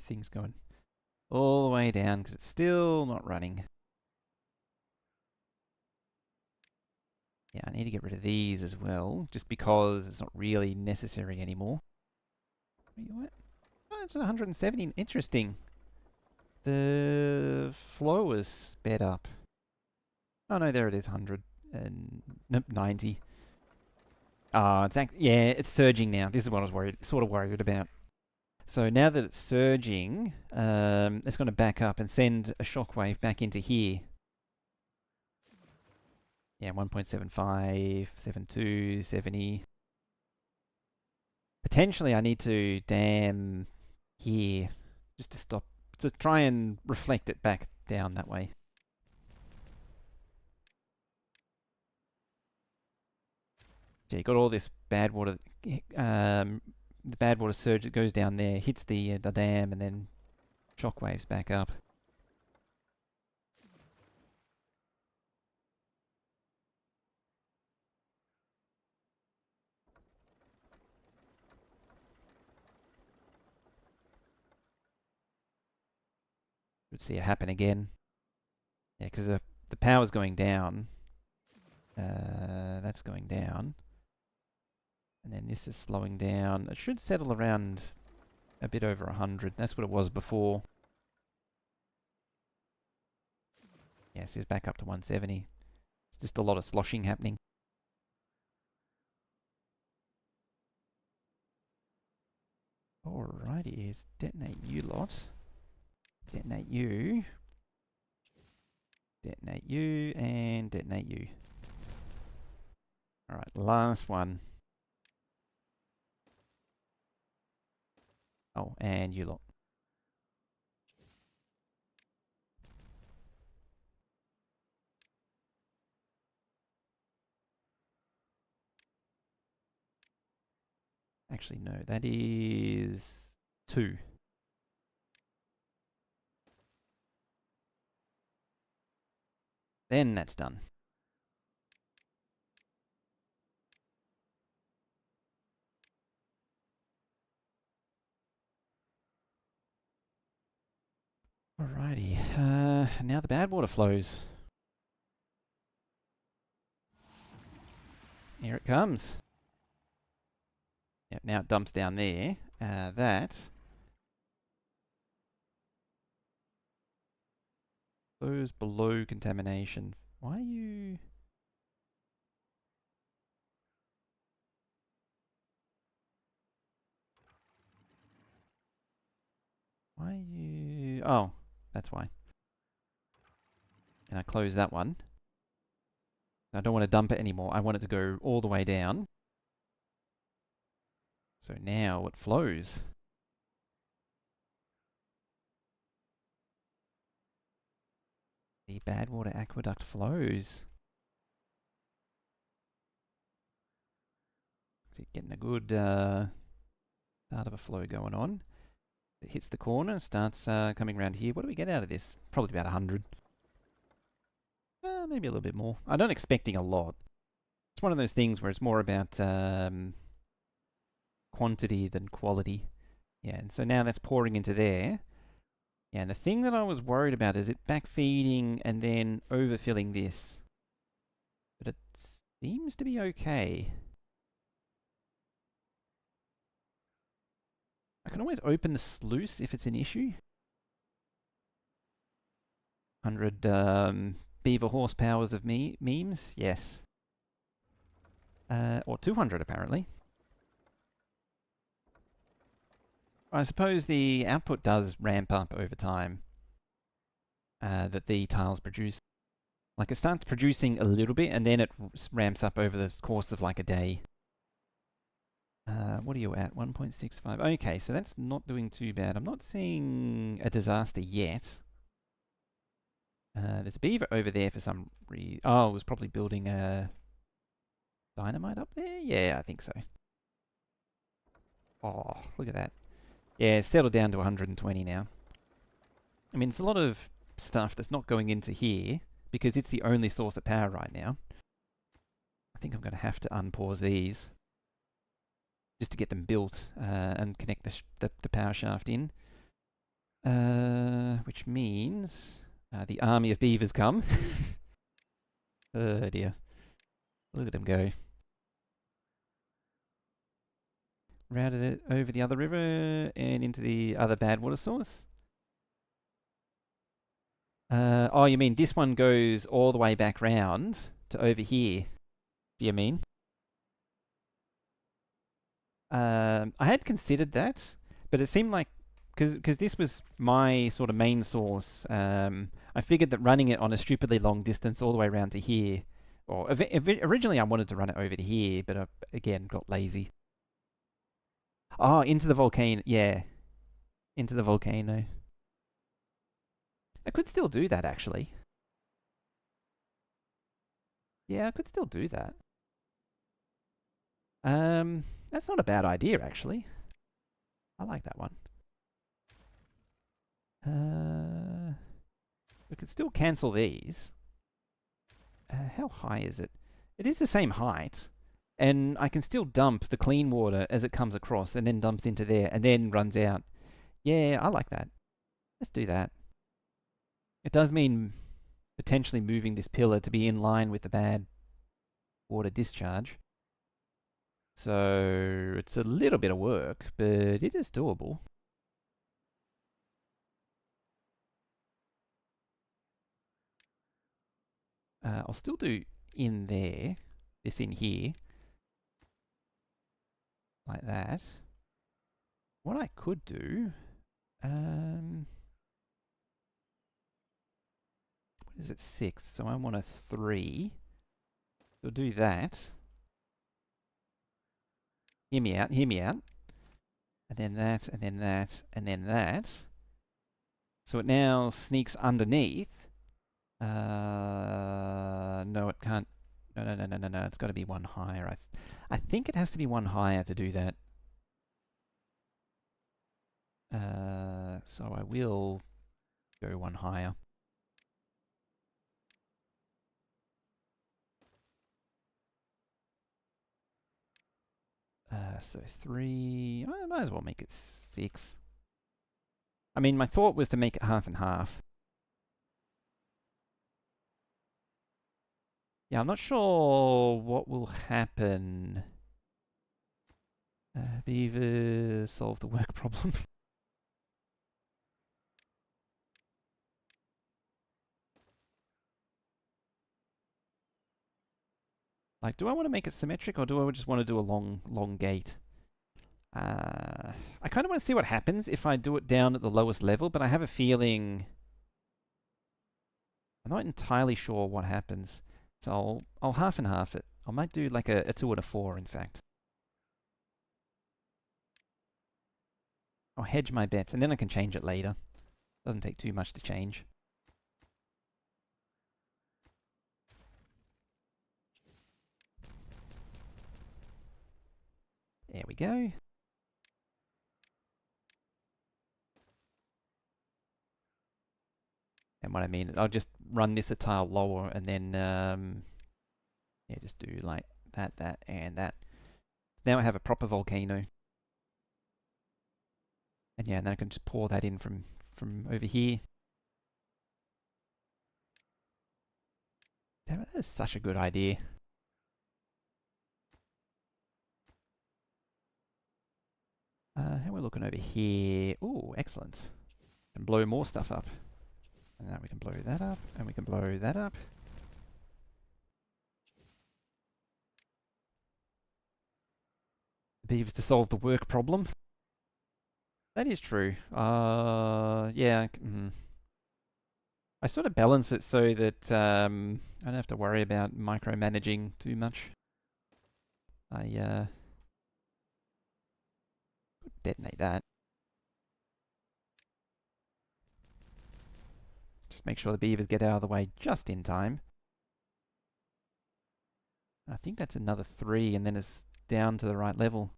Thing's going all the way down because it's still not running. Yeah, I need to get rid of these as well, just because it's not really necessary anymore. What? Oh, it's 170. Interesting. The flow is sped up. Oh no, there it is, 100 and nope, 90. Ah, yeah, it's surging now. This is what I was sort of worried about. So now that it's surging, it's going to back up and send a shockwave back into here. Yeah, 1.75, 72, 70. Potentially I need to dam here just to stop, to try and reflect it back down that way. Yeah, you got all this bad water, the bad water surge that goes down there, hits the dam, and then shockwaves back up. Would see it happen again. Yeah, because the power's going down. That's going down. And then this is slowing down. It should settle around a bit over 100. That's what it was before. Yes, it's back up to 170. It's just a lot of sloshing happening. Alrighty, is detonate you lot. Detonate you. Detonate you, and detonate you. Alright, last one. Oh, and you lot. Actually, no, that is 2. Then that's done. Alrighty, now the Badwater flows. Here it comes. Yep, now it dumps down there. That flows below contamination. Why are you... Why are you... Oh, that's why. And I close that one. I don't want to dump it anymore. I want it to go all the way down. So now it flows. The Badwater Aqueduct flows. So you're getting a good start of a flow going on. It hits the corner and starts coming around here. What do we get out of this? Probably about 100. Maybe a little bit more. I'm not expecting a lot. It's one of those things where it's more about quantity than quality. Yeah, and so now that's pouring into there. Yeah, and the thing that I was worried about is it backfeeding and then overfilling this. But it seems to be okay. I can always open the sluice if it's an issue. 100 beaver horsepowers of memes, yes. Or 200 apparently. I suppose the output does ramp up over time that the tiles produce. Like it starts producing a little bit and then it ramps up over the course of like a day. What are you at? 1.65. Okay, so that's not doing too bad. I'm not seeing a disaster yet. There's a beaver over there for some reason. Oh, it was probably building a dynamite up there? Yeah, I think so. Oh, look at that. Yeah, it's settled down to 120 now. I mean, it's a lot of stuff that's not going into here because it's the only source of power right now. I think I'm going to have to unpause these just to get them built and connect the power shaft in. Which means the army of beavers come. Oh dear. Look at them go. Routed it over the other river and into the other Badwater source. Oh, you mean this one goes all the way back round to over here? Do you mean? I had considered that, but it seemed like because this was my sort of main source, I figured that running it on a stupidly long distance all the way around to here, or originally I wanted to run it over to here, but I, again, got lazy. Oh, into the volcano, yeah. Into the volcano. I could still do that, actually. Yeah, I could still do that. That's not a bad idea, actually. I like that one. We could still cancel these. How high is it? It is the same height. And I can still dump the clean water as it comes across and then dumps into there and then runs out. Yeah, I like that. Let's do that. It does mean potentially moving this pillar to be in line with the bad water discharge. So it's a little bit of work, but it is doable. I'll still do in there, this in here, like that. What I could do, what is it, 6? So I want a 3. We'll do that. Hear me out, hear me out. And then that, and then that, and then that. So it now sneaks underneath. No, it can't. No. It's got to be one higher. I think it has to be one higher to do that. So I will go one higher. So 3. I might as well make it 6. I mean, my thought was to make it half and half. Yeah, I'm not sure what will happen. Beaver solve the work problem. Like, do I want to make it symmetric, or do I just want to do a long gate? I kind of want to see what happens if I do it down at the lowest level, but I have a feeling... I'm not entirely sure what happens. So I'll half and half it. I might do like a 2 and a 4, in fact. I'll hedge my bets, and then I can change it later. Doesn't take too much to change. There we go. And what I mean, I'll just run this a tile lower, and then yeah, just do like that, and that. Now I have a proper volcano. And yeah, and then I can just pour that in from over here. Damn it, that is such a good idea. How are we looking over here? Ooh, excellent. And blow more stuff up. And now we can blow that up, and we can blow that up. Beavers to solve the work problem. That is true. Yeah. I sort of balance it so that I don't have to worry about micromanaging too much. I detonate that. Just make sure the beavers get out of the way just in time. I think that's another 3, and then it's down to the right level.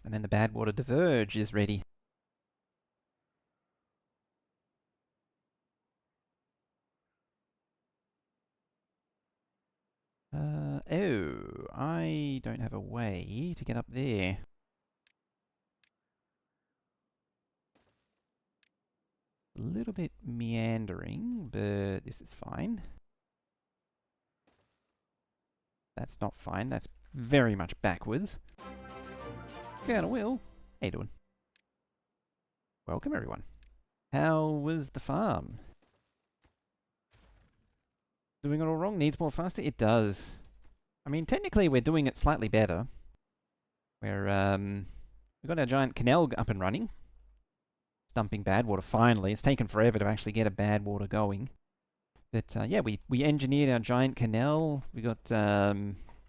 And then the Badwater Diverge is ready. Oh, I don't have a way to get up there. A little bit meandering, but this is fine. That's not fine. That's very much backwards. Colonel Will, how you doing? Welcome, everyone. How was the farm? Doing it all wrong? Needs more faster? It does. I mean, technically we're doing it slightly better. We've got our giant canal up and running. Dumping Badwater finally. It's taken forever to actually get a Badwater going. But yeah, we engineered our giant canal. We got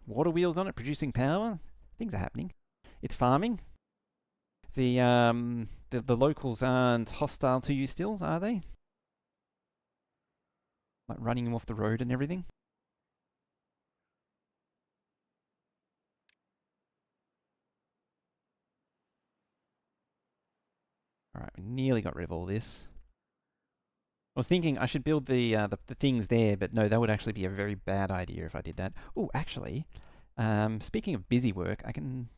water wheels on it producing power. Things are happening. It's farming. The locals aren't hostile to you still, are they? Like running them off the road and everything? Alright, we nearly got rid of all this. I was thinking I should build the things there, but no, that would actually be a very bad idea if I did that. Oh, actually, speaking of busy work, I can...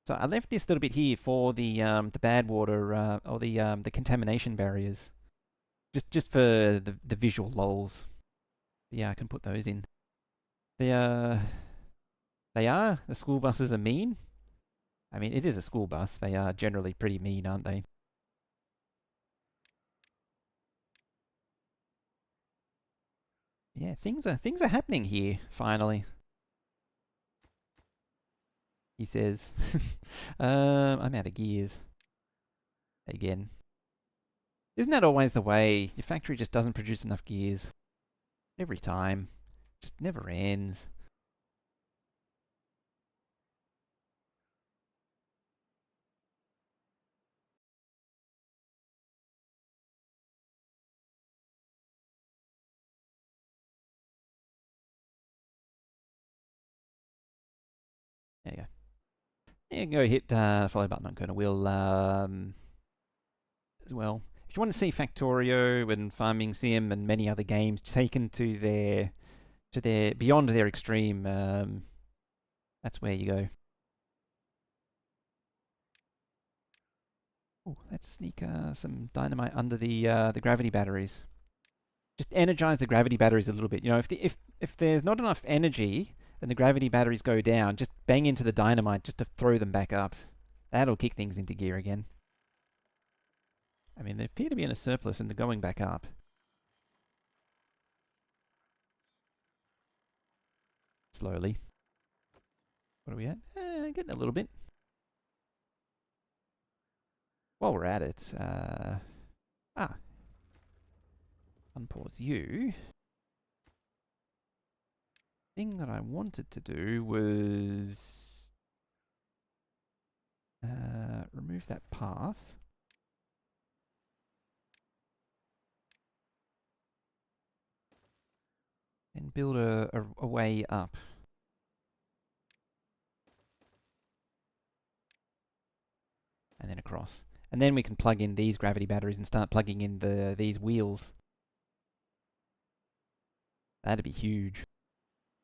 So I left this little bit here for the Badwater, or the contamination barriers. Just for the visual lols. Yeah, I can put those in. They are. The school buses are mean. I mean, it is a school bus. They are generally pretty mean, aren't they? Yeah, things are happening here, finally. He says. I'm out of gears. Again. Isn't that always the way? Your factory just doesn't produce enough gears. Every time. Just never ends. There you go. Yeah, go hit the follow button on Colonel Will as well. If you want to see Factorio and Farming Sim and many other games taken to their beyond their extreme That's where you go. Ooh, let's sneak some dynamite under the gravity batteries. Just energize the gravity batteries a little bit. You know, if there's not enough energy and the gravity batteries go down, just bang into the dynamite just to throw them back up. That'll kick things into gear again. I mean, they appear to be in a surplus and they're going back up. Slowly. What are we at? Getting a little bit. While we're at it, unpause you. Thing that I wanted to do was remove that path. And build a way up. And then across. And then we can plug in these gravity batteries and start plugging in these wheels. That'd be huge.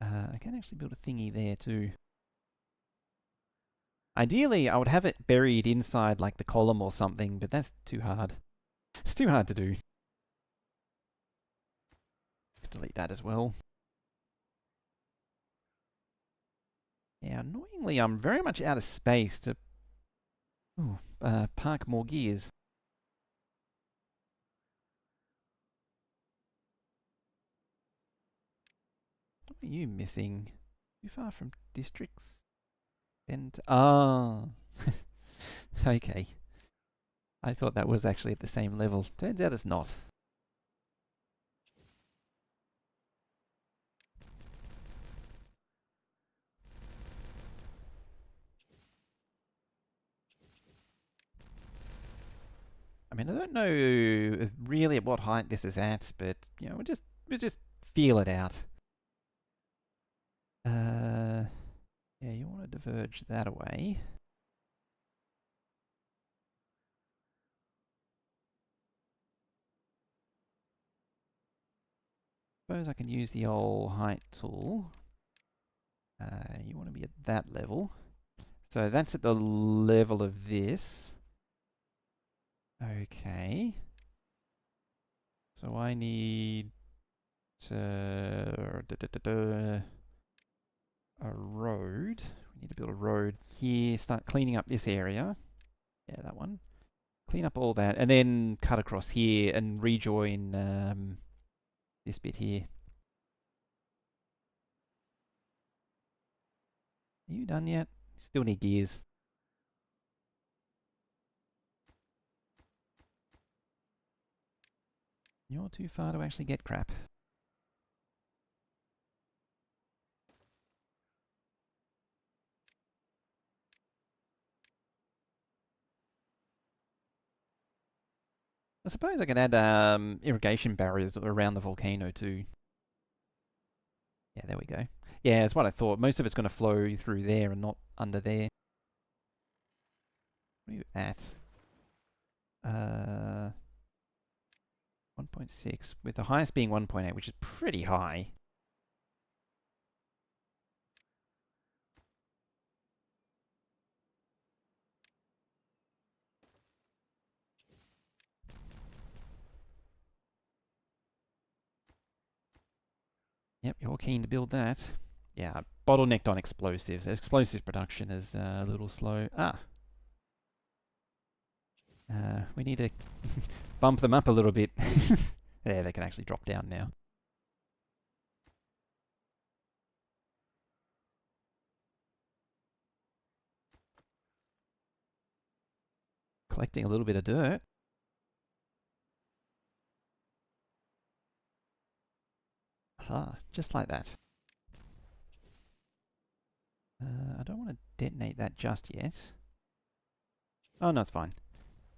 I can actually build a thingy there too. Ideally, I would have it buried inside like the column or something, but that's too hard. It's too hard to do. Delete that as well. Yeah, annoyingly, I'm very much out of space to park more gears. What are you missing? Too far from districts? And okay. I thought that was actually at the same level. Turns out it's not. I mean, I don't know really at what height this is at, but you know, we'll just feel it out. Yeah, you want to diverge that away. Suppose I can use the old height tool. You want to be at that level. So that's at the level of this. Okay. So I need a road. We need to build a road here, start cleaning up this area. Yeah, that one. Clean up all that, and then cut across here and rejoin this bit here. Are you done yet? Still need gears. You're too far to actually get crap. I suppose I can add irrigation barriers around the volcano too. Yeah, there we go. Yeah, that's what I thought. Most of it's going to flow through there and not under there. What are you at? 1.6, with the highest being 1.8, which is pretty high. Yep, you're keen to build that. Yeah, bottlenecked on explosives. Explosive production is a little slow. We need to bump them up a little bit. There, they can actually drop down now. Collecting a little bit of dirt. Aha, just like that. I don't want to detonate that just yet. Oh, no, it's fine.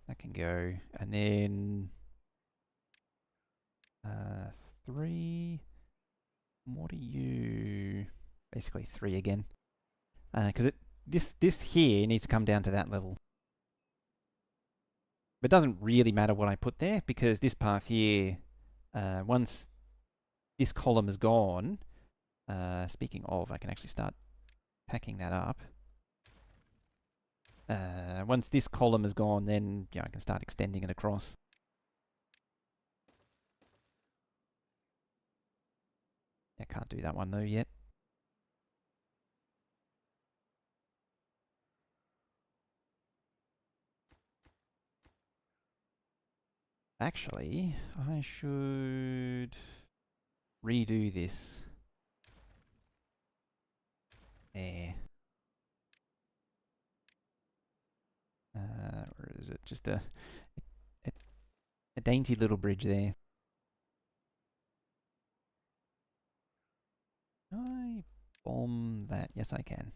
That can go. And then 3. What are you? Basically 3 again. Because this here needs to come down to that level. But it doesn't really matter what I put there, because this path here, once this column is gone, speaking of, I can actually start packing that up. Once this column is gone, then I can start extending it across. I can't do that one though yet. Actually, I should redo this. There. Or is it just a dainty little bridge there? Can I bomb that? Yes, I can.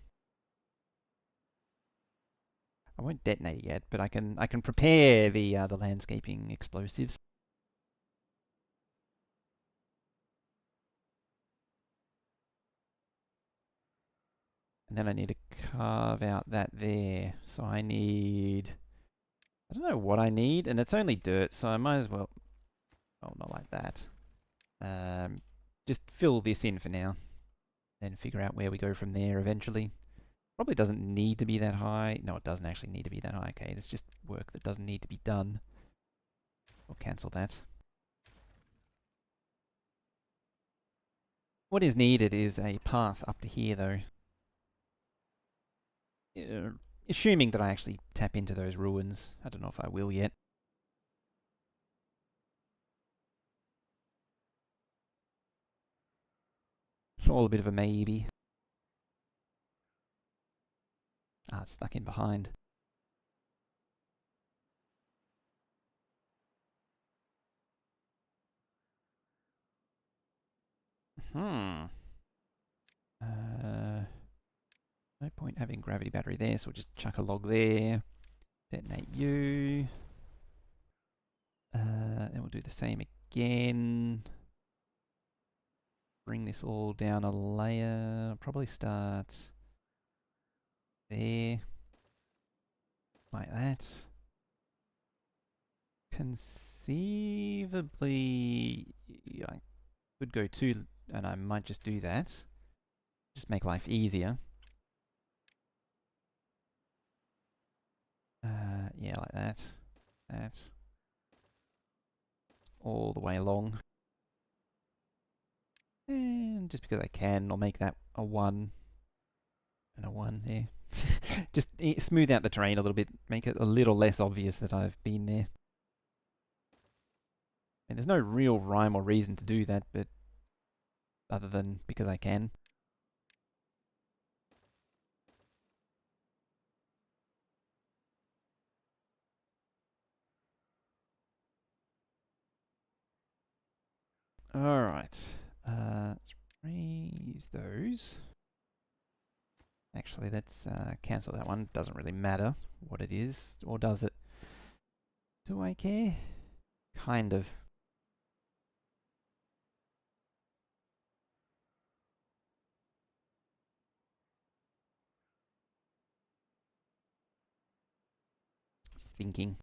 I won't detonate it yet, but I can prepare the landscaping explosives. And then I need to carve out that there. So I need... I don't know what I need, and it's only dirt, so I might as well... Oh, not like that. Just fill this in for now. Then figure out where we go from there eventually. Probably doesn't need to be that high. No, it doesn't actually need to be that high. Okay, it's just work that doesn't need to be done. We'll cancel that. What is needed is a path up to here, though. Assuming that I actually tap into those ruins. I don't know if I will yet. It's all a bit of a maybe. Ah, it's stuck in behind. No point having gravity battery there, so we'll just chuck a log there. Detonate you. Then we'll do the same again. Bring this all down a layer. Probably start there. Like that. Conceivably, I could go 2, and I might just do that. Just make life easier. Yeah, like that. That. All the way along. And just because I can, I'll make that a 1. And a 1 there. Just smooth out the terrain a little bit. Make it a little less obvious that I've been there. And there's no real rhyme or reason to do that, but other than because I can. Alright. Let's raise those. Actually, let's cancel that one. Doesn't really matter what it is, or does it? Do I care? Kind of. Thinking.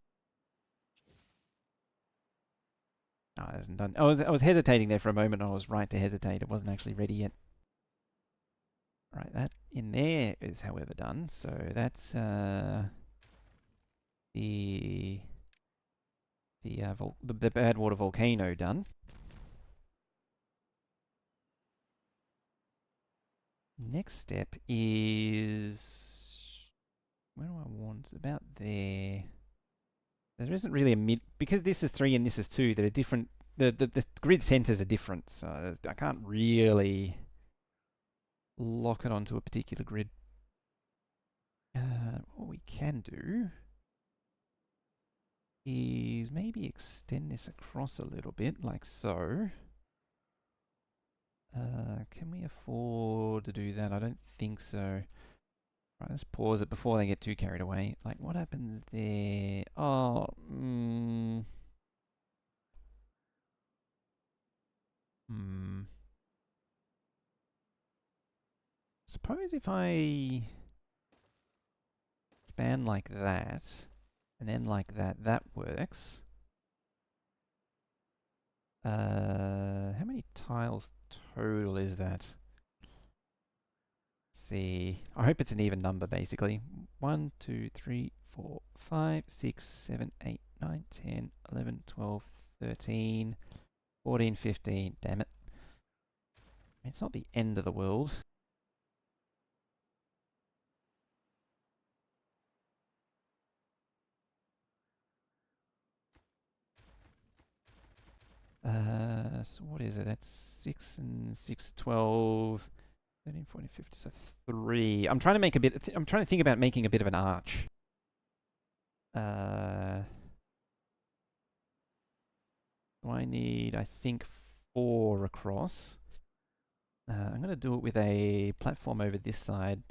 Oh, it hasn't done. I was hesitating there for a moment. I was right to hesitate. It wasn't actually ready yet. Right, that in there is however done. So that's the Badwater volcano done. Next step is where do I want? About there. There isn't really a mid because this is 3 and this is 2. That are different. The grid centers are different, so I can't really lock it onto a particular grid. What we can do is maybe extend this across a little bit, like so. Can we afford to do that? I don't think so. Right, let's pause it before they get too carried away. Like, what happens there? Oh, Suppose if I span like that, and then like that, that works. How many tiles total is that? see. I hope it's an even number, basically. 1, 2, 3, 4, 5, 6, 7, 8, 9, 10, 11, 12, 13, 14, 15. Damn it. It's not the end of the world. So what is it? That's 6 and 6, 12, 13, 14, 15, so 3. I'm trying to make a bit, I'm trying to think about making a bit of an arch. So I need, I think, 4 across. I'm going to do it with a platform over this side,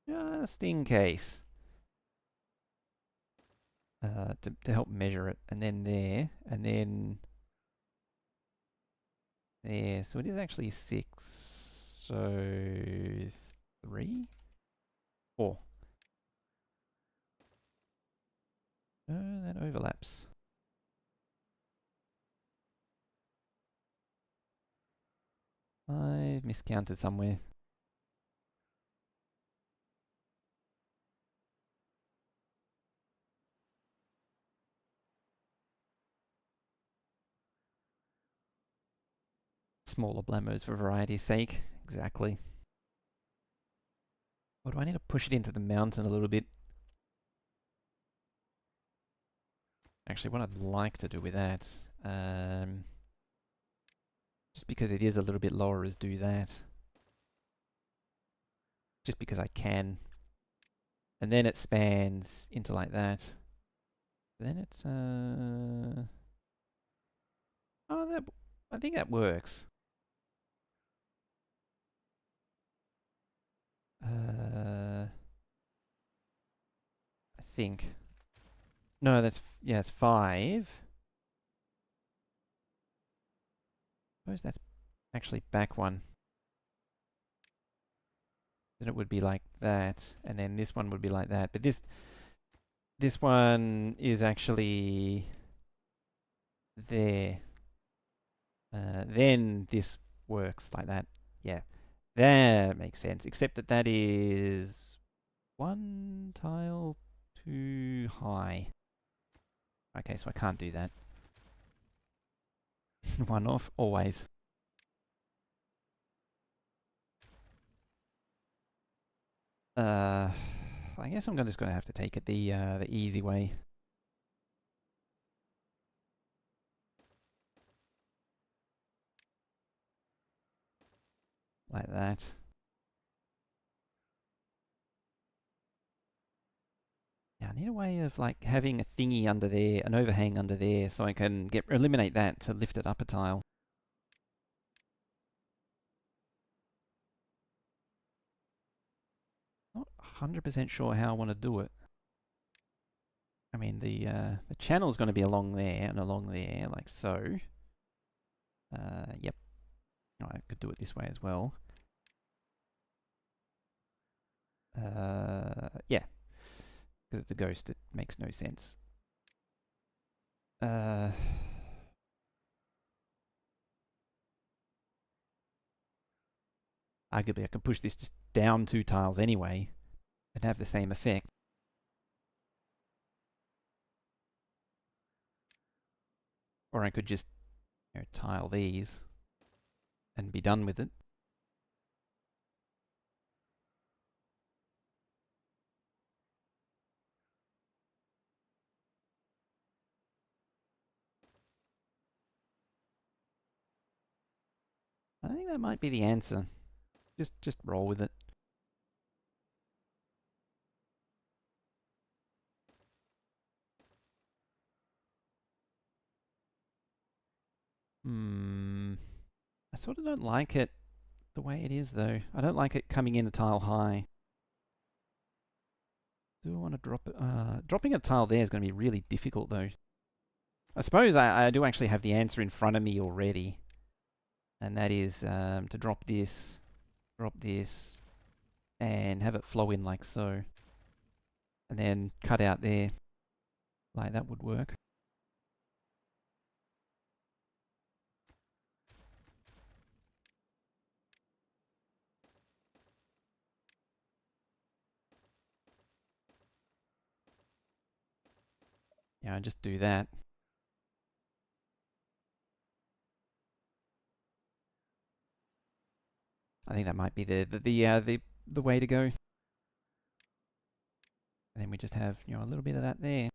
just in case. To help measure it. And then there, and then there. So it is actually 6. So 3? 4. No, that overlaps. I've miscounted somewhere. Smaller blammos for variety's sake. Exactly. Or do I need to push it into the mountain a little bit? Actually, what I'd like to do with that, just because it is a little bit lower, is do that. Just because I can. And then it spans into like that. Then it's, oh, that, I think that works. I think. No, that's, yeah, it's 5. Suppose that's actually back one. Then it would be like that, and then this one would be like that. But this one is actually there. Then this works like that. Yeah, that makes sense. Except that that is 1 tile too high. Okay, so I can't do that. 1 off, always. I guess I'm just going to have to take it the easy way. Like that. Yeah, I need a way of like having a thingy under there, an overhang under there, so I can eliminate that to lift it up a tile. Not 100% sure how I want to do it. I mean, the channel's going to be along there and along there, like so. Yep. Oh, I could do it this way as well. Yeah. Because it's a ghost, it makes no sense. Arguably, I can push this just down 2 tiles anyway and have the same effect. Or I could just, tile these and be done with it. I think that might be the answer. Just roll with it. I sort of don't like it the way it is, though. I don't like it coming in a tile high. Do I want to drop it? Dropping a tile there is going to be really difficult, though. I suppose I do actually have the answer in front of me already. And that is to drop this, and have it flow in like so. And then cut out there. Like that would work. Yeah, just do that. I think that might be the way to go. And then we just have, you know, a little bit of that there.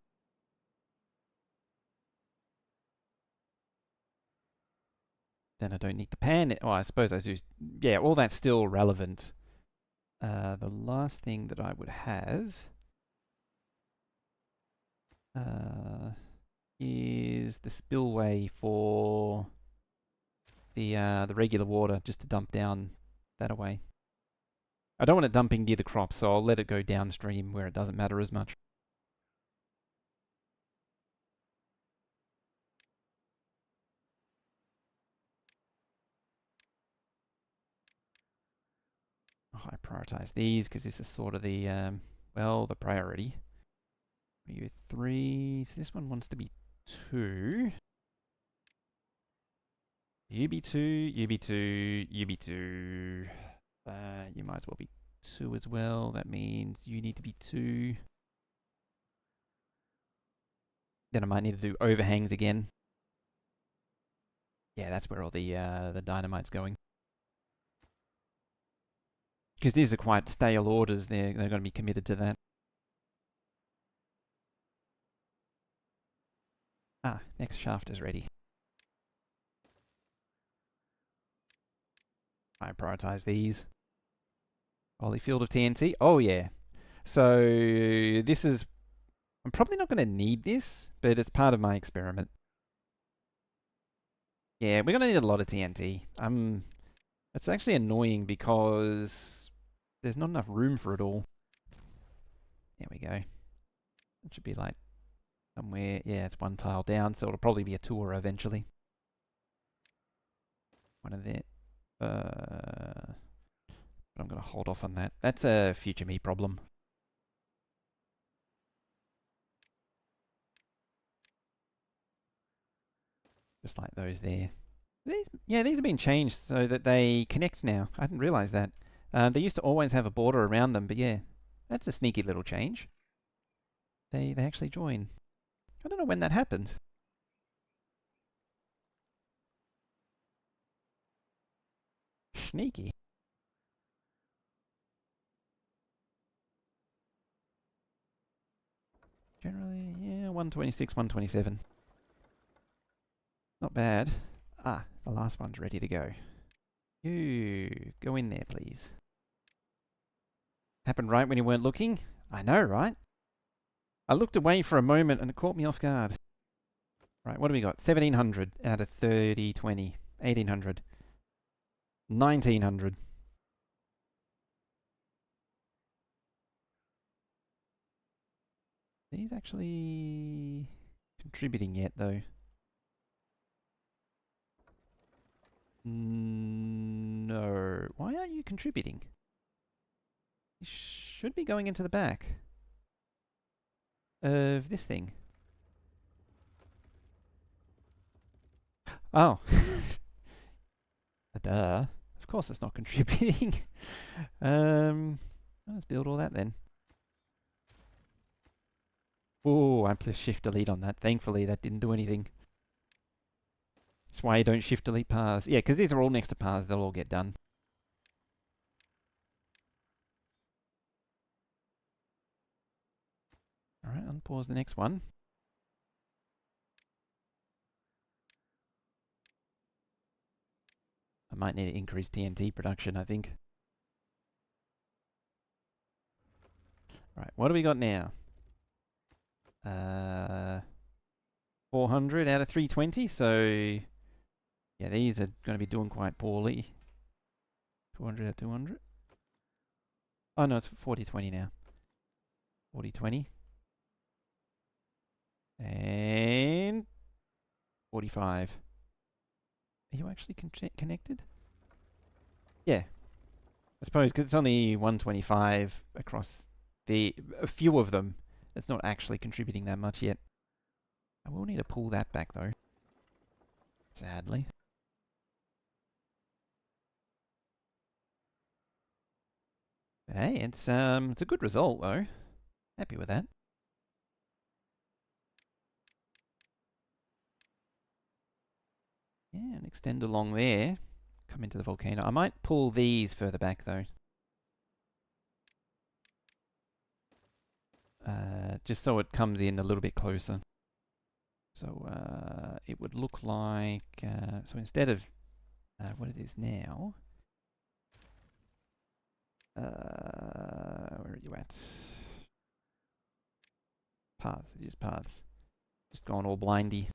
Then I don't need the pan. Oh, I suppose I do. Yeah, all that's still relevant. The last thing that I would have is the spillway for the regular water, just to dump down that away. I don't want it dumping near the crops, so I'll let it go downstream where it doesn't matter as much. I prioritize these because this is sort of the the priority. You 3. So this one wants to be 2. You be 2. You be 2. You be 2. You might as well be 2 as well. That means you need to be 2. Then I might need to do overhangs again. Yeah, that's where all the dynamite's going. Because these are quite stale orders. They're going to be committed to that. Ah, next shaft is ready. I prioritize these. Holy field of TNT. Oh yeah. So this is... I'm probably not going to need this, but it's part of my experiment. Yeah, we're going to need a lot of TNT. It's actually annoying because there's not enough room for it all. There we go. It should be like somewhere... Yeah, it's one tile down, so it'll probably be a tour eventually. One of there. But I'm going to hold off on that. That's a future me problem. Just like those there. These have been changed so that they connect now. I didn't realise that. They used to always have a border around them, but yeah, that's a sneaky little change. They actually join. I don't know when that happened. Sneaky. Generally, yeah, 126, 127. Not bad. Ah, the last one's ready to go. You, go in there, please. Happened right when you weren't looking? I know, right? I looked away for a moment and it caught me off guard. Right, what do we got? 1700 out of 30, 20. 1800. 1900. He's actually contributing yet, though. No. Why aren't you contributing? You should be going into the back of this thing. Oh. Duh. Of course it's not contributing. Let's build all that then. Oh, I pressed shift delete on that. Thankfully, that didn't do anything. That's why you don't shift delete paths. Yeah, because these are all next to paths. They'll all get done. Alright, unpause the next one. I might need to increase TNT production, I think. Right, what do we got now? 400 out of 320, so yeah, these are going to be doing quite poorly. 200 out of 200. Oh no, it's 40-20 now. 40-20. And 45. Are you actually connected? Yeah. I suppose because it's only 125 across a few of them. It's not actually contributing that much yet. I will need to pull that back though. Sadly. But hey, it's a good result though. Happy with that. Yeah, and extend along there. Come into the volcano. I might pull these further back though. Just so it comes in a little bit closer. So it would look like, so instead of what it is now, where are you at? Paths, it is paths. Just gone all blindy.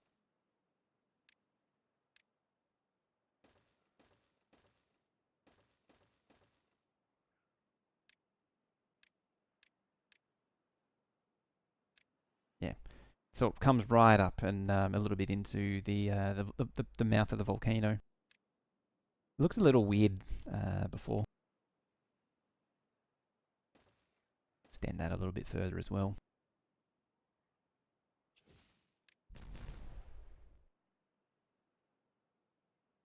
Yeah. So it comes right up and a little bit into the mouth of the volcano. It looked a little weird before. Extend that a little bit further as well.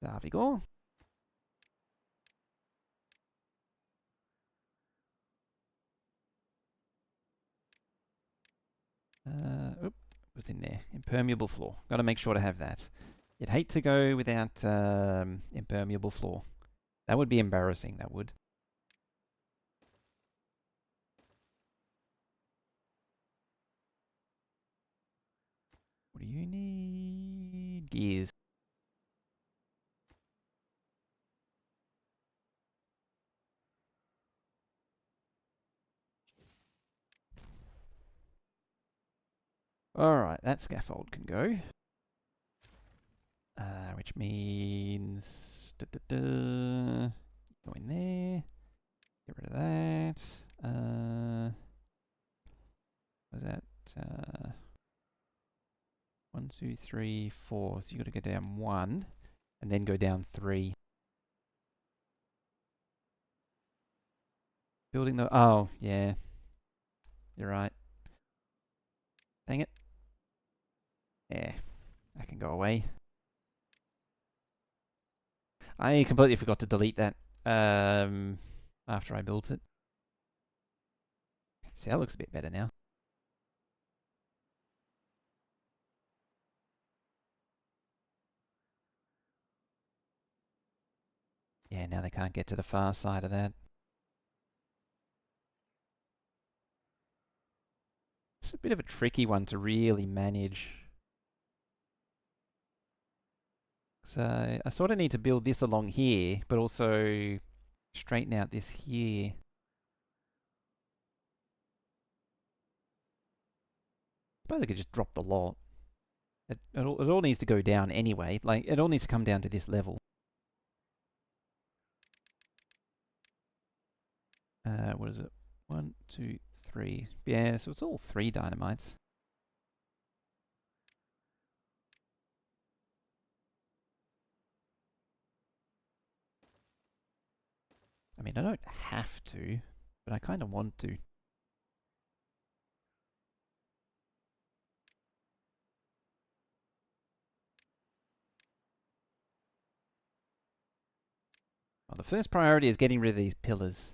There we go. Oop, was in there. Impermeable floor. Got to make sure to have that. You'd hate to go without impermeable floor. That would be embarrassing, that would. What do you need? Gears. Alright, that scaffold can go. Which means... go in there. Get rid of that. What was that? 1, 2, 3, 4. So you got to go down 1 and then go down 3. Building the... Oh, yeah. You're right. Dang it. Yeah, that can go away. I completely forgot to delete that after I built it. See, that looks a bit better now. Yeah, now they can't get to the far side of that. It's a bit of a tricky one to really manage. So I sort of need to build this along here, but also straighten out this here. I suppose I could just drop the lot. It all needs to go down anyway. Like, it all needs to come down to this level. What is it? 1, 2, 3. Yeah, so it's all 3 dynamites. I mean, I don't have to, but I kind of want to. Well, the first priority is getting rid of these pillars.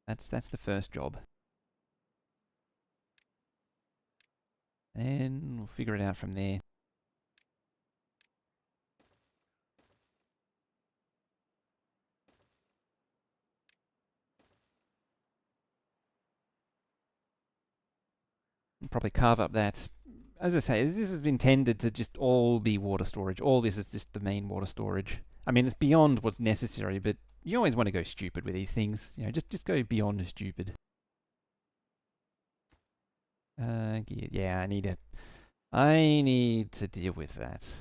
That's the first job. And we'll figure it out from there. We'll probably carve up that. As I say, this is intended to just all be water storage. All this is just the main water storage. I mean, it's beyond what's necessary, but you always want to go stupid with these things. You know, just go beyond stupid. Yeah, I need to deal with that.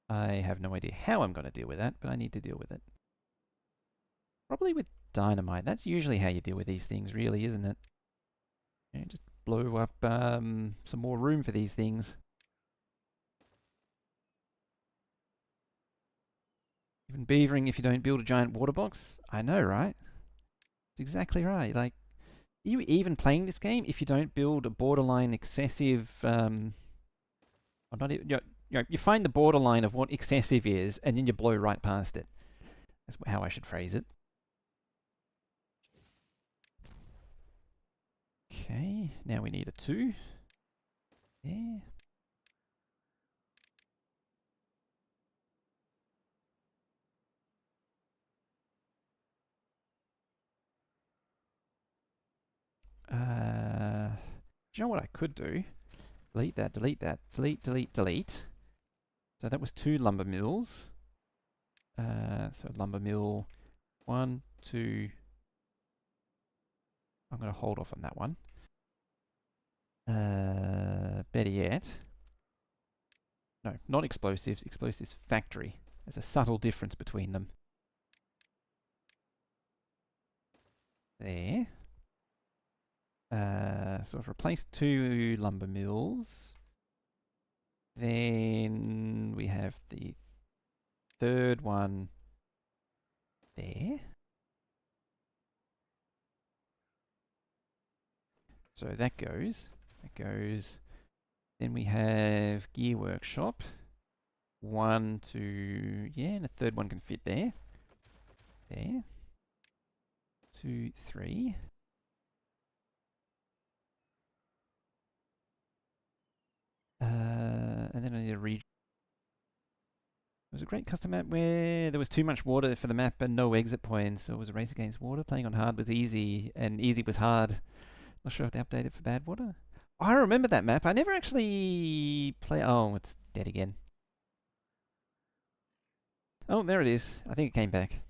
I have no idea how I'm going to deal with that, but I need to deal with it. Probably with dynamite. That's usually how you deal with these things, really, isn't it? You know, just blow up some more room for these things. Even beavering if you don't build a giant water box? I know, right? It's exactly right. Like, are you even playing this game if you don't build a borderline excessive... or not even, you find the borderline of what excessive is, and then you blow right past it. That's how I should phrase it. Okay, now we need a 2. Yeah. Do you know what I could do? Delete that, delete that, delete, delete, delete. So that was 2 lumber mills. So lumber mill 1, 2. I'm going to hold off on that one. Better yet. No, not explosives. Explosives factory. There's a subtle difference between them. There. So I've replaced 2 lumber mills. Then we have the 3rd one there. So that goes. That goes. Then we have gear workshop. 1, 2, yeah, and a 3rd one can fit there. There. 2, 3. And then I need a region. It was a great custom map where there was too much water for the map and no exit points, so it was a race against water. Playing on hard was easy, and easy was hard. Not sure if they updated for Badwater. Oh, I remember that map. I never actually play. Oh, it's dead again. Oh, there it is. I think it came back.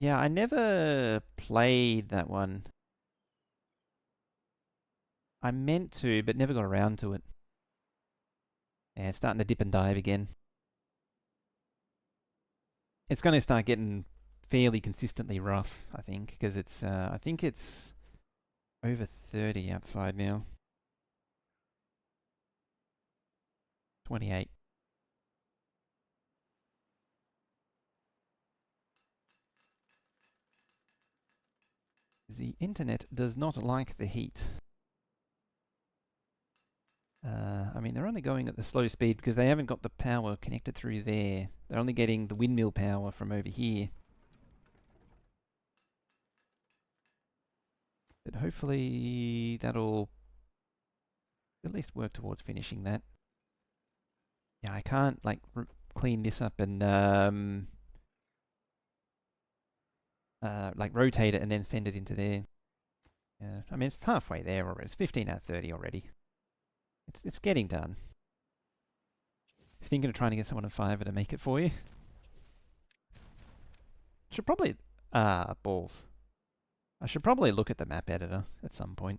Yeah, I never played that one. I meant to, but never got around to it. Yeah, it's starting to dip and dive again. It's going to start getting fairly consistently rough, I think, because it's. I think it's over 30 outside now. 28. The internet does not like the heat. I mean, they're only going at the slow speed because they haven't got the power connected through there. They're only getting the windmill power from over here. But hopefully that'll at least work towards finishing that. Yeah, I can't like clean this up and like rotate it and then send it into there. Yeah, I mean it's halfway there already. It's 15 out of 30 already. It's getting done. If you're thinking of trying to get someone on Fiverr to make it for you, should probably balls. I should probably look at the map editor at some point.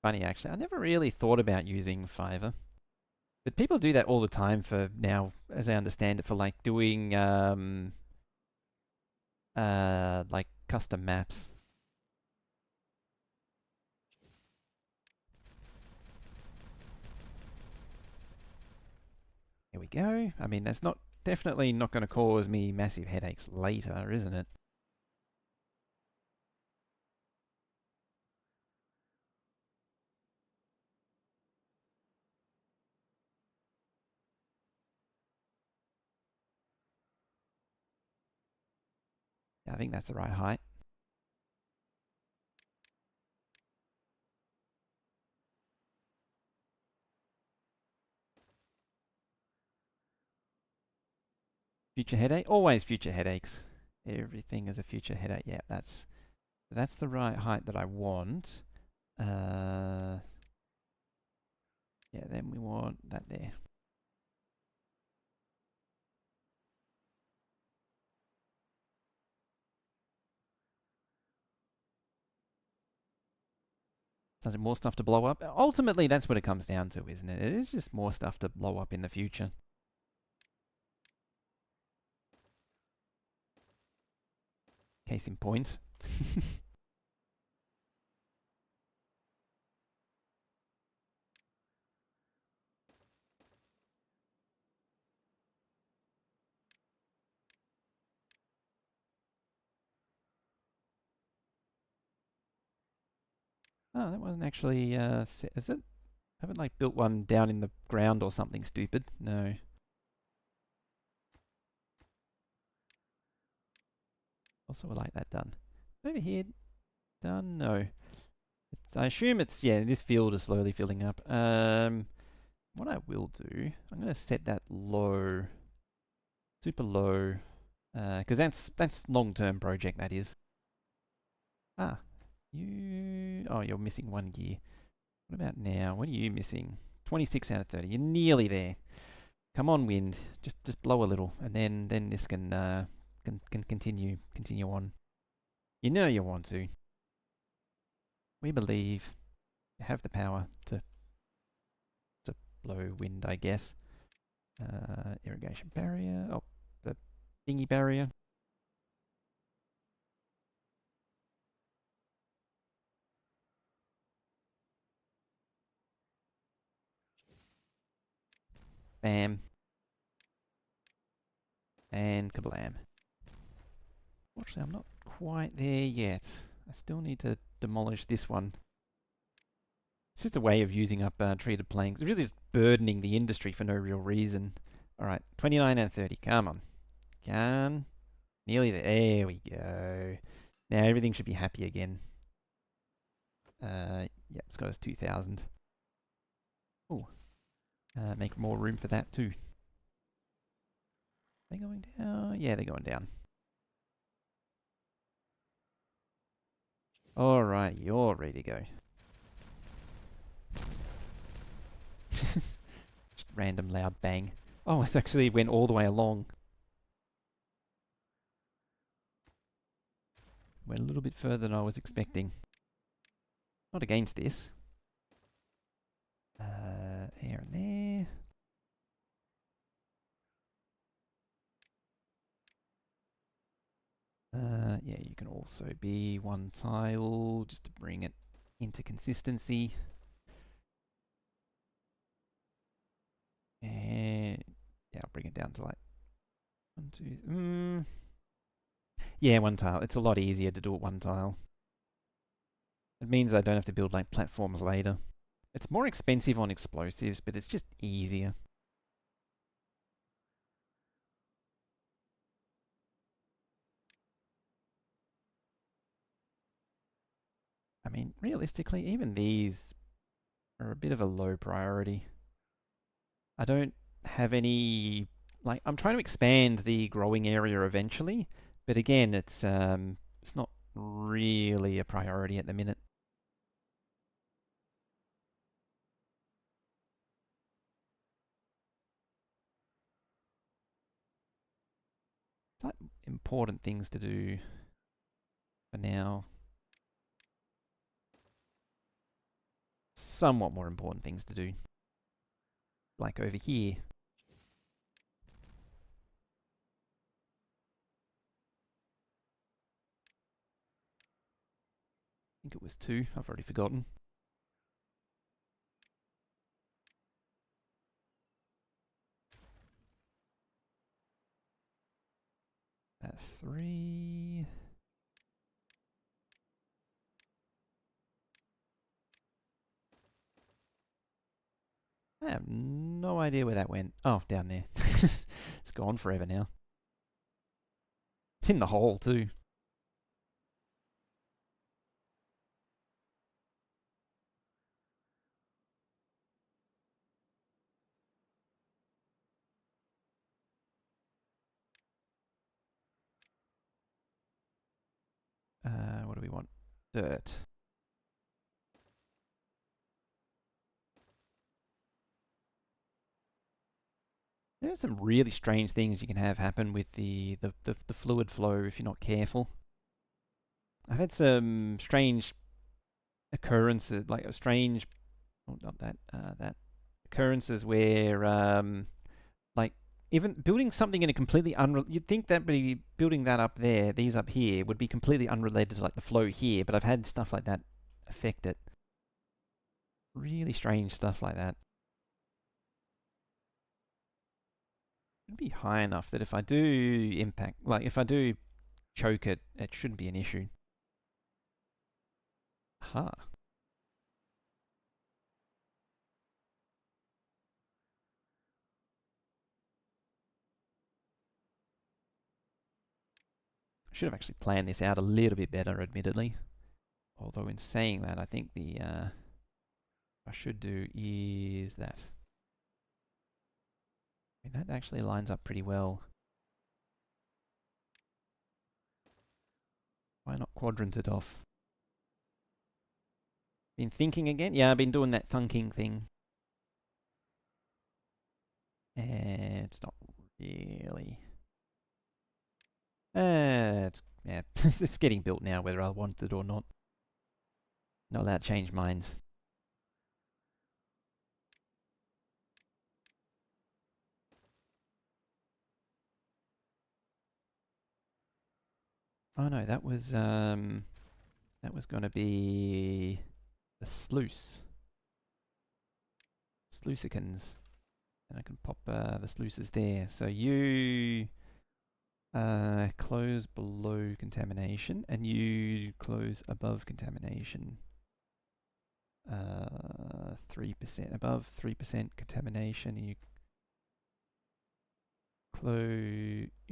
Funny actually, I never really thought about using Fiverr. But people do that all the time for now, as I understand it, for like doing like custom maps. Here we go. I mean, that's definitely not going to cause me massive headaches later, isn't it? I think that's the right height. Future headache? Always future headaches. Everything is a future headache. Yeah, that's the right height that I want. Yeah, then we want that there. Sounds like more stuff to blow up. Ultimately, that's what it comes down to, isn't it? It is just more stuff to blow up in the future. Case in point. Oh, that wasn't actually set, is it? I haven't like built one down in the ground or something stupid. No. Also would like that done. Over here, done? No. I assume it's, yeah, this field is slowly filling up. What I will do, I'm going to set that low, super low, because that's long-term project, that is. Ah, you're missing 1 year. What about now? What are you missing? 26 out of 30. You're nearly there. Come on, wind. Just blow a little, and then this can continue on. You know you want to. We believe you have the power to blow wind, I guess. Irrigation barrier. Oh, the thingy barrier. Bam. And kablam. Fortunately, I'm not quite there yet. I still need to demolish this one. It's just a way of using up treated planks. It's really just burdening the industry for no real reason. Alright, 29 out of 30. Come on. Can. Nearly there. There we go. Now everything should be happy again. Yeah, it's got us 2,000. Oh, make more room for that too. Are they going down? Yeah, they're going down. Alright, you're ready to go. Just random loud bang. Oh, it actually went all the way along. Went a little bit further than I was expecting. Not against this. Here and there. Yeah, you can also be one tile just to bring it into consistency. And yeah, I'll bring it down to like 1, 2. Yeah, one tile. It's a lot easier to do it one tile. It means I don't have to build like platforms later. It's more expensive on explosives, but it's just easier. I mean, realistically, even these are a bit of a low priority. I don't have any, like, I'm trying to expand the growing area eventually, but again, it's not really a priority at the minute. It's like important things to do for now. Somewhat more important things to do. Like over here. I think it was 2. I've already forgotten. 3. I have no idea where that went. Oh, down there. It's gone forever now. It's in the hole too. What do we want? Dirt. There are some really strange things you can have happen with the fluid flow if you're not careful. I've had some strange occurrences, like a strange, oh, not that, that occurrences where, like, even building something in a completely you'd think that be building that up there, these up here, would be completely unrelated to like the flow here, but I've had stuff like that affect it. Really strange stuff like that. It'd be high enough that if I do impact, like if I do choke it, it shouldn't be an issue. Huh. I should have actually planned this out a little bit better, admittedly. Although in saying that, I think the I should do is that. I mean, that actually lines up pretty well. Why not quadrant it off? Been thinking again? Yeah, I've been doing that thunking thing. And it's not really. It's yeah, it's getting built now, whether I want it or not. Not allowed to change minds. Oh no, that was going to be the sluice. Sluicicans. And I can pop the sluices there. So you close below contamination, and you close above contamination. 3% above 3% contamination. You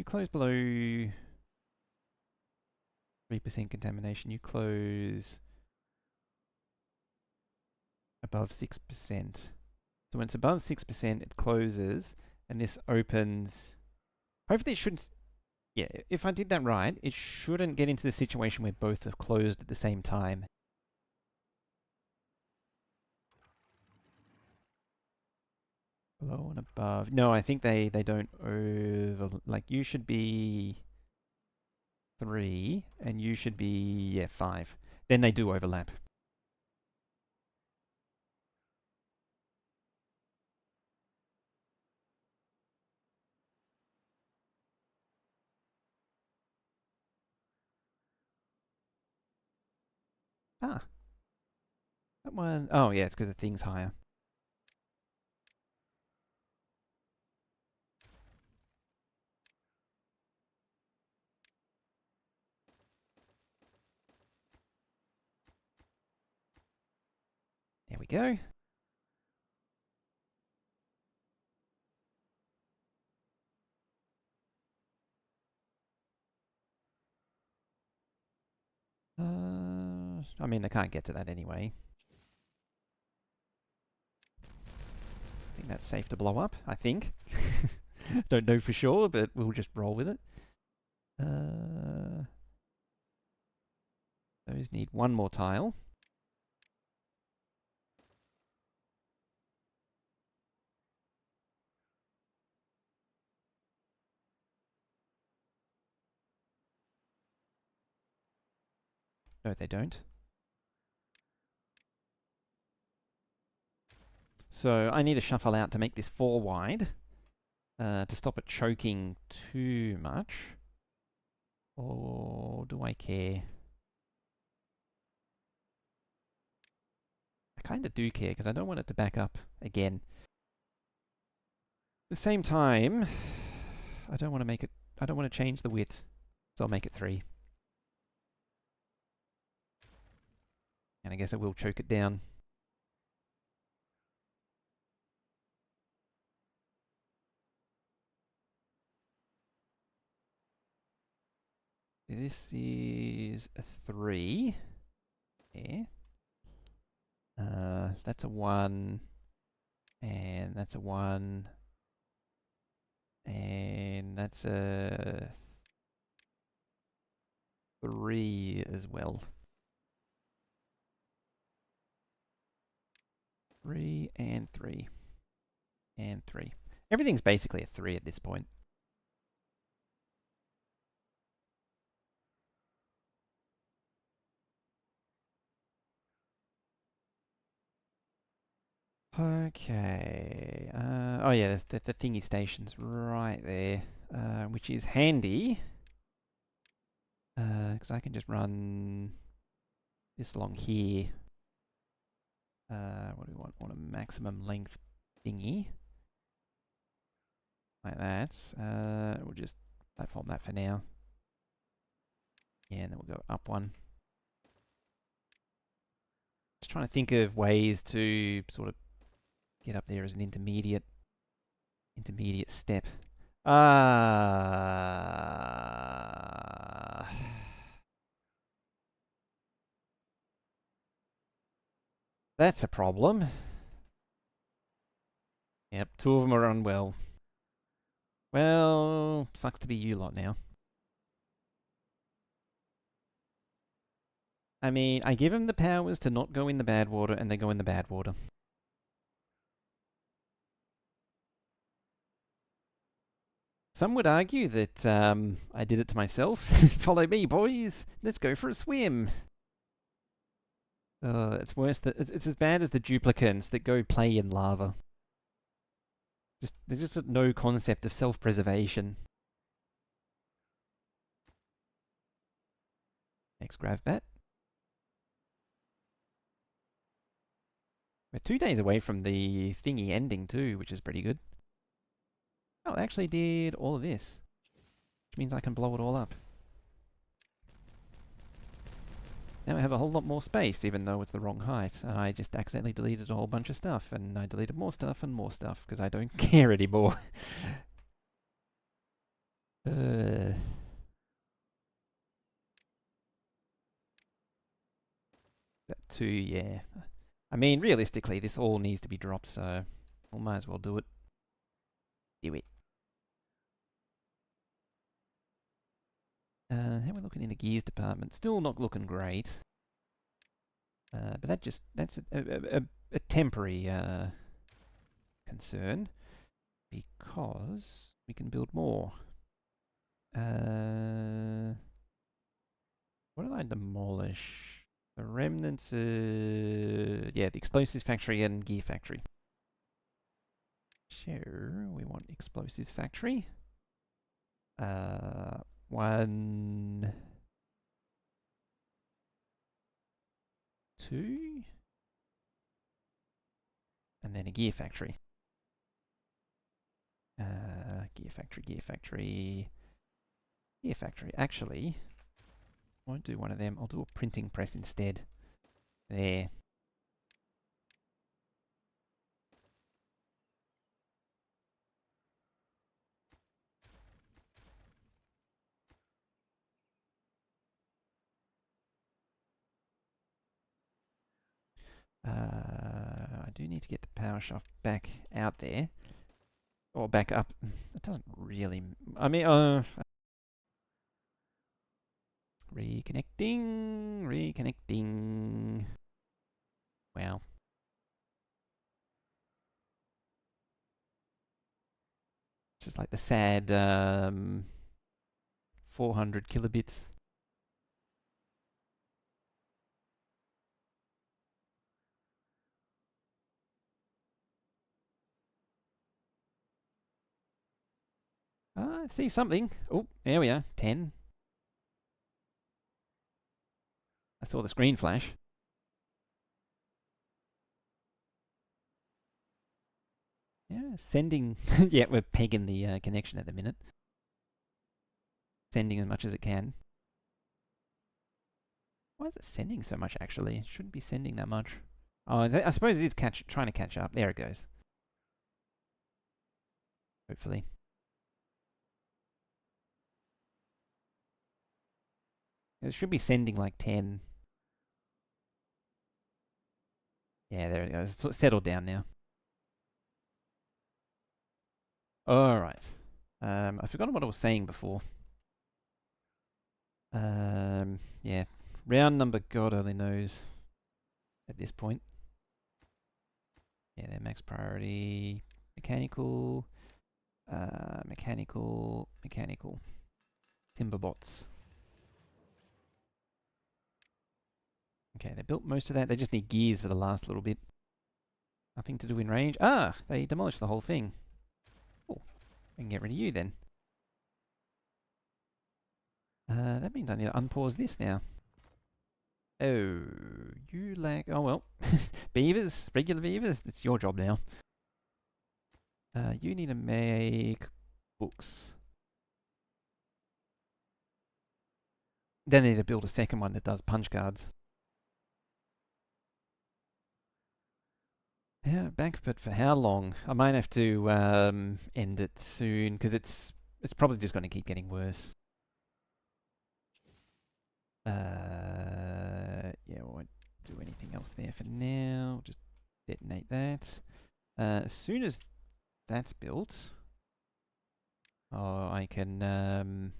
close below 3% contamination. You close above 6%. So when it's above 6%, it closes, and this opens. Hopefully it shouldn't. Yeah, if I did that right, it shouldn't get into the situation where both are closed at the same time. Below and above. No, I think they don't over. Like, you should be 3, and you should be, yeah, 5. Then they do overlap. Ah, that one. Oh, yeah, it's because the thing's higher. There we go. I mean, they can't get to that anyway. I think that's safe to blow up, I think. Don't know for sure, but we'll just roll with it. Those need one more tile. No, they don't. So I need to shuffle out to make this 4 wide to stop it choking too much. Or do I care? I kind of do care because I don't want it to back up again. At the same time, I don't want to make it. I don't want to change the width, so I'll make it 3. And I guess I will choke it down. This is a 3. Yeah. That's a 1. And that's a 1. And that's a 3 as well. 3 and 3. And 3. Everything's basically a 3 at this point. Okay. Oh yeah, the thingy station's right there, which is handy. Because I can just run this along here. What do we want? Want a maximum length thingy. Like that. We'll just platform that for now. Yeah, and then we'll go up one. Just trying to think of ways to sort of get up there as an intermediate step. That's a problem. Yep, two of them are unwell. Well, sucks to be you lot now. I mean, I give them the powers to not go in the bad water, and they go in the bad water. Some would argue that I did it to myself. Follow me, boys. Let's go for a swim. It's worse. It's as bad as the duplicants that go play in lava. There's just no concept of self-preservation. Next grav bat. We're 2 days away from the thingy ending too, which is pretty good. Oh, I actually did all of this, which means I can blow it all up. Now I have a whole lot more space, even though it's the wrong height. And I just accidentally deleted a whole bunch of stuff, and I deleted more stuff and more stuff, because I don't care anymore. That 2, yeah. I mean, realistically, this all needs to be dropped, so we might as well do it. Do it. How are we looking in the gears department? Still not looking great. But that's a temporary concern, because we can build more. What did I demolish? The remnants, yeah, the explosives factory and gear factory. Sure, we want explosives factory. 1, 2, and then a gear factory. Gear factory, gear factory, gear factory. Actually, won't do one of them. I'll do a printing press instead. There. I do need to get the power shaft back out there. Or back up. It doesn't really... I mean, reconnecting, reconnecting. Wow. It's just like the sad 400 kilobits. I see something. Oh, there we are. 10. I saw the screen flash. Yeah, sending. Yeah, we're pegging the connection at the minute. Sending as much as it can. Why is it sending so much, actually? It shouldn't be sending that much. Oh, I suppose it is trying to catch up. There it goes. Hopefully. It should be sending like 10. Yeah, there it goes. It's settled down now. Alright. I've forgotten what I was saying before. Yeah. Round number, God only knows at this point. Yeah, they're max priority. Mechanical. Mechanical. Mechanical. Timberbots. Okay, they built most of that. They just need gears for the last little bit. Nothing to do in range. Ah, they demolished the whole thing. Oh, I can get rid of you then. That means I need to unpause this now. Oh, you lag. Oh well. Beavers, regular beavers, it's your job now. You need to make books. Then I need to build a second one that does punch cards. Yeah, back, but for how long? I might have to end it soon, because it's probably just going to keep getting worse. Yeah, I won't do anything else there for now. Just detonate that. As soon as that's built, I can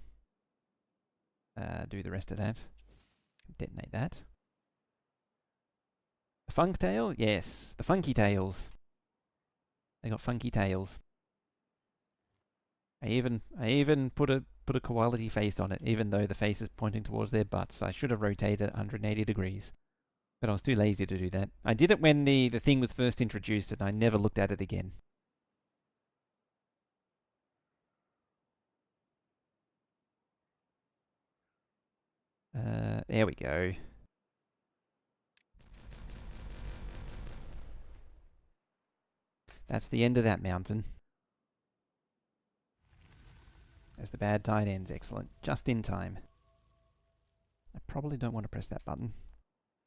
do the rest of that. Detonate that. The funk tail? Yes, the funky tails. They got funky tails. I even put a koality face on it, even though the face is pointing towards their butts. I should have rotated 180 degrees. But I was too lazy to do that. I did it when the thing was first introduced and I never looked at it again. There we go. That's the end of that mountain. As the bad tide ends. Excellent. Just in time. I probably don't want to press that button.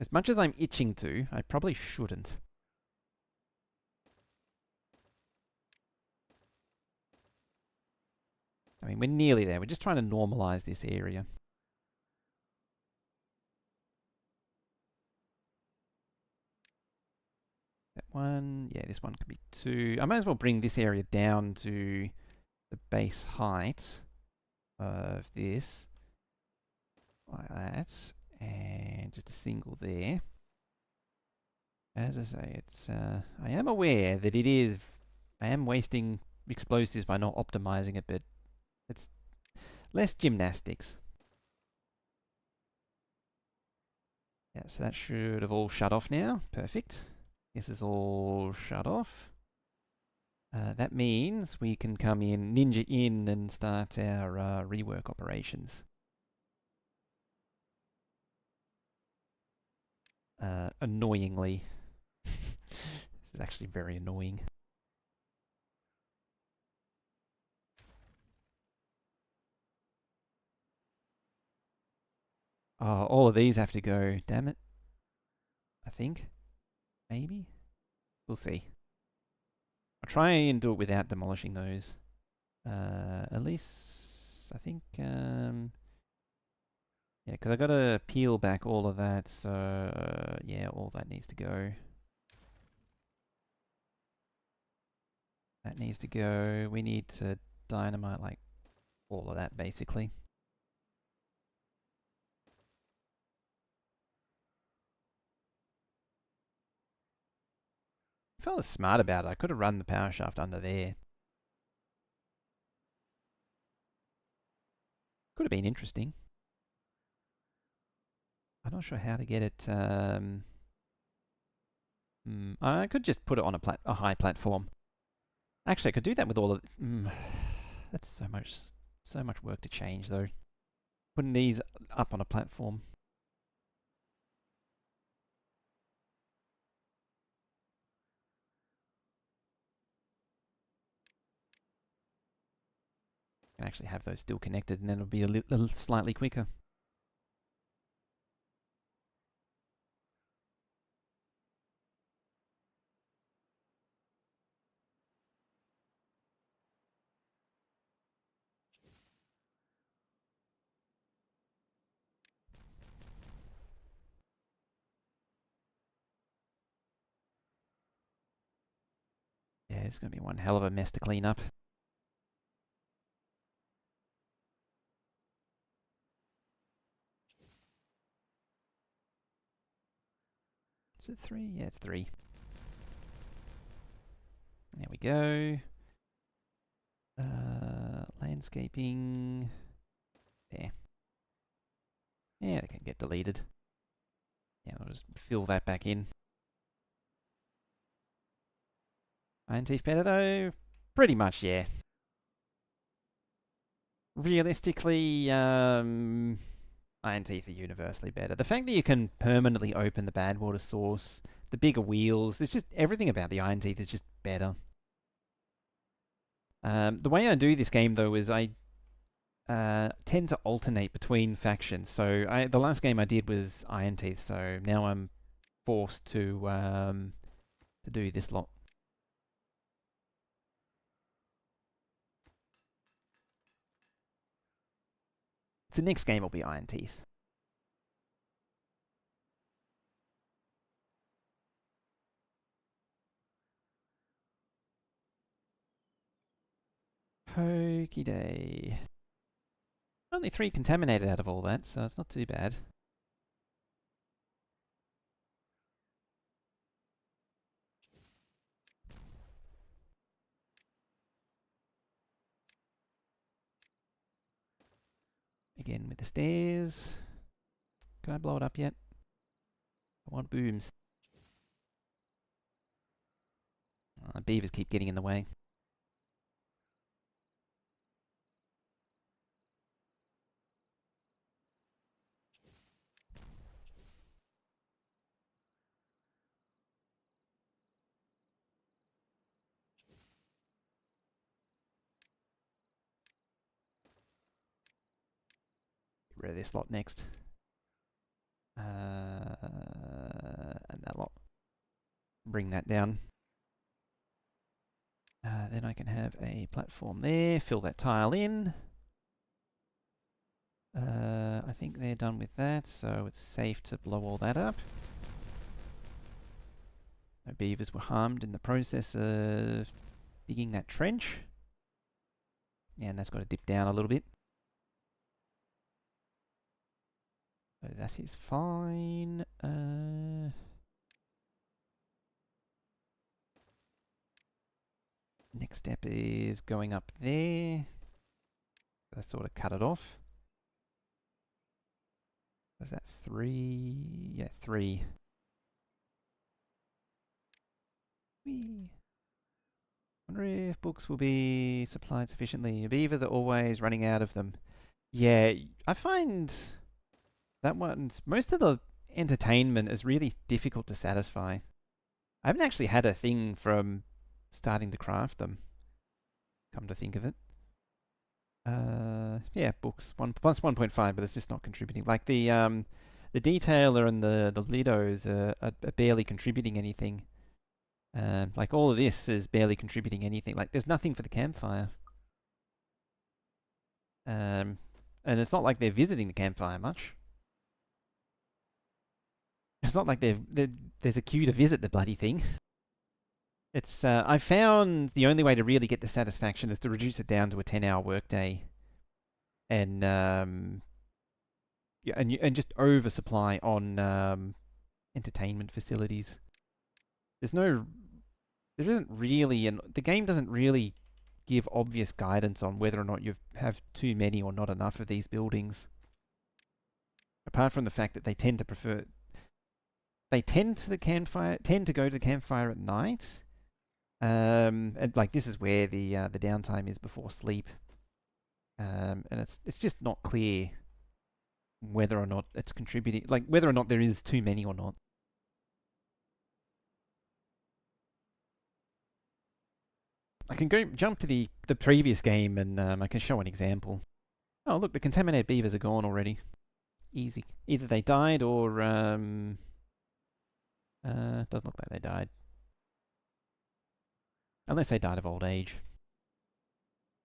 As much as I'm itching to, I probably shouldn't. I mean, we're nearly there. We're just trying to normalize this area. That one. Yeah, this one could be 2. I might as well bring this area down to the base height of this. Like that. And just a single there. As I say, it's I am aware that it is... I am wasting explosives by not optimizing it, but it's less gymnastics. Yeah, so that should have all shut off now. Perfect. This is all shut off. That means we can come in, ninja in, and start our rework operations. Annoyingly. This is actually very annoying. Oh, all of these have to go. Damn it. I think. Maybe? We'll see. I'll try and do it without demolishing those. At least, I think, yeah, because I gotta peel back all of that, so, yeah, all that needs to go. That needs to go. We need to dynamite, like, all of that, basically. If I was smart about it, I could have run the power shaft under there. Could have been interesting. I'm not sure how to get it. I could just put it on a high platform. Actually, I could do that with all of... that's so much work to change, though. Putting these up on a platform. Can actually have those still connected, and then it'll be a little slightly quicker. Yeah, it's going to be one hell of a mess to clean up. Is it 3? Yeah, it's 3. There we go. Landscaping. There. Yeah, they can get deleted. Yeah, I'll just fill that back in. Iron Teeth better though? Pretty much, yeah. Realistically, Iron Teeth are universally better. The fact that you can permanently open the Badwater source, the bigger wheels, it's just everything about the Iron Teeth is just better. The way I do this game though is I tend to alternate between factions. So the last game I did was Iron Teeth, so now I'm forced to do this lot. So next game will be Iron Teeth. Hokey day. Only 3 contaminated out of all that, so it's not too bad. Again with the stairs. Can I blow it up yet? I want booms. Beavers keep getting in the way. Get rid of this lot next. And that lot. Bring that down. Then I can have a platform there, fill that tile in. I think they're done with that, so it's safe to blow all that up. No beavers were harmed in the process of digging that trench. Yeah, and that's got to dip down a little bit. So that is fine. Next step is going up there. Let's sort of cut it off. Was that 3? Yeah, 3. Whee. Wonder if books will be supplied sufficiently. Beavers are always running out of them. Yeah, I find that most of the entertainment is really difficult to satisfy. I haven't actually had a thing from starting to craft them, come to think of it. Yeah, books. Plus 1.5, but it's just not contributing. Like the detailer and the Lidos are barely contributing anything. Like all of this is barely contributing anything. Like there's nothing for the campfire. And it's not like they're visiting the campfire much. It's not like there's a queue to visit the bloody thing. It's I found the only way to really get the satisfaction is to reduce it down to a 10-hour workday, and yeah, and just oversupply on entertainment facilities. There isn't really, and the game doesn't really give obvious guidance on whether or not you have too many or not enough of these buildings. Apart from the fact that they tend to go to the campfire at night. And like this is where the downtime is before sleep. And it's just not clear whether or not it's contributing, like whether or not there is too many or not. I can jump to the previous game and I can show an example. Oh look, the contaminated beavers are gone already. Easy. Either they died or doesn't look like they died. Unless they died of old age.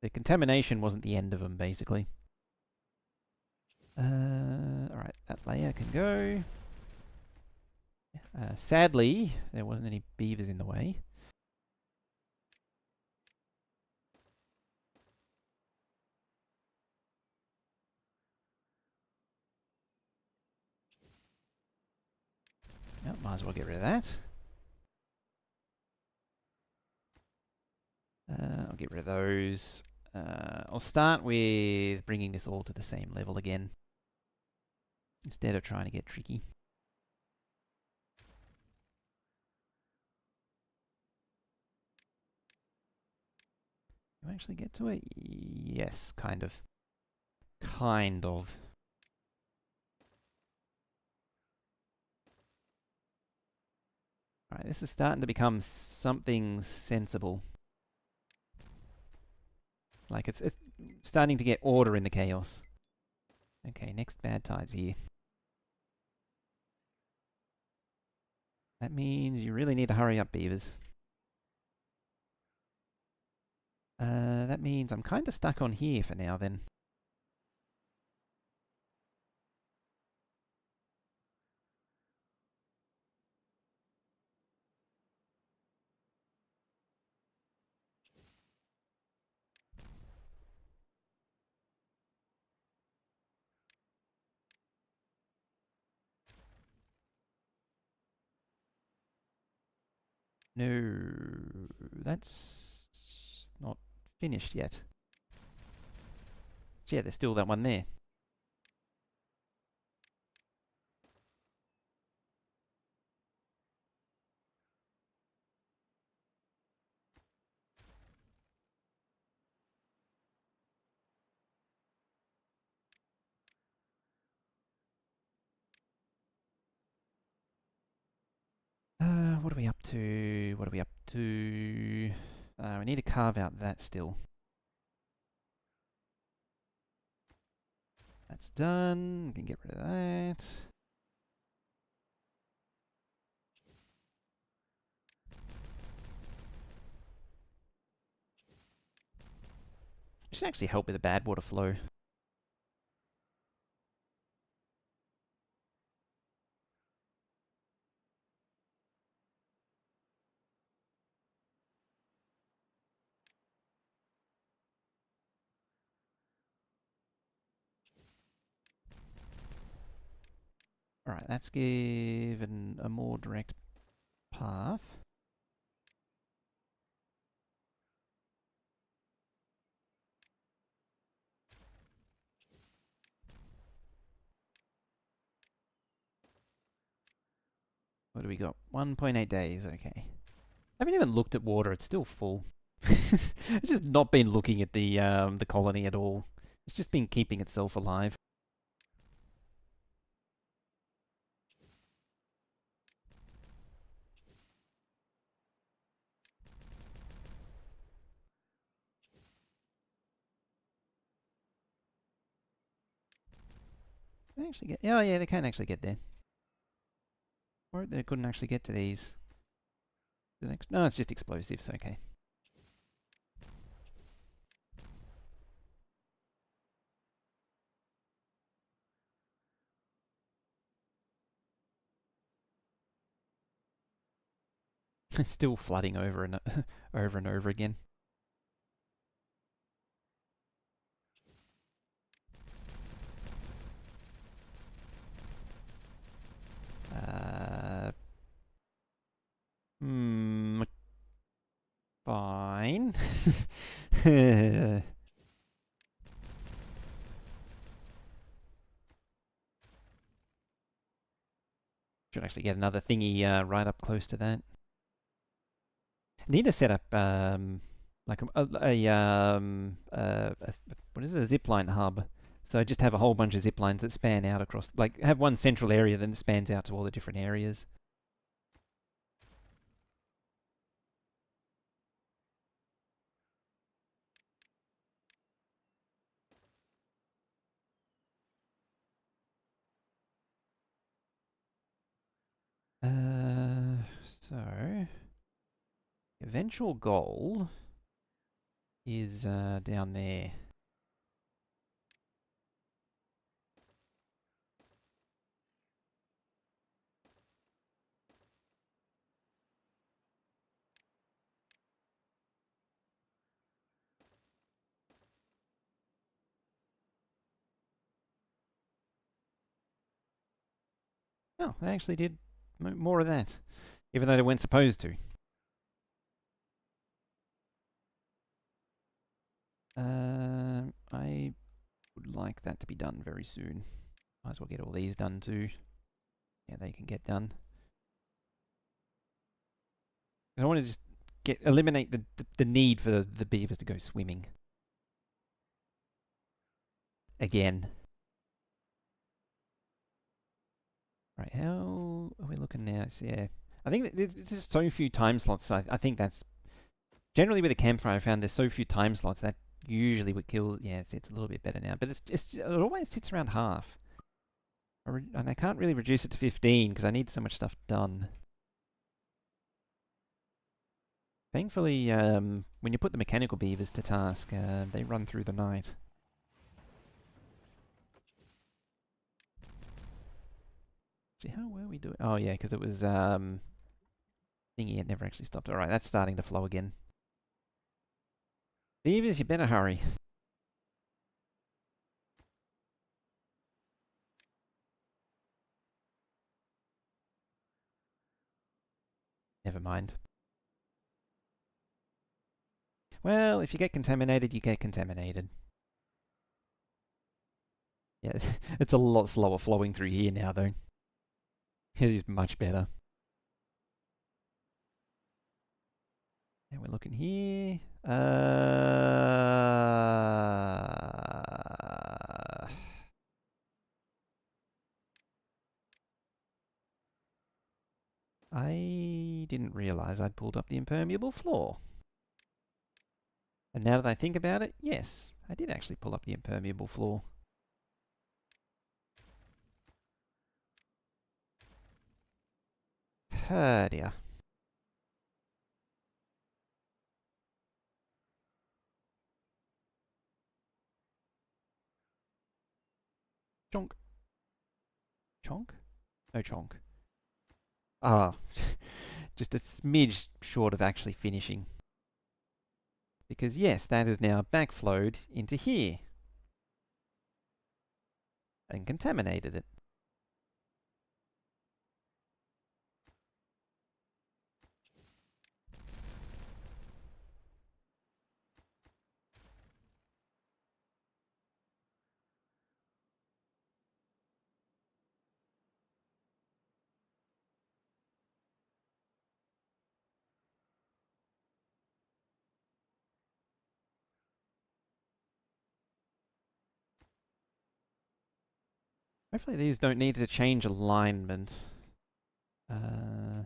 The contamination wasn't the end of them, basically. Alright, that layer can go. Sadly, there wasn't any beavers in the way. Yep, might as well get rid of that. I'll get rid of those. I'll start with bringing this all to the same level again, instead of trying to get tricky. You actually get to it? Yes, kind of. Kind of. Alright, this is starting to become something sensible. Like it's starting to get order in the chaos. Okay, next bad tide's here. That means you really need to hurry up, beavers. That means I'm kind of stuck on here for now then. No, that's not finished yet. So yeah, there's still that one there. What are we up to? What are we up to? We need to carve out that still. That's done. We can get rid of that. It should actually help with the Badwater flow. Alright, that's given a more direct path. What do we got? 1.8 days, okay. I haven't even looked at water, it's still full. I've just not been looking at the colony at all. It's just been keeping itself alive. They actually get... Oh yeah, they can actually get there. Or they couldn't actually get to these. The next... No, it's just explosives, okay. It's still flooding over and over and over again. Fine. Should actually get another thingy right up close to that. I need to set up like what is it? A zipline hub. So just have a whole bunch of zip lines that span out across, like have one central area that spans out to all the different areas. So eventual goal is down there. Oh, they actually did more of that, even though they weren't supposed to. I would like that to be done very soon. Might as well get all these done too. Yeah, they can get done. I want to just eliminate the need for the beavers to go swimming. Again. Right, how are we looking now? So, yeah. I think there's just so few time slots. I think that's... Generally with a campfire, I found there's so few time slots that usually would kill... Yeah, it's a little bit better now. But it always sits around half. And I can't really reduce it to 15 because I need so much stuff done. Thankfully, when you put the mechanical beavers to task, they run through the night. See, how were we doing? Oh, yeah, because it was, thingy, it never actually stopped. Alright, that's starting to flow again. Beavers, you better hurry. Never mind. Well, if you get contaminated, you get contaminated. Yeah, it's a lot slower flowing through here now, though. It is much better. And we're looking here. I didn't realize I'd pulled up the impermeable floor. And now that I think about it, yes, I did actually pull up the impermeable floor. Ah, dear. Chonk. Chonk? No chonk. Ah, just a smidge short of actually finishing. Because yes, that is now backflowed into here. And contaminated it. Hopefully these don't need to change alignment. That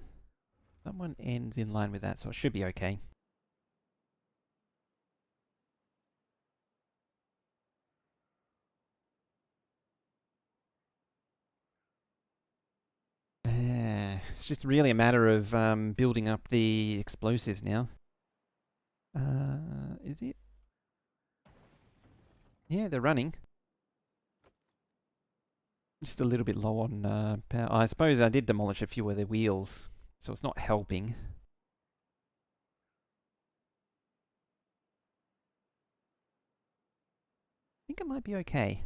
one ends in line with that, so it should be okay. It's just really a matter of building up the explosives now. Is it? Yeah, they're running. Just a little bit low on power. I suppose I did demolish a few of the wheels, so it's not helping. I think it might be okay.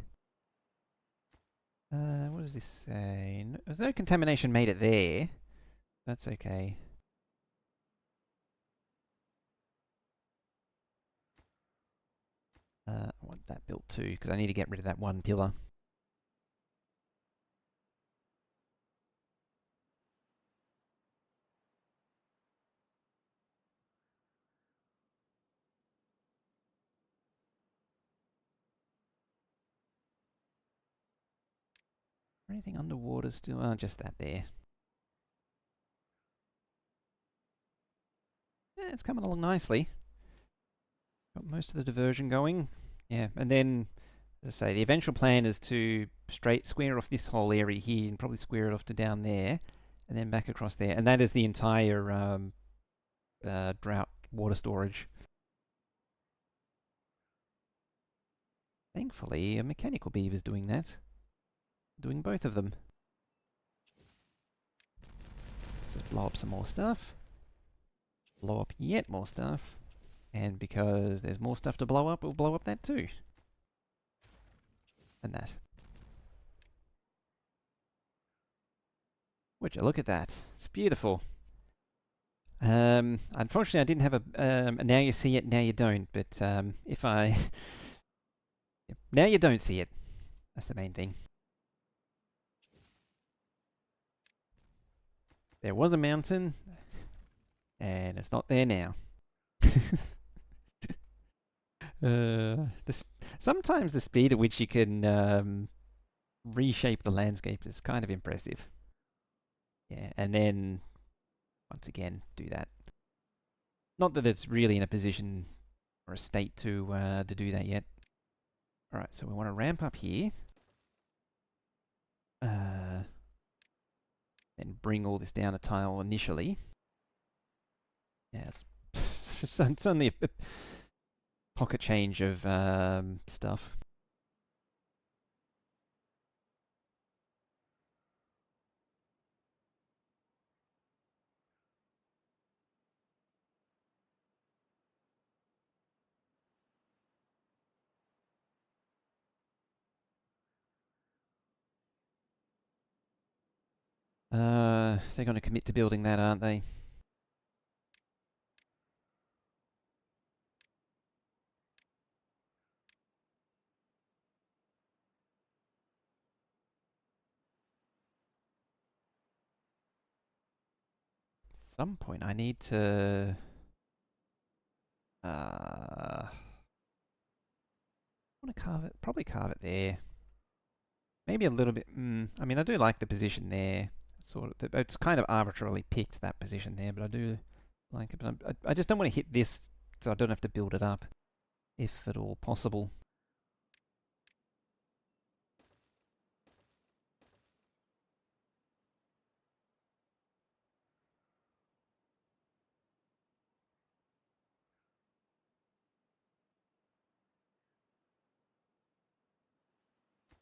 What does this say? No, there's no contamination made it there. That's okay. I want that built too, because I need to get rid of that one pillar. Anything underwater still? Oh, just that there. Yeah, it's coming along nicely. Got most of the diversion going. Yeah, and then, as I say, the eventual plan is to square off this whole area here and probably square it off to down there, and then back across there. And that is the entire drought water storage. Thankfully, a mechanical beaver is doing that. Doing both of them. So blow up some more stuff. Blow up yet more stuff. And because there's more stuff to blow up, we'll blow up that too. And that. Would you look at that? It's beautiful. Unfortunately, I didn't have a now you see it, now you don't. But if I now you don't see it. That's the main thing. There was a mountain, and it's not there now. Sometimes the speed at which you can reshape the landscape is kind of impressive. Yeah, and then once again do that. Not that it's really in a position or a state to do that yet. All right, so we want to ramp up here. Then bring all this down a tile initially. Yeah, it's only a pocket change of stuff. They're going to commit to building that, aren't they? some point I need to I want to carve it, probably carve it there. Maybe a little bit, I mean, I do like the position there. It's kind of arbitrarily picked, that position there, but I do like it. But I just don't want to hit this, so I don't have to build it up, if at all possible.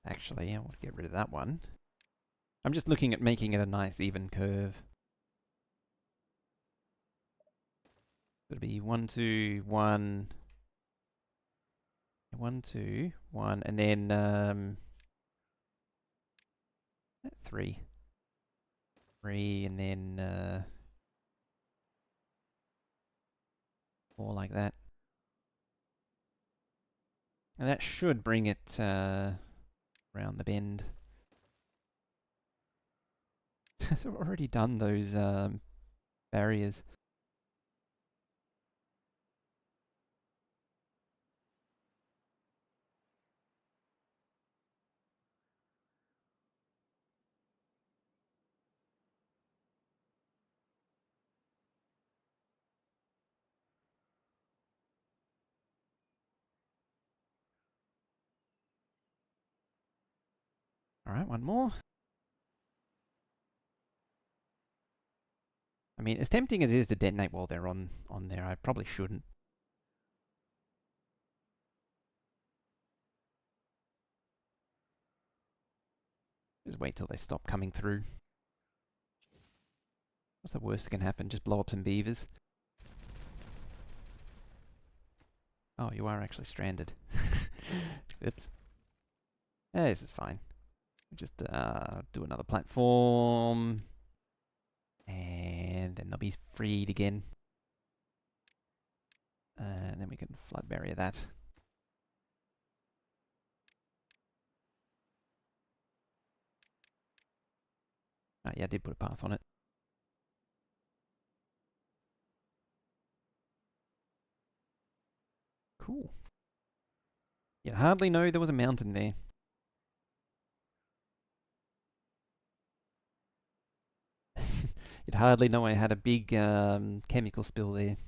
Actually, I want to get rid of that one. I'm just looking at making it a nice even curve. It'll be 1, 2, 1, 1, 2, 1, and then 3, 3, and then 4 like that. And that should bring it around the bend. So I've already done those barriers. Alright, one more. I mean, as tempting as it is to detonate while they're on there, I probably shouldn't. Just wait till they stop coming through. What's the worst that can happen? Just blow up some beavers. Oh, you are actually stranded. Oops. Yeah, this is fine. Just do another platform. And then they'll be freed again. And then we can flood barrier that. Oh, yeah, I did put a path on it. Cool. You'd hardly know there was a mountain there. You'd hardly know I had a big chemical spill there.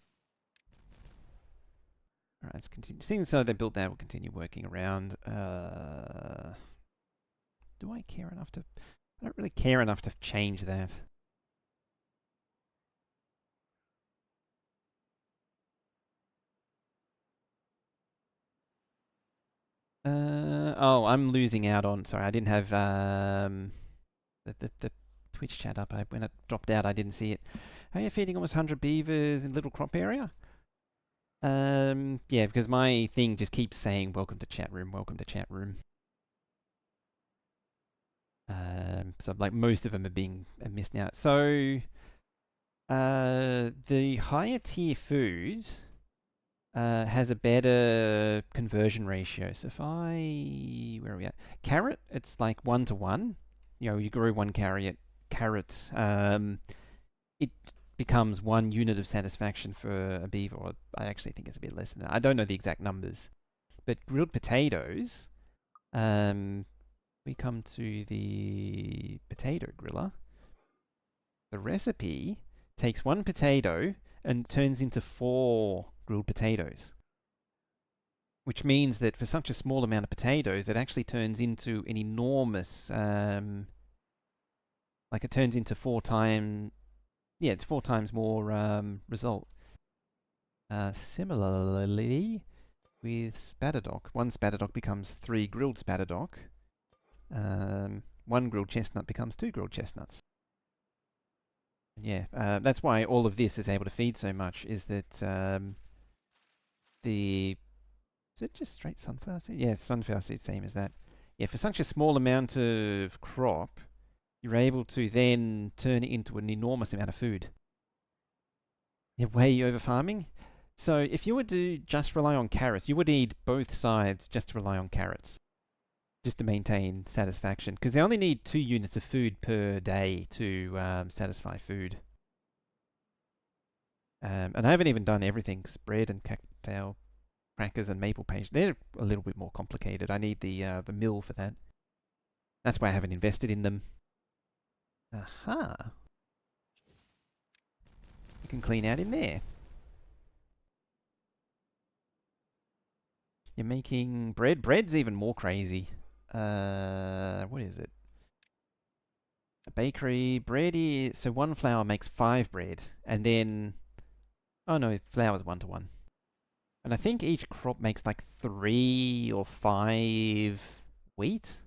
Alright, let's continue. Seeing as though they built that, we'll continue working around. Do I care enough to... I don't really care enough to change that. Oh, I'm losing out on... Sorry, I didn't have the Twitch chat up. When it dropped out, I didn't see it. Are you feeding almost 100 beavers in little crop area? Yeah, because my thing just keeps saying, welcome to chat room, welcome to chat room. So like most of them are being missed now. So, the higher tier food has a better conversion ratio. So if I, where are we at? Carrot, it's like 1 to 1. You know, you grow one carrot, it becomes 1 unit of satisfaction for a beaver, or I actually think it's a bit less than that. I don't know the exact numbers. But grilled potatoes, we come to the potato griller. The recipe takes 1 potato and turns into 4 grilled potatoes. Which means that for such a small amount of potatoes, it actually turns into an enormous, like it turns into 4 times, yeah, it's 4 times more result. Similarly, with spatterdock, 1 spatterdock becomes 3 grilled spatterdock. 1 grilled chestnut becomes 2 grilled chestnuts. Yeah, that's why all of this is able to feed so much, is that is it just straight sunflower seed? Yeah, sunflower seed, same as that. Yeah, for such a small amount of crop, you're able to then turn it into an enormous amount of food. You're way over farming. So if you were to just rely on carrots, you would need both sides just to rely on carrots, just to maintain satisfaction, because they only need 2 units of food per day to satisfy food. And I haven't even done everything. Spread and cacao crackers and maple paste. They're a little bit more complicated. I need the mill for that. That's why I haven't invested in them. Aha. You can clean out in there. You're making bread. Bread's even more crazy. What is it? A bakery. Bread is... So one flour makes 5 bread. And then... Oh no, flour's 1 to 1. And I think each crop makes like 3 or 5 wheat.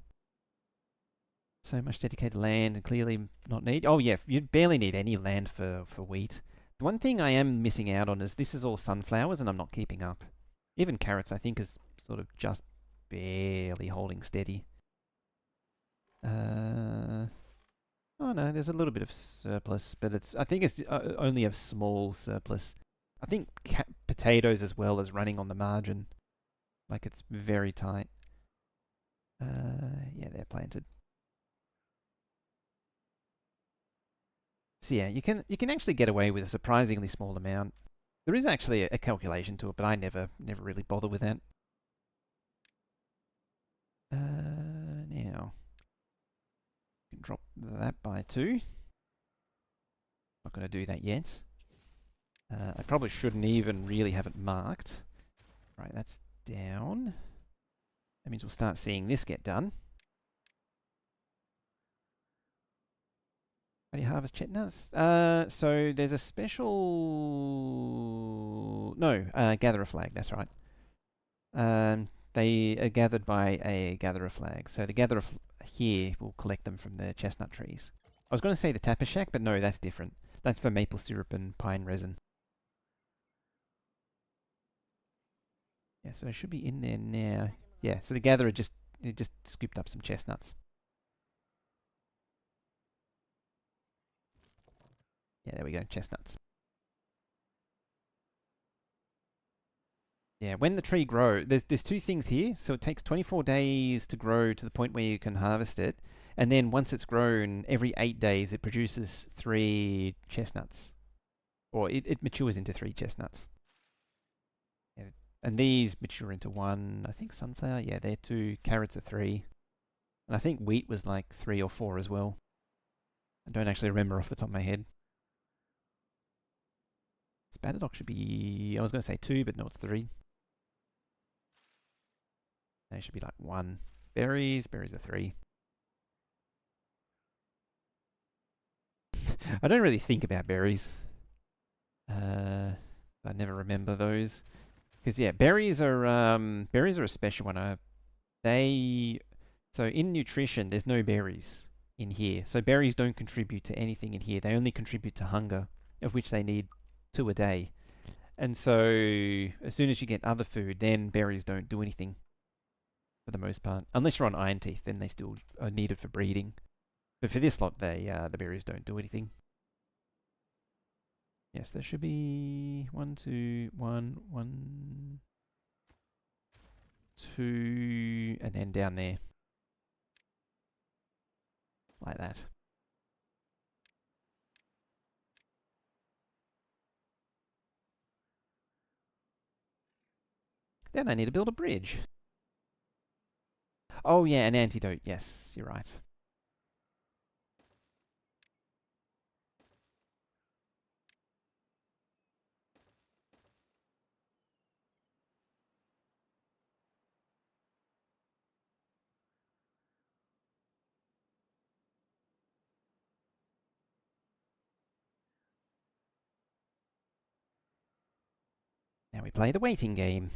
So much dedicated land and clearly not need... Oh yeah, you barely need any land for wheat. The one thing I am missing out on is this is all sunflowers and I'm not keeping up. Even carrots, I think, is sort of just barely holding steady. Oh no, there's a little bit of surplus, but I think it's only a small surplus. I think potatoes as well is running on the margin. Like it's very tight. Yeah, they're planted. So yeah, you can actually get away with a surprisingly small amount. There is actually a calculation to it, but I never really bother with that. Now, you can drop that by 2. Not going to do that yet. I probably shouldn't even really have it marked. Right, that's down. That means we'll start seeing this get done. How do you harvest chestnuts? So there's a special... No, gatherer flag, that's right. They are gathered by a gatherer flag. So the gatherer here will collect them from the chestnut trees. I was going to say the tapper shack, but no, that's different. That's for maple syrup and pine resin. Yeah, so it should be in there now. Yeah, so the gatherer just scooped up some chestnuts. Yeah, there we go, chestnuts. Yeah, when the tree grows, there's 2 things here. So it takes 24 days to grow to the point where you can harvest it. And then once it's grown, every 8 days it produces 3 chestnuts. Or it matures into 3 chestnuts. Yeah. And these mature into 1, I think sunflower, yeah, they're 2, carrots are 3. And I think wheat was like 3 or 4 as well. I don't actually remember off the top of my head. Badwater should be, I was going to say 2, but no, it's 3. They should be like 1. Berries are 3. I don't really think about berries. I never remember those. Because yeah, berries are a special one. So in nutrition, there's no berries in here. So berries don't contribute to anything in here. They only contribute to hunger, of which they need 2 a day. And so as soon as you get other food, then berries don't do anything for the most part. Unless you're on iron teeth, then they still are needed for breeding. But for this lot, the berries don't do anything. Yes, there should be 1, 2, 1, 1, 2, and then down there. Like that. Then I need to build a bridge. Oh yeah, an antidote. Yes, you're right. Now we play the waiting game.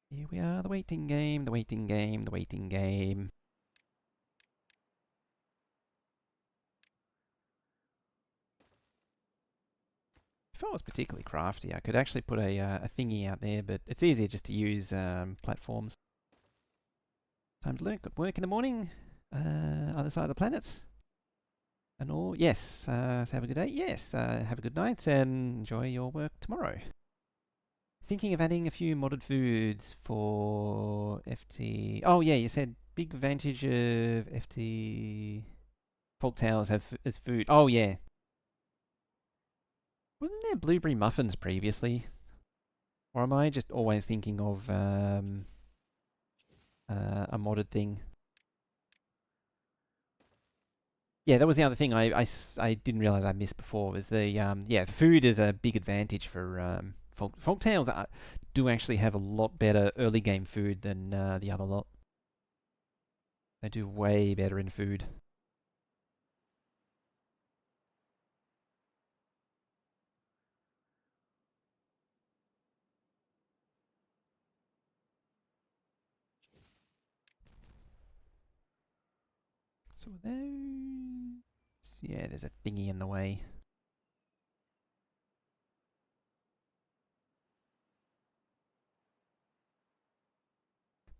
Here we are, the waiting game, the waiting game, the waiting game. If I was particularly crafty, I could actually put a thingy out there, but it's easier just to use platforms. Time to look. Got work in the morning. Other side of the planet. And all. Yes. So have a good day. Yes. Have a good night and enjoy your work tomorrow. Thinking of adding a few modded foods for FT. Oh yeah, you said big advantage of FT. Folk towers have as food. Oh yeah. Wasn't there blueberry muffins previously? Or am I just always thinking of a modded thing? Yeah, that was the other thing I didn't realize I missed before was the yeah, the food is a big advantage for Folktales do actually have a lot better early game food than the other lot. They do way better in food. So those, yeah, there's a thingy in the way.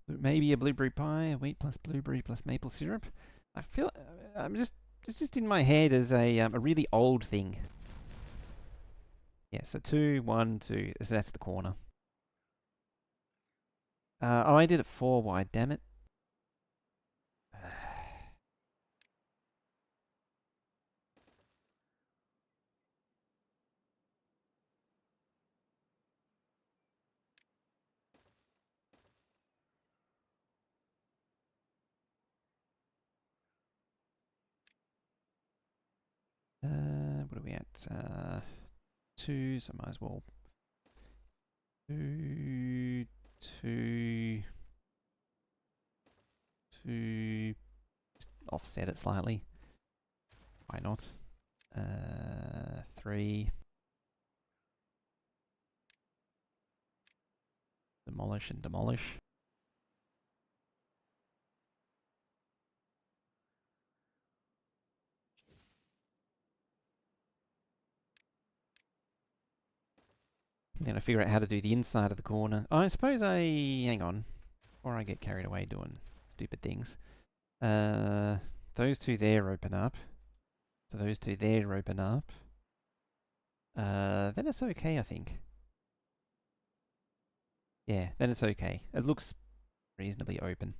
Maybe a blueberry pie, wheat plus blueberry plus maple syrup. I feel it's just in my head as a really old thing. Yeah, so 2, 1, 2. So that's the corner. Oh, I did it 4 wide. Damn it. What are we at? 2. So might as well 2, 2, 2. Just offset it slightly. Why not? 3. Demolish and demolish. I'm gonna figure out how to do the inside of the corner. Oh, I suppose hang on, before I get carried away doing stupid things. Those 2 there open up. So those 2 there open up. Then it's okay, I think. Yeah, then it's okay. It looks reasonably open.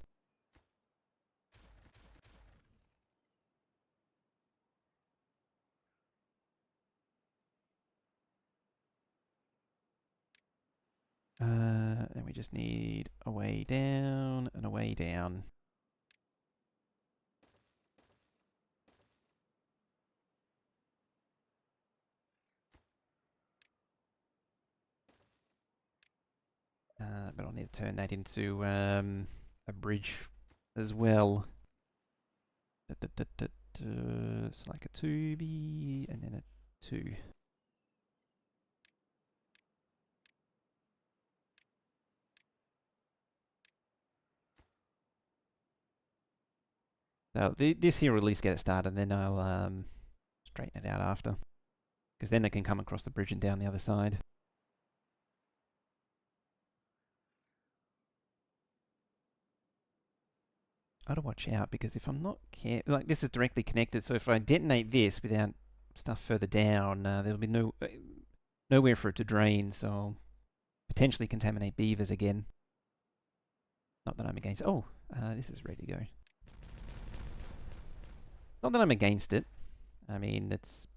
And we just need a way down and a way down. But I'll need to turn that into a bridge as well. So like a 2B and then a 2. So this here will at least get it started, and then I'll straighten it out after. Because then it can come across the bridge and down the other side. I gotta watch out, because if I'm not careful, like this is directly connected, so if I detonate this without stuff further down, there'll be nowhere for it to drain, so I'll potentially contaminate beavers again. Not that I'm against. Oh, this is ready to go. Not that I'm against it. I mean, it's.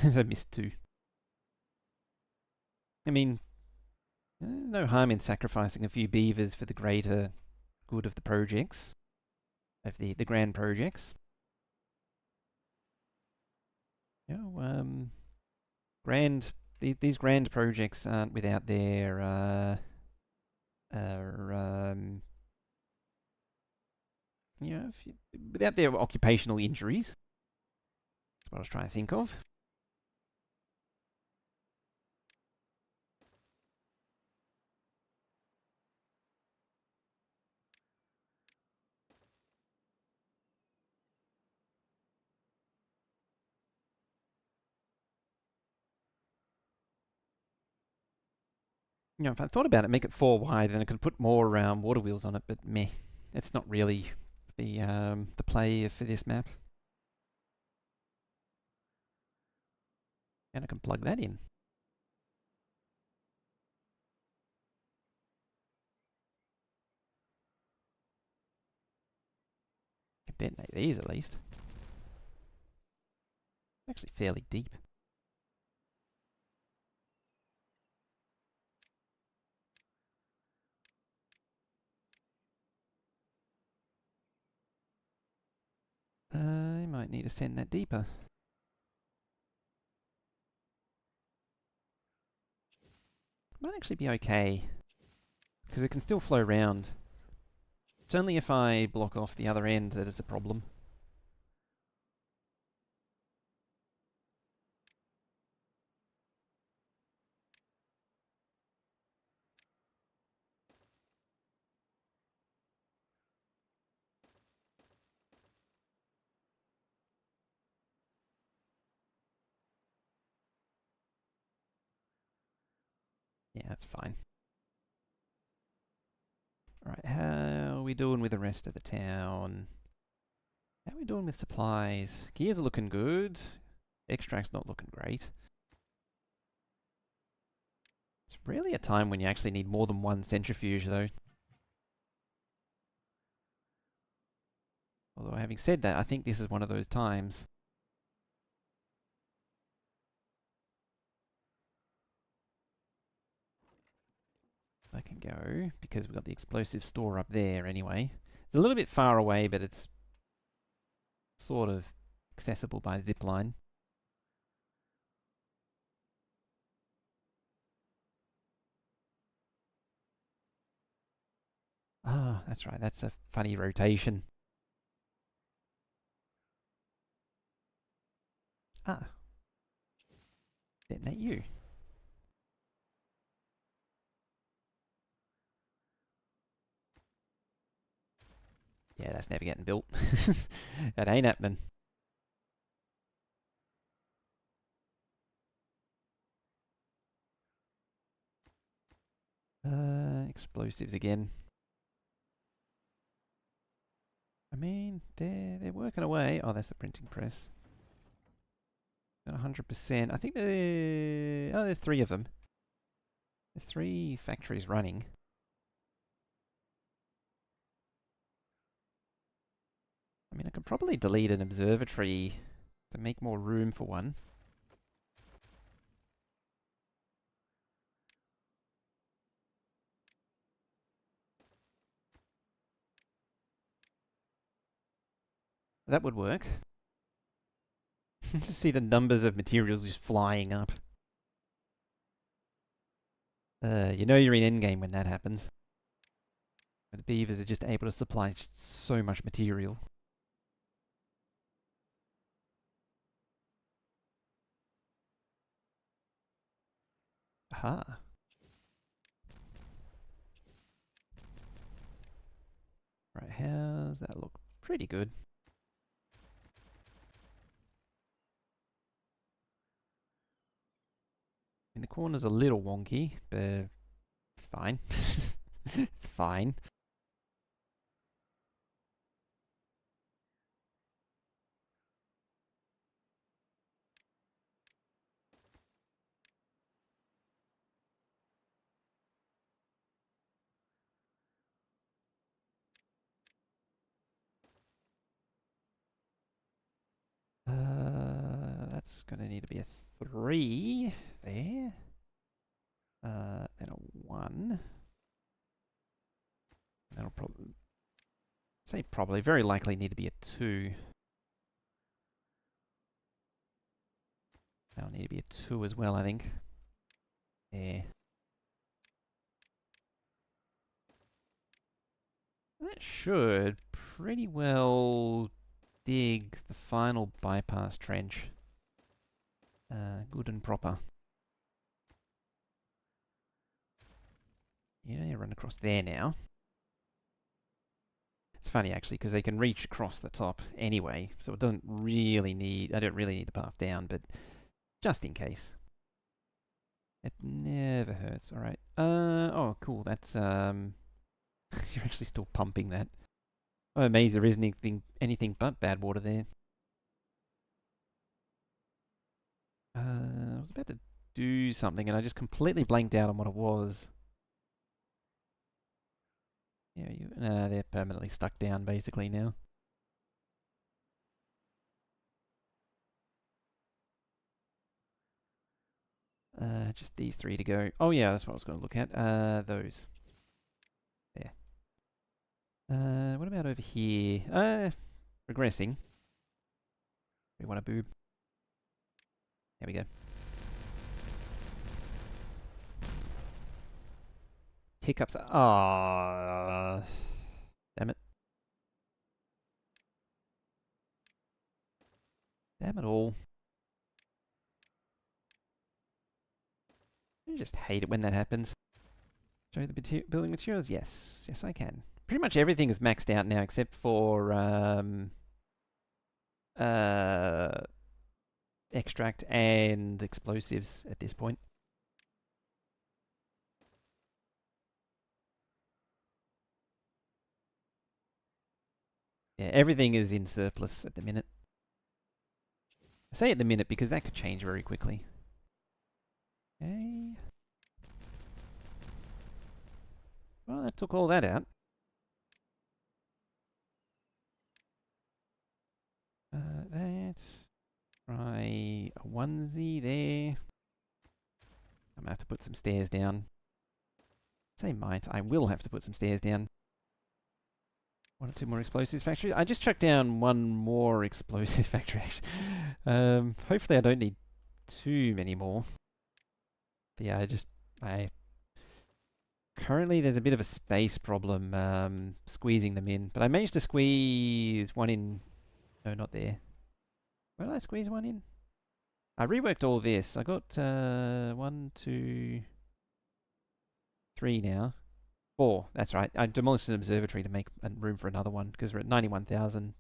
I missed 2. I mean, no harm in sacrificing a few beavers for the greater good of the projects, of the grand projects. You know, these grand projects aren't without their without their occupational injuries. That's what I was trying to think of. If I thought about it, make it 4 wide, then I could put more water wheels on it, but meh. It's not really the play for this map. And I can plug that in. I can detonate these at least. Actually fairly deep. I might need to send that deeper. Might actually be okay, because it can still flow round. It's only if I block off the other end that it's a problem. Yeah, that's fine. Alright, how are we doing with the rest of the town? How are we doing with supplies? Gears are looking good. Extract's not looking great. It's really a time when you actually need more than one centrifuge, though. Although, having said that, I think this is one of those times. I can go, because we've got the explosive store up there anyway. It's a little bit far away, but it's sort of accessible by zipline. Ah, that's right, that's a funny rotation. Ah, detonate you. Yeah, that's never getting built. That ain't happening. Explosives again. I mean, they're working away. Oh, that's the printing press. Got 100%. I think there's 3 of them. There's 3 factories running. I mean, I could probably delete an observatory to make more room for one. That would work. To see the numbers of materials just flying up. You know you're in endgame when that happens. The beavers are just able to supply just so much material. Aha. Right, how's that look? Pretty good. And the corner's a little wonky, but it's fine. It's fine. That's gonna need to be a 3 there. Then a 1. That'll probably say probably very likely need to be a 2. That'll need to be a 2 as well, I think. Yeah. That should pretty well dig the final bypass trench. Good and proper. Yeah, you run across there now. It's funny actually, because they can reach across the top anyway, so it doesn't really need, I don't really need the path down, but just in case. It never hurts, alright. Oh cool, that's, you're actually still pumping that. I'm amazed there isn't anything but Badwater there. I was about to do something and I just completely blanked out on what it was. Yeah, they're permanently stuck down basically now. Just these 3 to go. Oh yeah, that's what I was going to look at. Those. There. What about over here? Regressing. you want a boob. There we go. Hiccups. Ah, damn it. Damn it all. I just hate it when that happens. Show the building materials? Yes. Yes, I can. Pretty much everything is maxed out now except for extract and explosives at this point. Yeah, everything is in surplus at the minute. I say at the minute because that could change very quickly. Okay. Well, that took all that out. That's... Try a onesie there. I'm gonna have to put some stairs down. Say might, I will have to put some stairs down. 1 or 2 more explosives factory. I just chucked down 1 more explosive factory actually. Hopefully I don't need too many more. But yeah, currently there's a bit of a space problem squeezing them in. But I managed to squeeze 1 in. No, not there. Where did I squeeze 1 in? I reworked all this. I got 1, 2, 3 now. 4, that's right. I demolished an observatory to make room for another one because we're at 91,000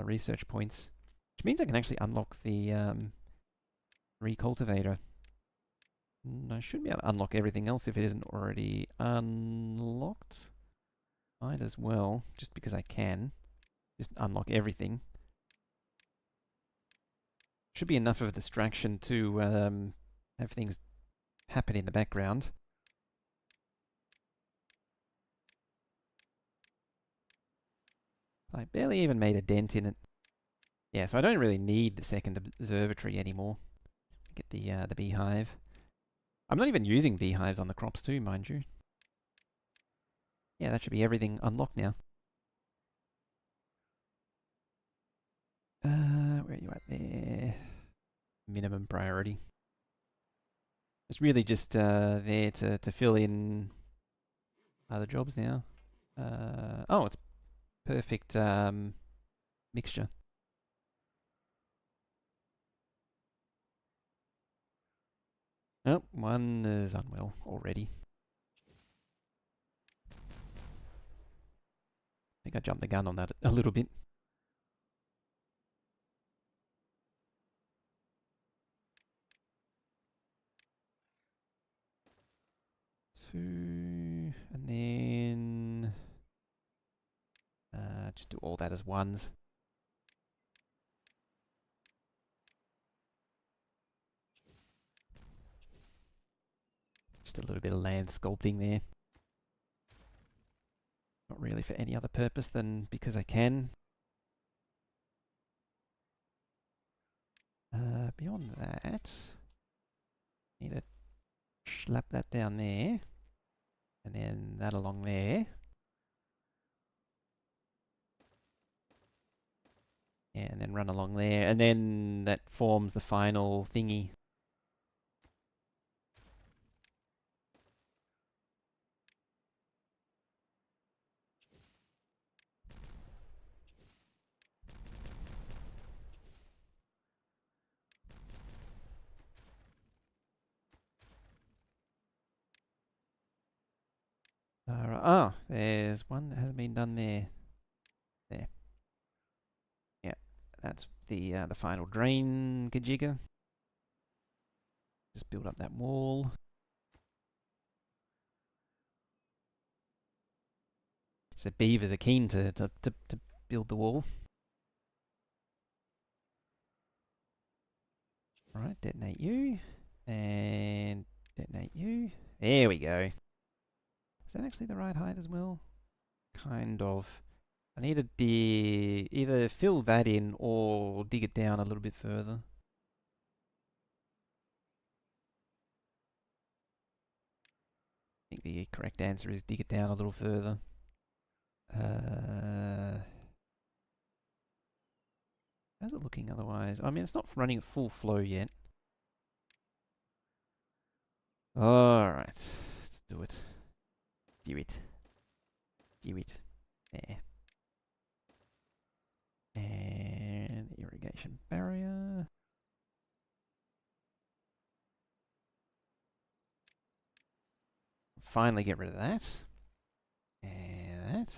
research points, which means I can actually unlock the recultivator. I should be able to unlock everything else if it isn't already unlocked. Might as well, just because I can, just unlock everything. Should be enough of a distraction to have things happen in the background. I barely even made a dent in it. Yeah, so I don't really need the second observatory anymore. Get the beehive. I'm not even using beehives on the crops too, mind you. Yeah, that should be everything unlocked now. Where are you at there? Minimum priority. It's really just there to fill in other jobs now. Oh, it's perfect mixture. Oh, 1 is unwell already. I think I jumped the gun on that a little bit. Two, and then just do all that as 1s. Just a little bit of land sculpting there. Not really for any other purpose than because I can. Beyond that, need to slap that down there, and then that along there. Yeah, and then run along there, and then that forms the final thingy. Oh, there's one that hasn't been done there. There. Yeah, that's the final drain kajigga. Just build up that wall. So beavers are keen to build the wall. Alright, detonate you. And detonate you. There we go. Is that actually the right height as well? Kind of. I need to either fill that in or dig it down a little bit further. I think the correct answer is dig it down a little further. How's it looking otherwise? I mean, it's not running at full flow yet. Alright, let's do it. Do it. Do it. There. And irrigation barrier. Finally get rid of that. And that.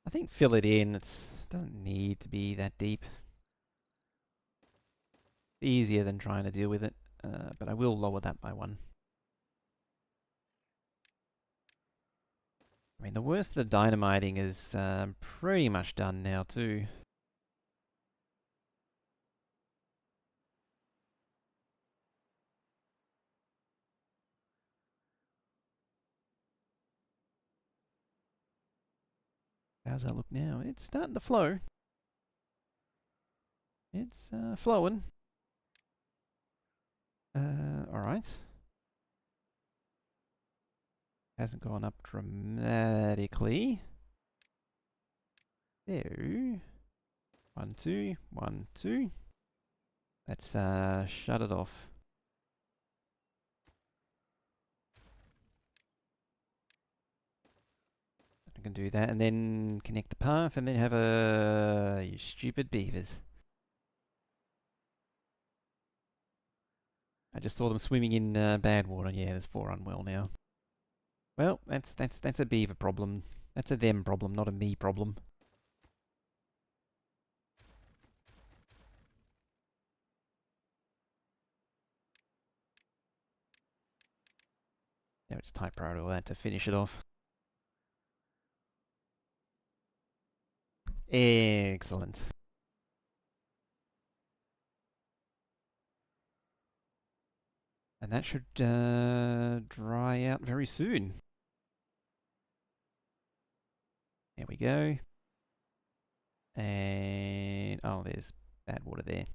I think fill it in. It doesn't need to be that deep. Easier than trying to deal with it, but I will lower that by 1. I mean, the worst of the dynamiting is pretty much done now too. How's that look now? It's starting to flow. It's flowing. Alright. Hasn't gone up dramatically. There. 1, 2, 1, 2. Let's shut it off. I can do that and then connect the path and then have you stupid beavers. I just saw them swimming in Badwater. Yeah, there's 4 unwell now. Well, that's a beaver problem. That's a them problem, not a me problem. Now just type priority all that to finish it off. Excellent. And that should dry out very soon. There we go. And oh, there's bad water there.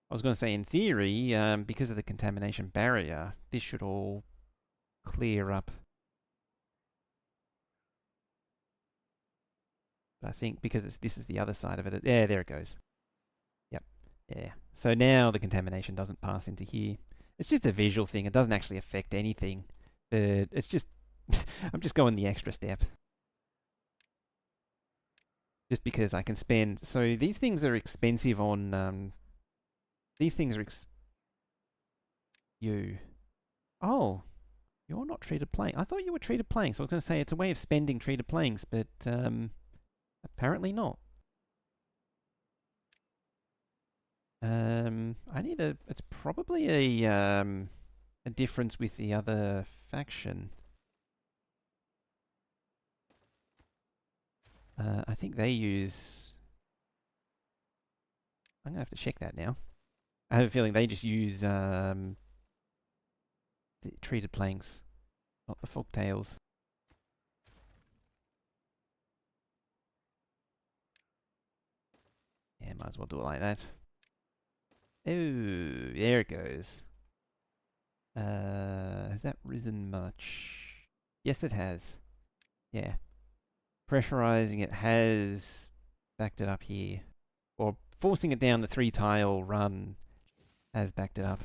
I was going to say, in theory, because of the contamination barrier, this should all clear up. But I think because this is the other side of it. Yeah, there it goes. Yep. Yeah. So now the contamination doesn't pass into here. It's just a visual thing. It doesn't actually affect anything. But it's just I'm just going the extra step. Just because I can spend. So these things are expensive on. These things are Oh, you're not treated plank. I thought you were treated planks. I was going to say it's a way of spending treated planks, but apparently not. I need a. It's probably a difference with the other faction. I think they use. I'm gonna have to check that now. I have a feeling they just use the treated planks, not the folktails. Yeah, might as well do it like that. Oh, there it goes. Has that risen much? Yes, it has. Yeah. Pressurizing it has backed it up here. Or forcing it down the 3-tile run has backed it up.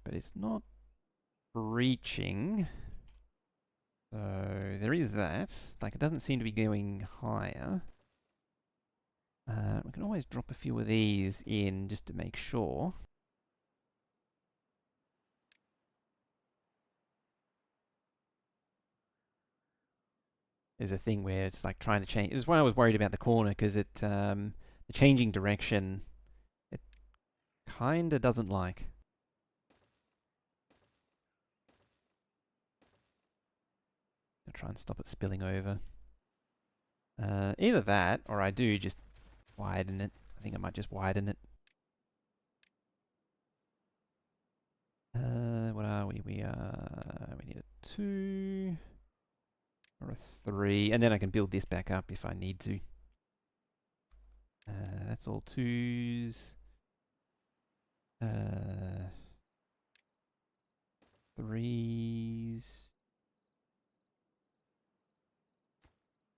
But it's not reaching. So there is that. Like, it doesn't seem to be going higher. We can always drop a few of these in just to make sure. There's a thing where it's like trying to change. This is why I was worried about the corner, because the changing direction, it kinda doesn't like. I'll try and stop it spilling over. Either that, or I do just widen it. I think I might just widen it. What are we? We need a 2 or a 3, and then I can build this back up if I need to. That's all 2s. 3s.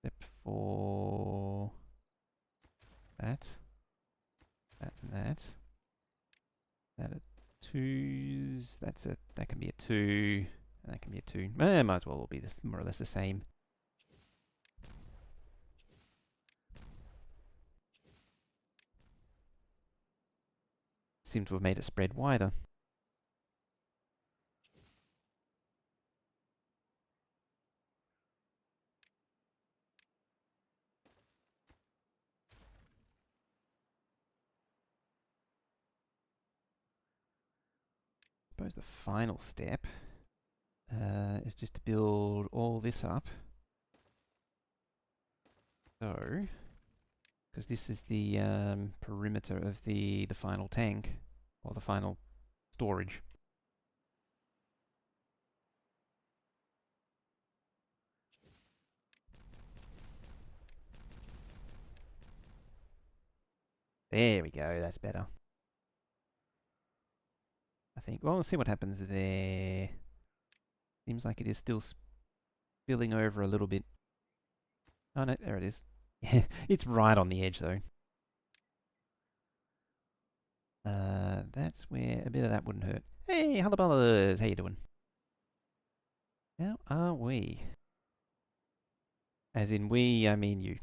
Except for that. That and that. That are 2s. That can be a 2. And that can be a 2. Might as well all be this more or less the same. Seem to have made it spread wider. I suppose the final step is just to build all this up. So, because this is the perimeter of the final tank, or the final storage. There we go, that's better. I think, well, we'll see what happens there. Seems like it is still spilling over a little bit. Oh no, there it is. It's right on the edge though. That's where a bit of that wouldn't hurt. Hey, hullaballas, how you doing? How are we? As in we, I mean you.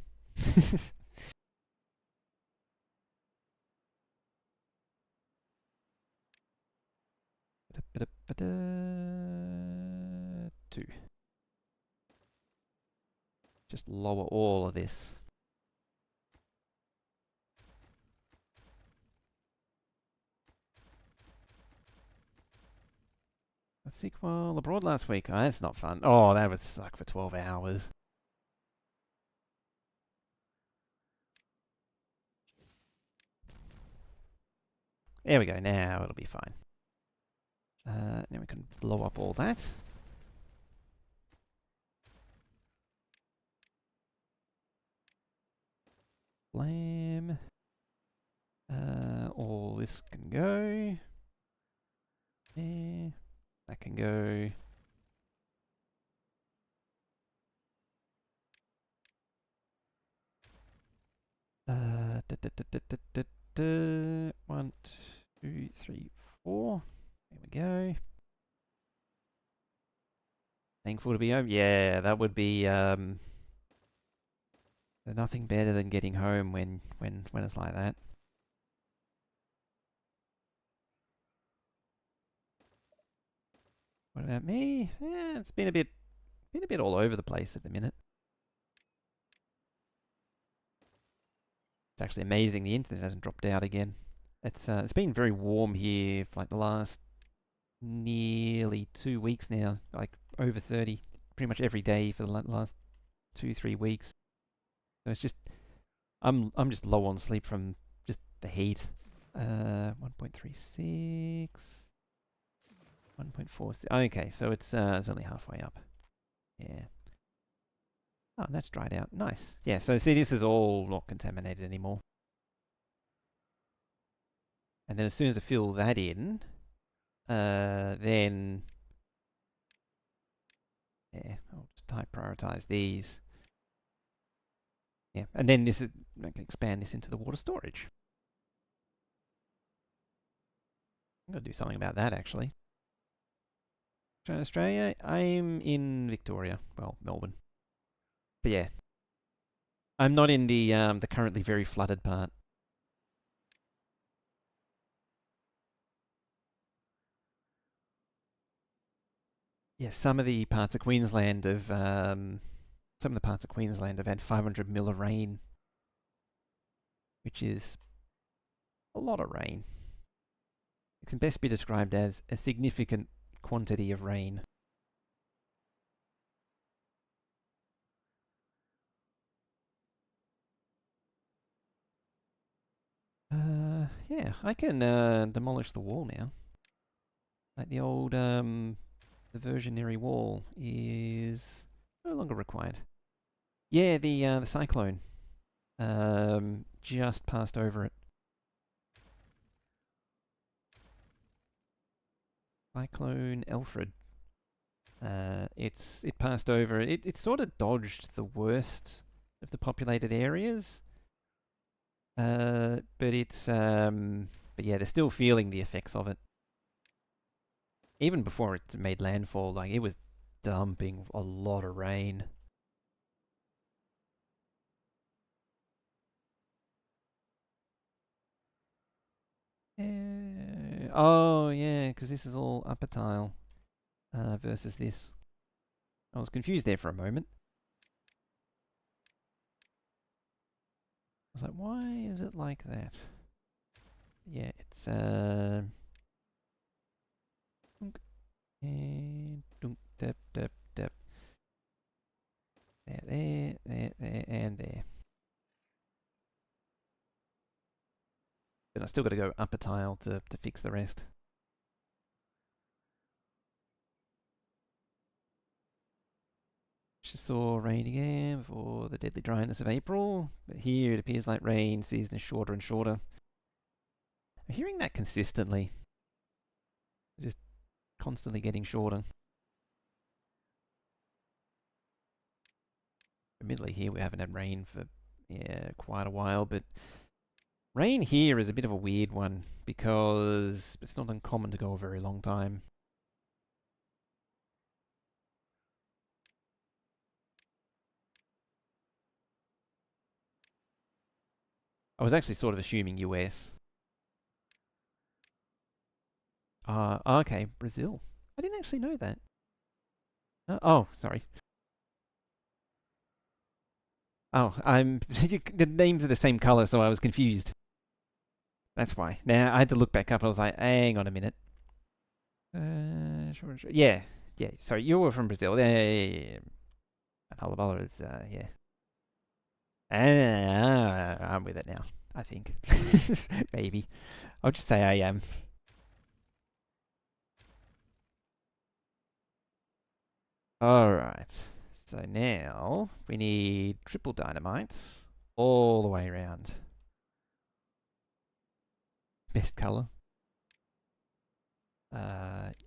Two. Just lower all of this. A sequel abroad last week. Oh, that's not fun. Oh, that would suck for 12 hours. There we go. Now it'll be fine. Now we can blow up all that. Blam. All this can go. There. That can go. One, two, three, four. There we go. Thankful to be home. Yeah, that would be there's nothing better than getting home when it's like that. What about me? Yeah, it's been a bit all over the place at the minute. It's actually amazing the internet hasn't dropped out again. It's been very warm here for like the last nearly 2 weeks now, like over 30, pretty much every day for the last 2-3 weeks. So it's just I'm just low on sleep from just the heat. 1.36, 1.46. Okay, so it's only halfway up. Yeah. Oh, that's dried out. Nice. Yeah, so see, this is all not contaminated anymore. And then as soon as I fill that in, then yeah, I'll just type prioritize these. Yeah, and then this is, I can expand this into the water storage. I'm going to do something about that actually. Australia, I'm in Victoria, well, Melbourne. But yeah, I'm not in the currently very flooded part. Yeah, some of the parts of Queensland have had 500 mil of rain, which is a lot of rain. It can best be described as a significant quantity of rain. yeah, I can demolish the wall now. Like the old the versionary wall is no longer required. Yeah, the cyclone just passed over it. Cyclone Alfred. It passed over. It sort of dodged the worst of the populated areas. But yeah, they're still feeling the effects of it. Even before it made landfall, like it was dumping a lot of rain. Oh yeah, because this is all upper tile versus this. I was confused there for a moment. I was like, why is it like that? Yeah, it's and dunk, dep, dep, dep. There, and there. But I still got to go upper tile to fix the rest. Just saw rain again for the deadly dryness of April, but here it appears like rain season is shorter and shorter. I'm hearing that consistently, just constantly getting shorter. Admittedly, here we haven't had rain for quite a while, but rain here is a bit of a weird one because it's not uncommon to go a very long time. I was actually sort of assuming US. Okay, Brazil. I didn't actually know that. Oh, sorry. Oh, the names are the same color, so I was confused. That's why. Now I had to look back up. I was like, hang on a minute. Sure. Yeah, yeah. Sorry, you were from Brazil. Yeah. And Hullaballah is, yeah. I'm with it now. I think. Maybe. I'll just say I am. Alright. So now we need triple dynamites all the way around. Best color.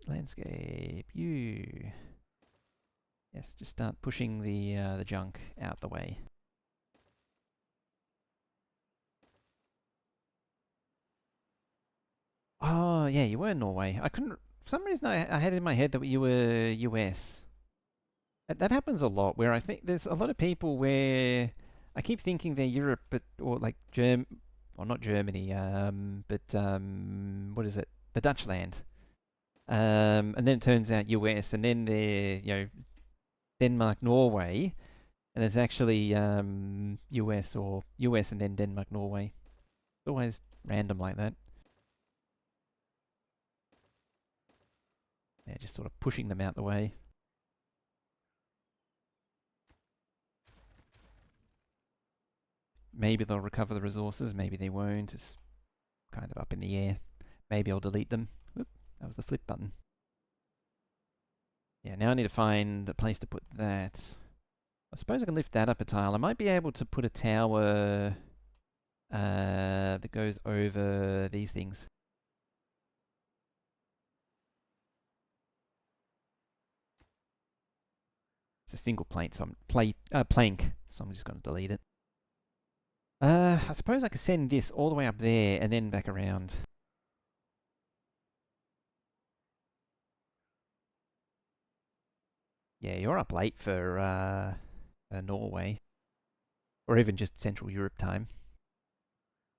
Landscape. You. Yes, just start pushing the junk out the way. Oh yeah, you were Norway. I couldn't. For some reason, I had in my head that you were US. That happens a lot. Where I think there's a lot of people where I keep thinking they're Europe, but or like or not Germany. What is it? The Dutch land. And then it turns out US, and then they're Denmark, Norway, and it's actually US or US and then Denmark, Norway. It's always random like that. Yeah, just sort of pushing them out the way. Maybe they'll recover the resources, maybe they won't. It's kind of up in the air. Maybe I'll delete them. Whoop, that was the flip button. Yeah, now I need to find a place to put that. I suppose I can lift that up a tile. I might be able to put a tower that goes over these things. It's a single plank, so I'm just going to delete it. I suppose I could send this all the way up there and then back around. Yeah, you're up late for Norway, or even just Central Europe time,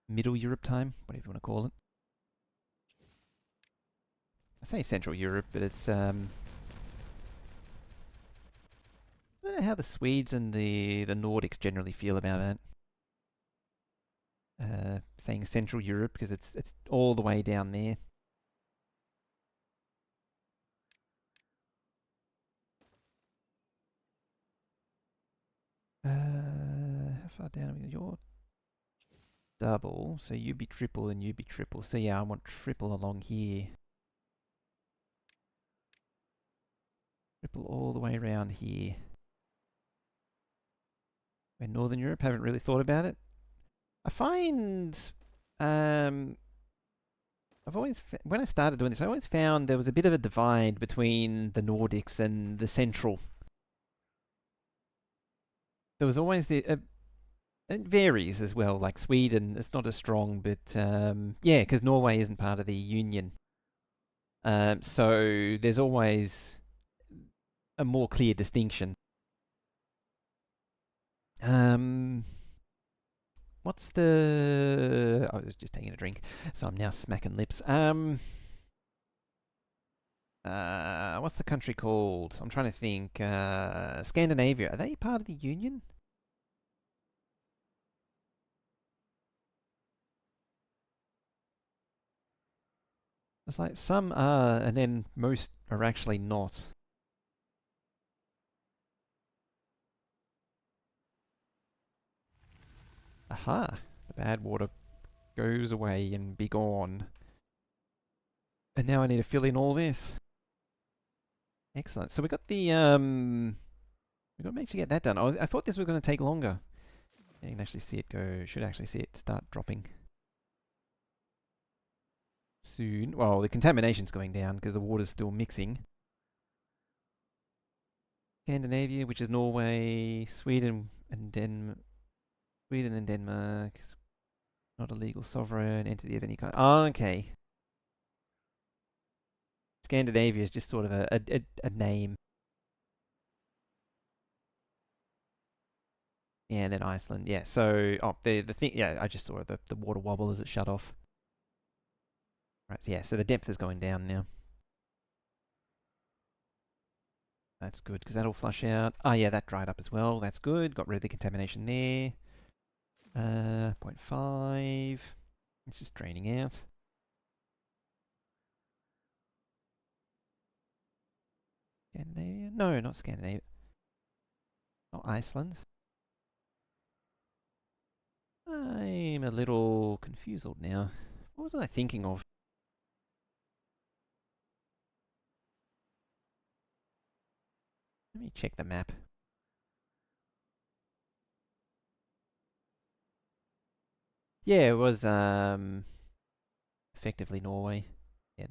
Middle Europe time, whatever you want to call it. I say Central Europe, but it's I don't know how the Swedes and the Nordics generally feel about that. Saying Central Europe because it's all the way down there. How far down are we? You're double, so you'd be triple and you'd be triple. So yeah, I want triple along here. Triple all the way around here. In Northern Europe, haven't really thought about it. I find, I've always, when I started doing this, I always found there was a bit of a divide between the Nordics and the Central. There was always it varies as well, like Sweden, it's not as strong, but yeah, because Norway isn't part of the Union. So there's always a more clear distinction. What's the... I was just taking a drink, so I'm now smacking lips. What's the country called? I'm trying to think. Scandinavia. Are they part of the Union? It's like some are, and then most are actually not. Aha! The bad water goes away and be gone. And now I need to fill in all this. Excellent. So we got the we got to make sure to get that done. I thought this was going to take longer. You can actually see it go. Should actually see it start dropping soon. Well, the contamination's going down because the water's still mixing. Scandinavia, which is Norway, Sweden and Denmark. It's not a legal sovereign entity of any kind. Oh, okay. Scandinavia is just sort of a name. Yeah, and then Iceland. Yeah. So, oh, the thing. Yeah, I just saw the water wobble as it shut off. Right. So yeah. So the depth is going down now. That's good because that'll flush out. Oh yeah, that dried up as well. That's good. Got rid of the contamination there. 0.5. It's just draining out. Scandinavia? No, not Scandinavia. Not Iceland. I'm a little confused now. What was I thinking of? Let me check the map. Yeah, it was effectively Norway. Yeah,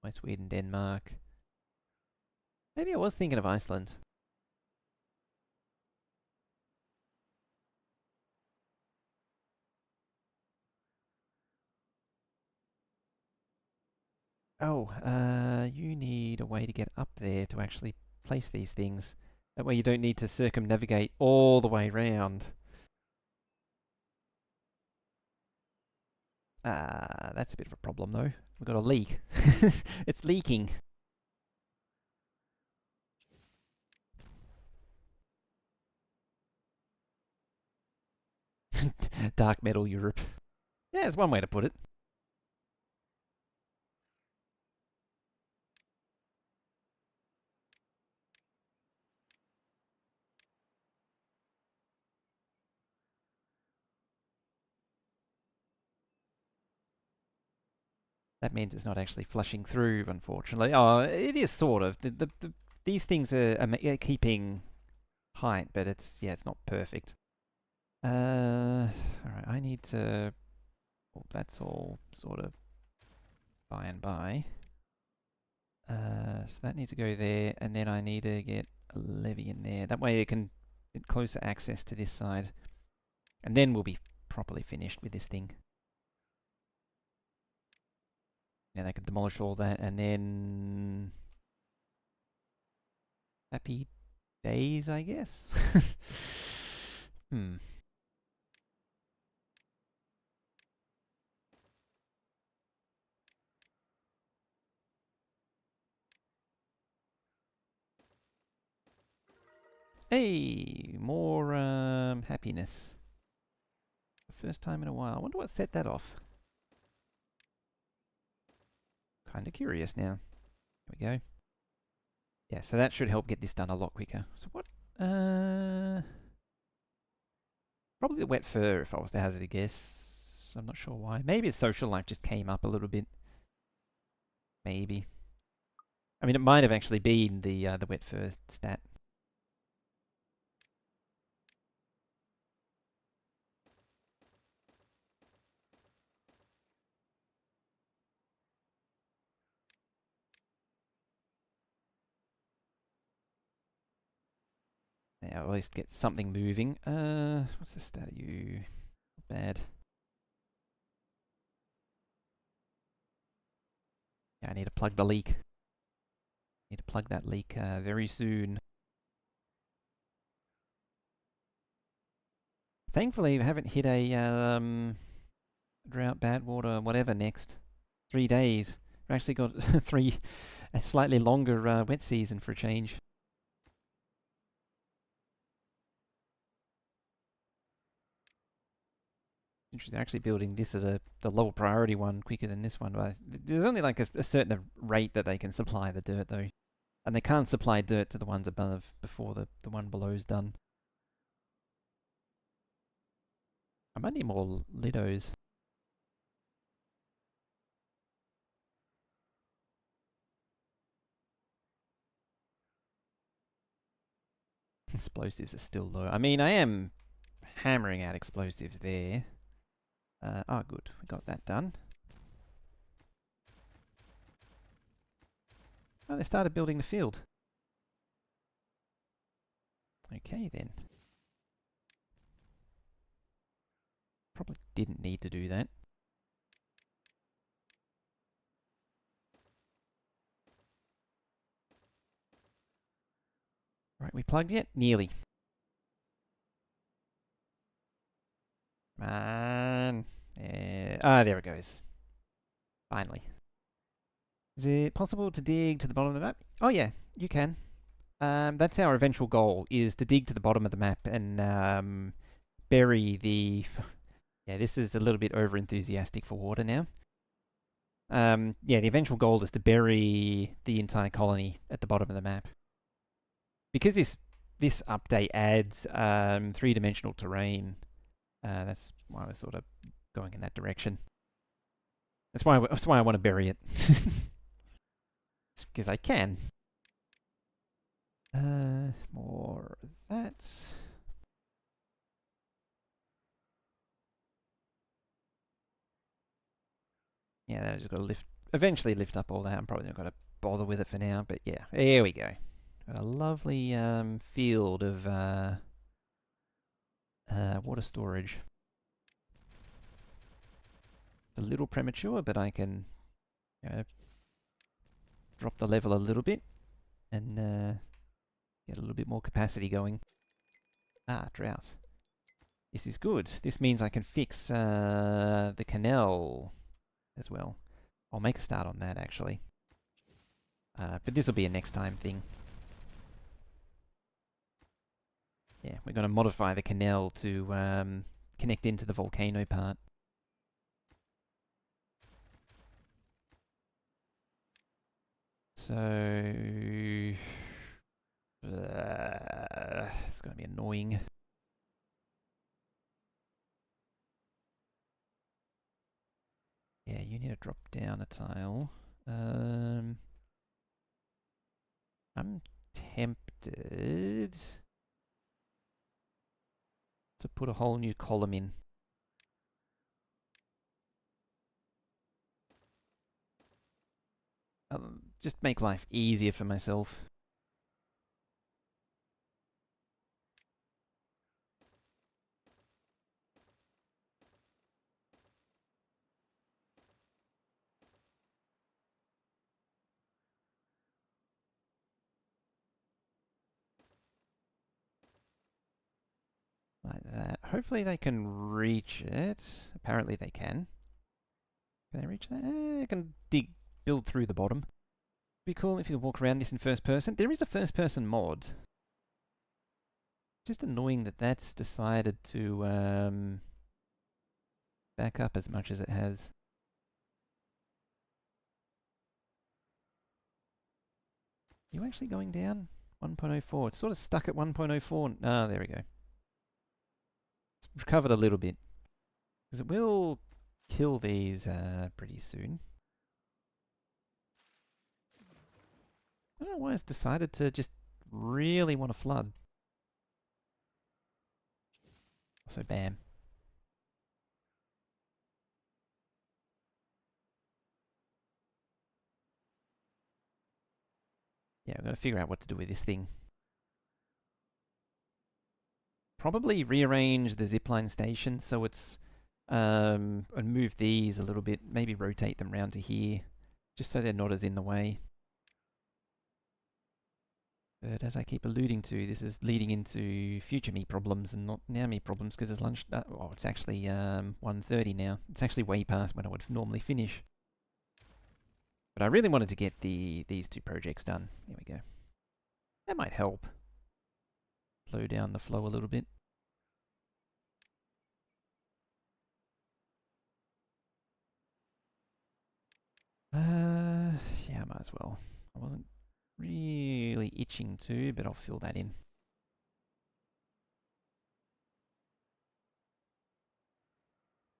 Sweden, Denmark. Maybe I was thinking of Iceland. Oh, you need a way to get up there to actually place these things. That way you don't need to circumnavigate all the way round. That's a bit of a problem though. We've got a leak. It's leaking. Dark metal Europe. Yeah, it's one way to put it. That means it's not actually flushing through, unfortunately. Oh, it is sort of. These things are keeping height, but it's not perfect. Alright, I need to... Well, that's all sort of by and by. So that needs to go there, and then I need to get a levee in there. That way it can get closer access to this side. And then we'll be properly finished with this thing. Yeah, they can demolish all that, and then... Happy days, I guess? Hey, more happiness. The first time in a while. I wonder what set that off. Kind of curious now. There we go. Yeah, so that should help get this done a lot quicker. So what? Probably the wet fur, if I was to hazard a guess. I'm not sure why. Maybe his social life just came up a little bit. Maybe. I mean, it might have actually been the wet fur stat. Yeah, at least get something moving. What's the stat of you? Bad. Yeah, I need to plug the leak. Need to plug that leak very soon. Thankfully, we haven't hit a drought, Badwater, whatever next. 3 days. We've actually got a slightly longer wet season for a change. Interesting. They're actually building this as the lower priority one quicker than this one. But there's only like a certain rate that they can supply the dirt though. And they can't supply dirt to the ones above before the one below is done. I might need more Lidos. Explosives are still low. I mean, I am hammering out explosives there. Oh, good. We got that done. Oh, they started building the field. Okay, then. Probably didn't need to do that. Right, we plugged yet? Nearly. Man. Ah, there it goes. Finally. Is it possible to dig to the bottom of the map? Oh yeah, you can. That's our eventual goal, is to dig to the bottom of the map and bury the... Yeah, this is a little bit over-enthusiastic for water now. Yeah, the eventual goal is to bury the entire colony at the bottom of the map. Because this update adds 3-dimensional terrain, that's why we're sort of going in that direction. That's why I want to bury it. It's because I can. More of that. Yeah, that just got to eventually lift up all that. I'm probably not going to bother with it for now, but yeah, there we go. Got a lovely field of water storage. It's a little premature, but I can drop the level a little bit and get a little bit more capacity going. Ah, drought. This is good. This means I can fix the canal as well. I'll make a start on that, actually. But this will be a next time thing. Yeah, we're going to modify the canal to connect into the volcano part. So... it's going to be annoying. Yeah, you need to drop down a tile. I'm tempted to put a whole new column in. Just make life easier for myself. Like that. Hopefully they can reach it. Apparently they can. Can they reach that? I can build through the bottom. Be cool if you could walk around this in first person. There is a first person mod. Just annoying that that's decided to back up as much as it has. You actually going down? 1.04. It's sort of stuck at 1.04. Ah, there we go. It's recovered a little bit. Because it will kill these pretty soon. I don't know why it's decided to just really want to flood. So bam. Yeah, I've got to figure out what to do with this thing. Probably rearrange the zipline station so it's and move these a little bit. Maybe rotate them round to here, just so they're not as in the way. But as I keep alluding to, this is leading into future me problems and not now me problems because it's lunch. Oh, it's actually 1:30 now. It's actually way past when I would normally finish. But I really wanted to get these two projects done. There we go. That might help. Slow down the flow a little bit. Yeah, I might as well. I wasn't really itching to, but I'll fill that in.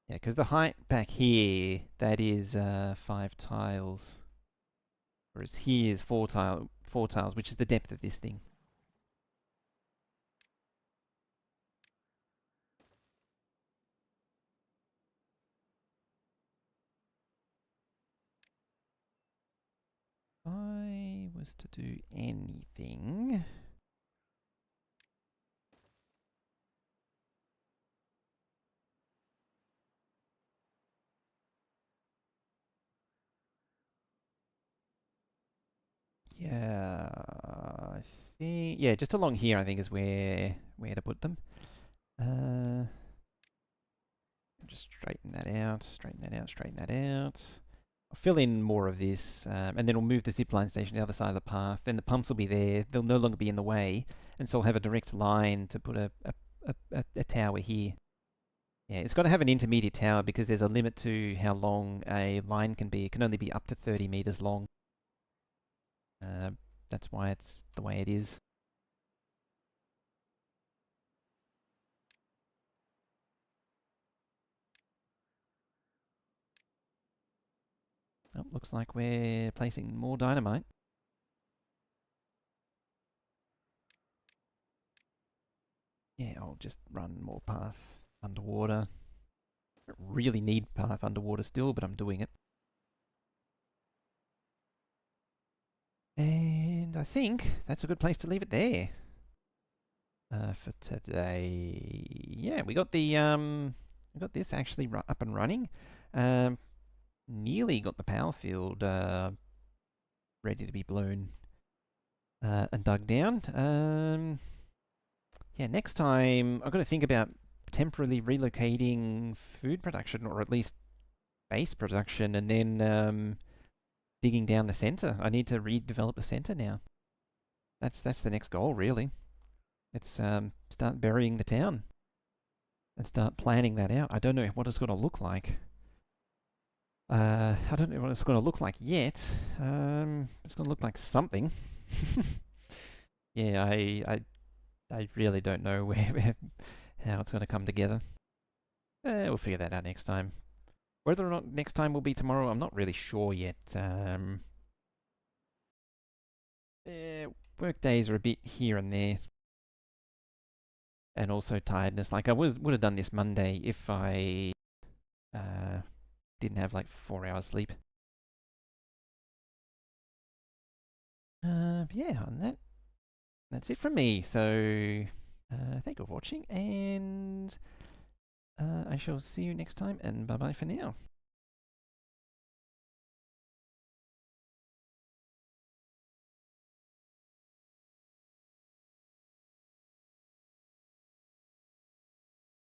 Yeah, because the height back here, that is 5 tiles. Whereas here is 4 tiles, which is the depth of this thing. If I was to do anything... Yeah, I think... Yeah, just along here I think is where to put them. Just straighten that out, straighten that out, straighten that out. I'll fill in more of this, and then we'll move the zipline station to the other side of the path. Then the pumps will be there. They'll no longer be in the way, and so I'll have a direct line to put a tower here. Yeah, it's got to have an intermediate tower because there's a limit to how long a line can be. It can only be up to 30 meters long. That's why it's the way it is. Oh, looks like we're placing more dynamite. Yeah, I'll just run more path underwater. I don't really need path underwater still, but I'm doing it. And I think that's a good place to leave it there for today. Yeah, we got this actually up and running. Nearly got the power field ready to be blown and dug down. Yeah, next time I've got to think about temporarily relocating food production, or at least base production, and then digging down the center. I need to redevelop the center now. That's the next goal, really. Let's start burying the town and start planning that out. I don't know what it's going to look like. I don't know what it's going to look like yet. It's going to look like something. Yeah, I really don't know how it's going to come together. We'll figure that out next time. Whether or not next time will be tomorrow, I'm not really sure yet. Work days are a bit here and there. And also tiredness. Like I would have done this Monday if I didn't have like 4 hours sleep. Yeah, on that's it from me. So thank you for watching, and I shall see you next time, and bye bye for now.